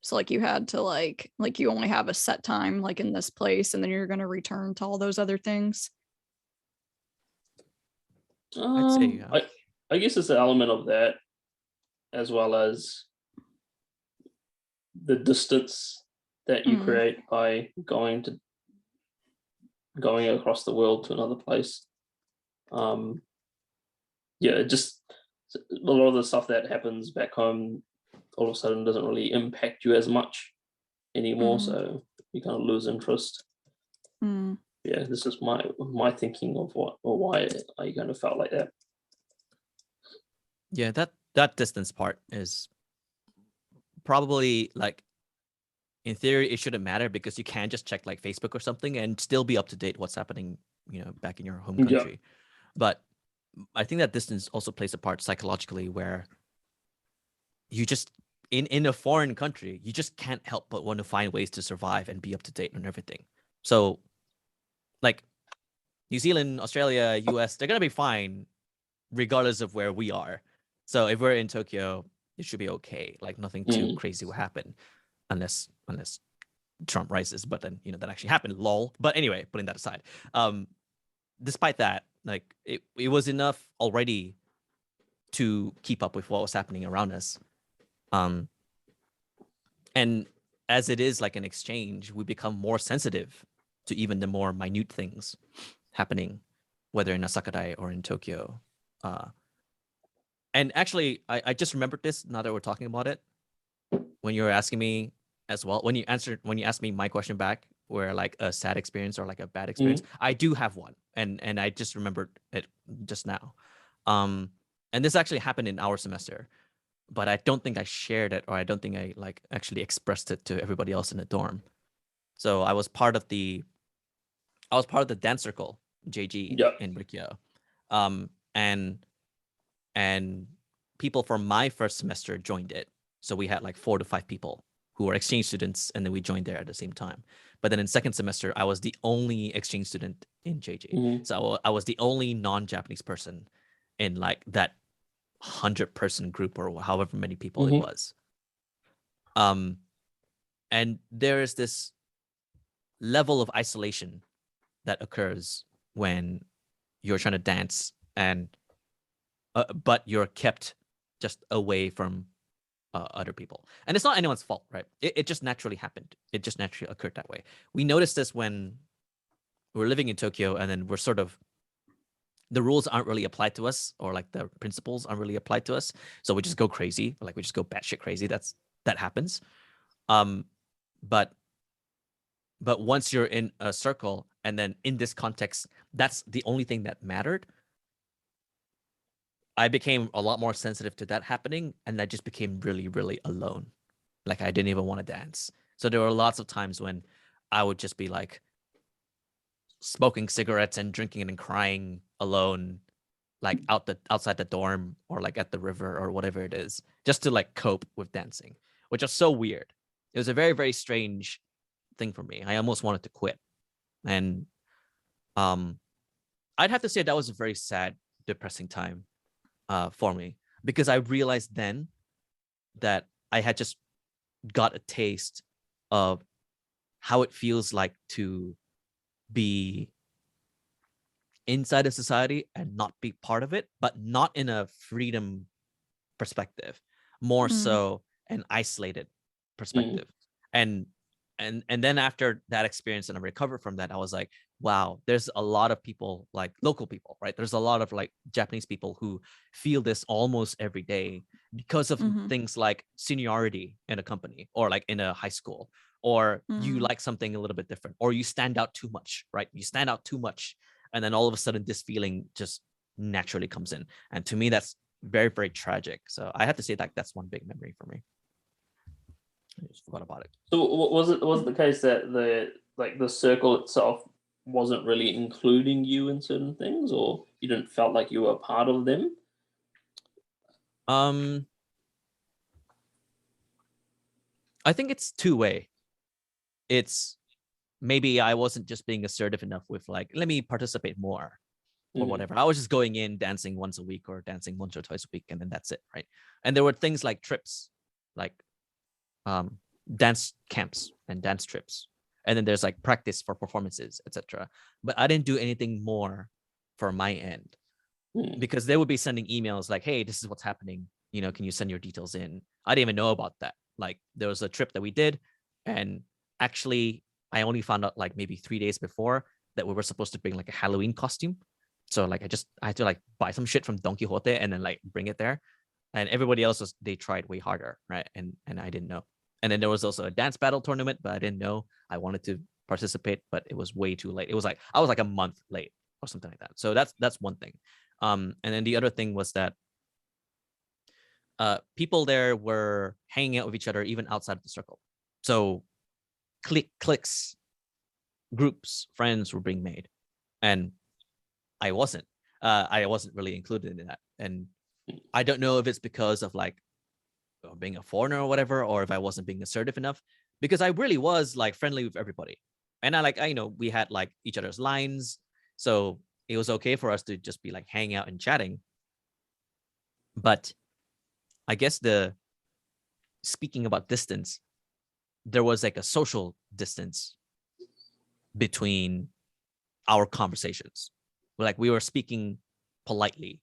So like you had to like you only have a set time like in this place, and then you're gonna return to all those other things. I'd say I guess it's an element of that, as well as the distance that you create by going across the world to another place. Yeah, it just a lot of the stuff that happens back home all of a sudden doesn't really impact you as much anymore, so you kind of lose interest. Yeah, this is my thinking of what or why I kind of felt like that. Yeah, that distance part is probably like, in theory it shouldn't matter because you can just check like Facebook or something and still be up to date what's happening, back in your home Yeah. country. But I think that distance also plays a part psychologically, where you just in a foreign country, you just can't help but want to find ways to survive and be up to date on everything. So like New Zealand, Australia, US, they're gonna be fine regardless of where we are. So if we're in Tokyo, it should be okay. Like nothing too crazy will happen unless Trump rises. But then that actually happened. Lol. But anyway, putting that aside, despite that, like it was enough already to keep up with what was happening around us. And as it is like an exchange, we become more sensitive to even the more minute things happening, whether in Asakadai or in Tokyo. And actually, I just remembered this now that we're talking about it. When you were asking me as well, when you asked me my question back, where like a sad experience or like a bad experience, I do have one, and I just remembered it just now. And this actually happened in our semester, but I don't think I shared it, or I don't think I like actually expressed it to everybody else in the dorm. So I was part of the dance circle, JG, in Rikkyo. And people from my first semester joined it. So we had like 4 to 5 people who were exchange students, and then we joined there at the same time. But then in second semester, I was the only exchange student in JG. So I was the only non-Japanese person in like that 100-person group, or however many people it was. And there is this level of isolation that occurs when you're trying to dance, and but you're kept just away from other people. And it's not anyone's fault, right? It just naturally happened. It just naturally occurred that way. We noticed this when we're living in Tokyo, and then we're sort of, the rules aren't really applied to us, or like the principles aren't really applied to us. So we just go crazy, like we just go batshit crazy. That happens. But once you're in a circle, and then in this context, that's the only thing that mattered. I became a lot more sensitive to that happening, and I just became really, really alone. Like I didn't even want to dance. So there were lots of times when I would just be like smoking cigarettes and drinking and crying alone, like outside the dorm, or like at the river or whatever it is, just to like cope with dancing, which was so weird. It was a very, very strange thing for me. I almost wanted to quit. And I'd have to say that was a very sad, depressing time for me, because I realized then that I had just got a taste of how it feels like to be inside a society and not be part of it, but not in a freedom perspective, more so an isolated perspective. And then after that experience, and I recovered from that, I was like, wow, there's a lot of people, like local people, right? There's a lot of like Japanese people who feel this almost every day because of things like seniority in a company, or like in a high school, or you like something a little bit different, or you stand out too much, right? You stand out too much, and then all of a sudden this feeling just naturally comes in. And to me, that's very, very tragic. So I have to say, like, that's one big memory for me. I just forgot about it. So was it the case that the circle itself wasn't really including you in certain things, or you didn't felt like you were a part of them? I think it's two-way. It's maybe I wasn't just being assertive enough with like, let me participate more or whatever. I was just going in, dancing once a week, or dancing once or twice a week, and then that's it, right? And there were things like trips, like dance camps and dance trips, and then there's like practice for performances, etc. But I didn't do anything more for my end, because they would be sending emails like, hey, this is what's happening, can you send your details in? I didn't even know about that. Like there was a trip that we did, and actually I only found out like maybe 3 days before that we were supposed to bring like a Halloween costume. So like I had to like buy some shit from Don Quixote and then like bring it there. And everybody else they tried way harder, right? And I didn't know. And then there was also a dance battle tournament, but I didn't know. I wanted to participate, but it was way too late. It was like I was like a month late or something like that. So that's one thing. And then the other thing was that people there were hanging out with each other even outside of the circle. So cliques, groups, friends were being made, and I wasn't. I wasn't really included in that, and I don't know if it's because of like being a foreigner or whatever, or if I wasn't being assertive enough, because I really was like friendly with everybody, and we had like each other's lines, so it was okay for us to just be like hanging out and chatting. But I guess speaking about distance, there was like a social distance between our conversations. Like we were speaking politely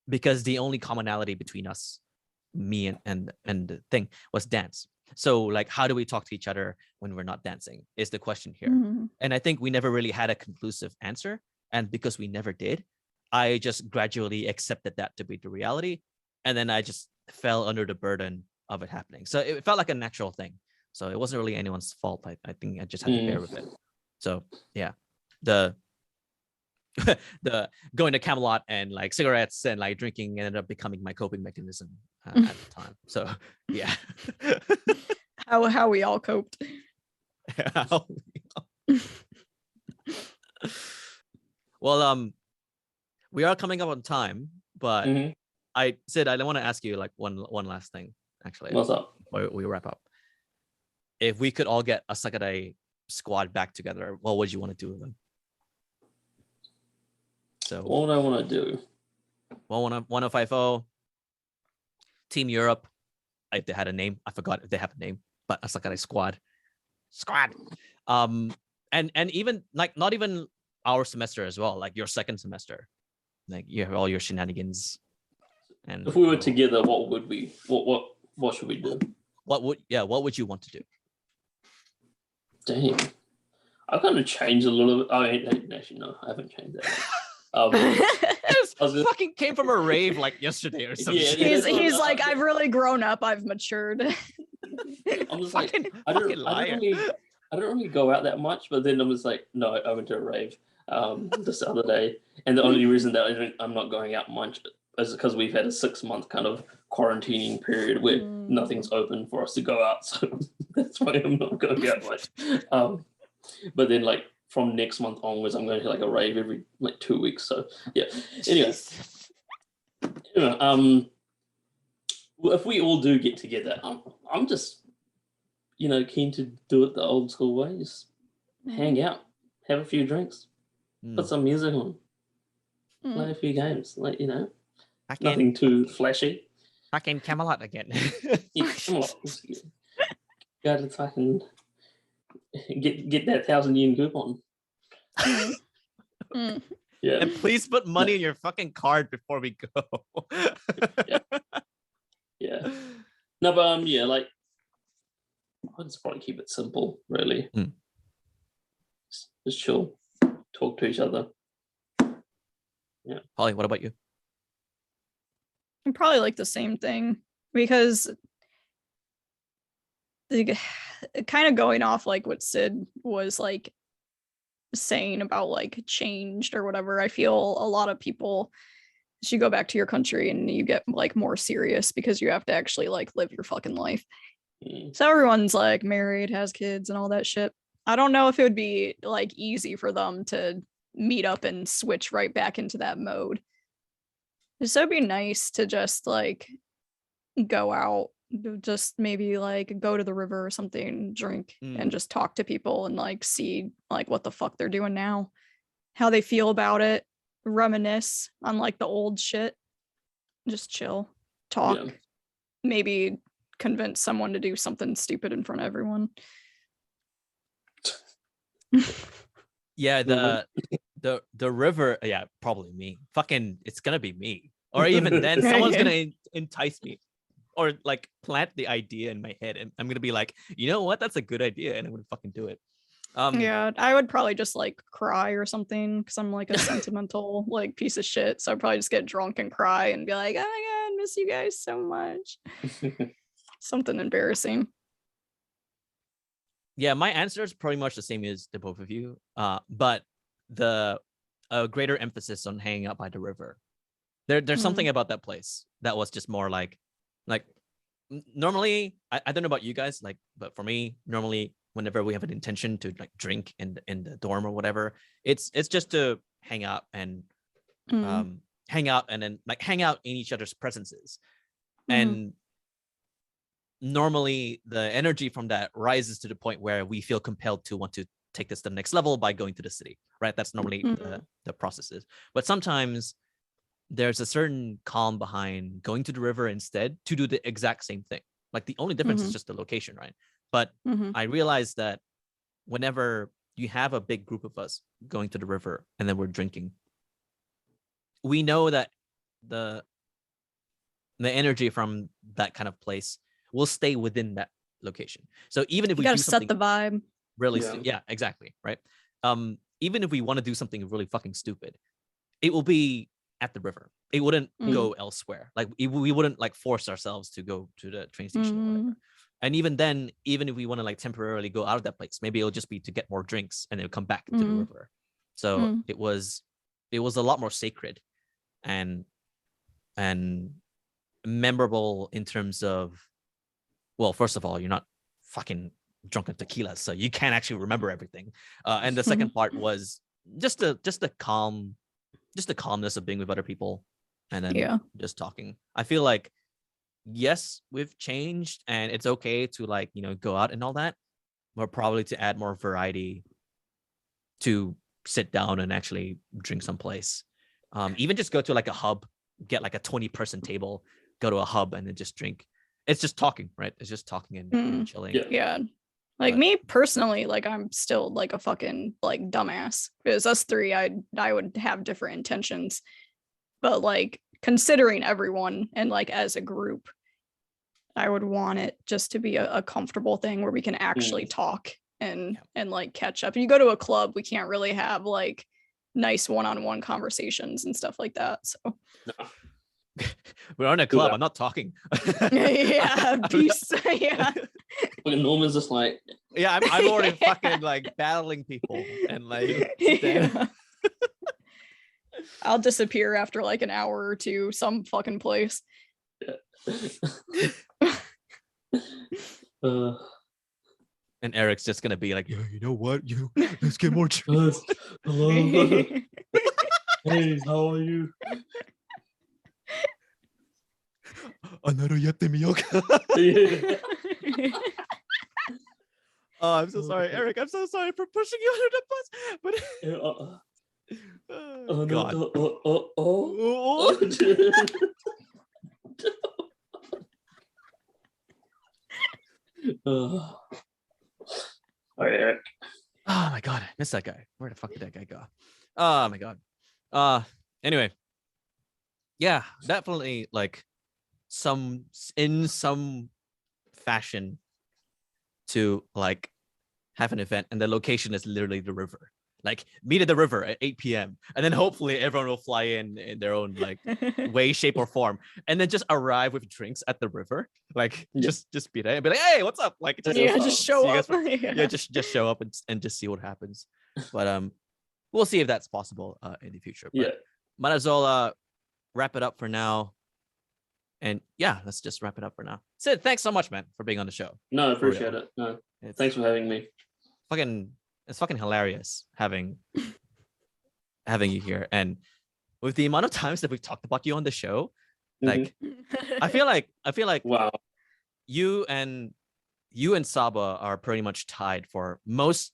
because the only commonality between us, me and the thing, was dance. So like, how do we talk to each other when we're not dancing is the question here. And I think we never really had a conclusive answer. And because we never did, I just gradually accepted that to be the reality. And then I just fell under the burden of it happening. So it felt like a natural thing. So it wasn't really anyone's fault. I think I just had to bear with it. So yeah, the going to Camelot and like cigarettes and like drinking ended up becoming my coping mechanism at the time. So yeah. How we all coped. Well, we are coming up on time, but I want to ask you like one last thing actually. What's up? Before we wrap up. If we could all get a Asakadai squad back together, what would you want to do with them? So what would I want to do? 1050 Team Europe. If they had a name, I forgot if they have a name, but Asakadai Squad. And even like not even our semester as well, like your second semester, like you have all your shenanigans. And if we were together, what would we? What should we do? What would you want to do? Damn, I kind of changed a little bit. Actually, no, I haven't changed that. Fucking came from a rave like yesterday or something. Yeah, he's like, I've really grown up. I've matured. I'm just like, I don't really go out that much, but then I'm just like, no, I went to a rave this other day, and the only reason that I'm not going out much is because we've had a 6-month kind of quarantining period where nothing's open for us to go out, so that's why I'm not going out much. But then like from next month onwards, I'm going to like a rave every like 2 weeks. So yeah. Anyway, if we all do get together, I'm just keen to do it the old school way. Just hang out, have a few drinks, put some music on, play a few games. Like nothing too flashy. Fucking Camelot again. Yeah, Camelot. Go to fucking get that 1,000 yen coupon. Yeah. And please put money in your fucking card before we go. Yeah. No, but yeah, like I'll just probably keep it simple, really. Just chill, talk to each other. Yeah. Holly, what about you? I'm probably like the same thing, because kind of going off like what Sid was like saying about like changed or whatever. I feel a lot of people, as you go back to your country and you get like more serious because you have to actually like live your fucking life. So everyone's like married, has kids and all that shit. I don't know if it would be like easy for them to meet up and switch right back into that mode. So it'd be nice to just like go out, just maybe like go to the river or something, drink and just talk to people and like see like what the fuck they're doing now, how they feel about it, reminisce on like the old shit, just chill, talk, maybe convince someone to do something stupid in front of everyone. Yeah, the river, yeah, probably me. Fucking, it's gonna be me. Or even then, someone's gonna entice me, or like plant the idea in my head, and I'm gonna be like, you know what, that's a good idea, and I'm gonna fucking do it. Yeah, I would probably just like cry or something because I'm like a sentimental like piece of shit. So I'd probably just get drunk and cry and be like, oh my god, miss you guys so much. Something embarrassing. Yeah, my answer is pretty much the same as the both of you. But the greater emphasis on hanging out by the river. There's something about that place that was just more like Like normally, I don't know about you guys, like, but for me, normally whenever we have an intention to like drink in the dorm or whatever, it's just to hang out and hang out and then like hang out in each other's presences. And normally the energy from that rises to the point where we feel compelled to want to take this to the next level by going to the city, right? That's normally the processes. But sometimes there's a certain calm behind going to the river instead to do the exact same thing. Like the only difference is just the location, right? But I realized that whenever you have a big group of us going to the river and then we're drinking, we know that the energy from that kind of place will stay within that location. So even if we gotta do something set the vibe. really exactly, right? Even if we want to do something really fucking stupid, it will be at the river. It wouldn't go elsewhere. Like we wouldn't like force ourselves to go to the train station or whatever. And even then, even if we want to like temporarily go out of that place, maybe it'll just be to get more drinks and it'll come back to the river. So it was a lot more sacred and memorable in terms of, well, first of all, you're not fucking drunk on tequila, so you can't actually remember everything. And the second part was just the calmness of being with other people and then just talking. I feel like, yes, we've changed and it's okay to like, go out and all that, but probably to add more variety, to sit down and actually drink someplace. Even just go to like a hub, get like a 20-person table, go to a hub and then just drink. It's just talking, right? It's just talking and chilling. Yeah. Like me personally, like I'm still like a fucking like dumbass, because us three, I would have different intentions, but like considering everyone and like as a group, I would want it just to be a comfortable thing where we can actually talk and like catch up. You go to a club, we can't really have like nice one-on-one conversations and stuff like that. So we're on a club. I'm not talking. Yeah, peace. Yeah. Norman's just like, yeah, I'm already fucking like battling people and like. I'll disappear after like an hour or two, some fucking place. And Eric's just gonna be like, you know what? Let's get more drinks. Hello. Hey, how are you? Another yattemiyoka. Oh, I'm so sorry, Eric. I'm so sorry for pushing you under the bus. But God. All right, Eric. Oh my God, I miss that guy. Where the fuck did that guy go? Oh my God. Anyway, yeah, definitely like in some fashion to like have an event, and the location is literally the river. Like meet at the river at 8 p.m. and then hopefully everyone will fly in their own like way, shape, or form, and then just arrive with drinks at the river. Like just be there and be like, hey, what's up? Like just show up. Just show up and just see what happens. But we'll see if that's possible in the future. But might as well wrap it up for now. And yeah, let's just wrap it up for now. Sid, thanks so much, man, for being on the show. No, I appreciate it. No, thanks for having me. It's fucking hilarious having you here, and with the amount of times that we've talked about you on the show, like I feel like wow, you and Saba are pretty much tied for most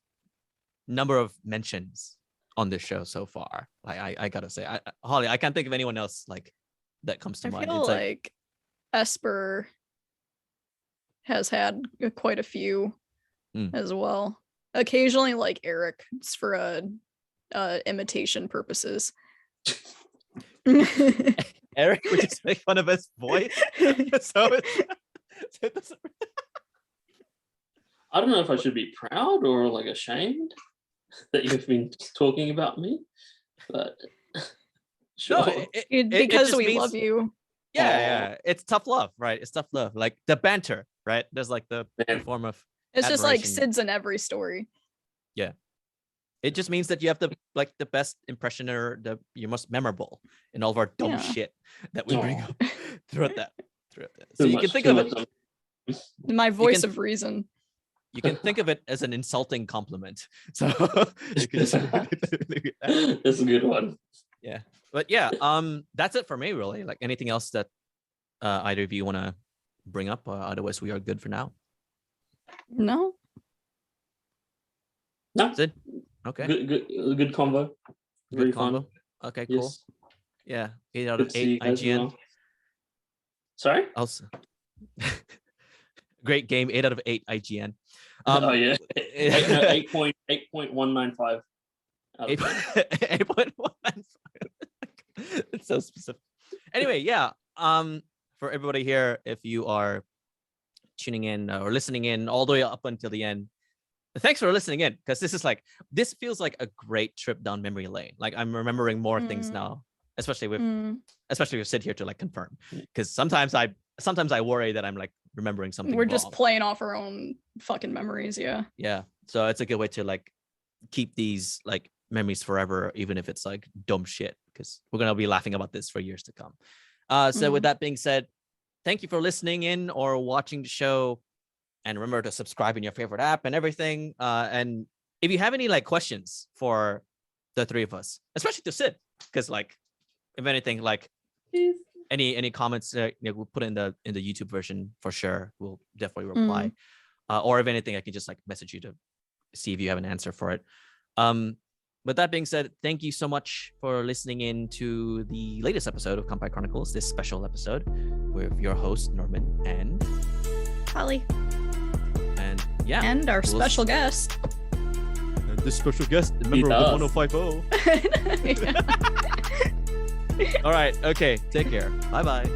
number of mentions on this show so far. Like I gotta say, Holly, I can't think of anyone else like that comes to mind. I feel like Esper has had quite a few as well. Occasionally, like Eric, it's for imitation purposes. Eric would just make fun of his voice. So it doesn't... I don't know if I should be proud or like ashamed that you've been talking about me, but sure. No, because we love you. Yeah, it's tough love, right? It's tough love, like the banter, right? There's like the form of it's admiration. Just like Sid's in every story. Yeah, it just means that you have the best impression or you're most memorable in all of our dumb shit that we bring up throughout that. So you can think of it. My voice of reason. You can think of it as an insulting compliment. So you can That's a good one. Yeah, but yeah, that's it for me really. Like anything else that either of you want to bring up? Otherwise, we are good for now. No. That's it. Okay. Good combo. Very fun. Okay, cool. Yes. Yeah, 8 out of 8 IGN. Well. Sorry. Also, great game. 8 out of 8 IGN. Oh yeah. 8.195. 8.195. It's so specific. Anyway, yeah. For everybody here, if you are tuning in or listening in all the way up until the end, thanks for listening in, because this feels like a great trip down memory lane. Like I'm remembering more things now, especially with Sid here to like confirm, because sometimes I worry that I'm like remembering something we're wrong. just playing off our own fucking memories. Yeah, so it's a good way to like keep these like memories forever, even if it's like dumb shit, because we're gonna be laughing about this for years to come. So with that being said, thank you for listening in or watching the show. And remember to subscribe in your favorite app and everything. And if you have any like questions for the three of us, especially to Sid, because like if anything, like any comments, we'll put in the YouTube version for sure. We'll definitely reply. Or if anything, I can just like message you to see if you have an answer for it. With that being said, thank you so much for listening in to the latest episode of Kanpai Chronicles, this special episode with your host Norman and Holly. And yeah, and our special guest. And this special guest, a member of the 1050. All right. Okay. Take care. Bye bye.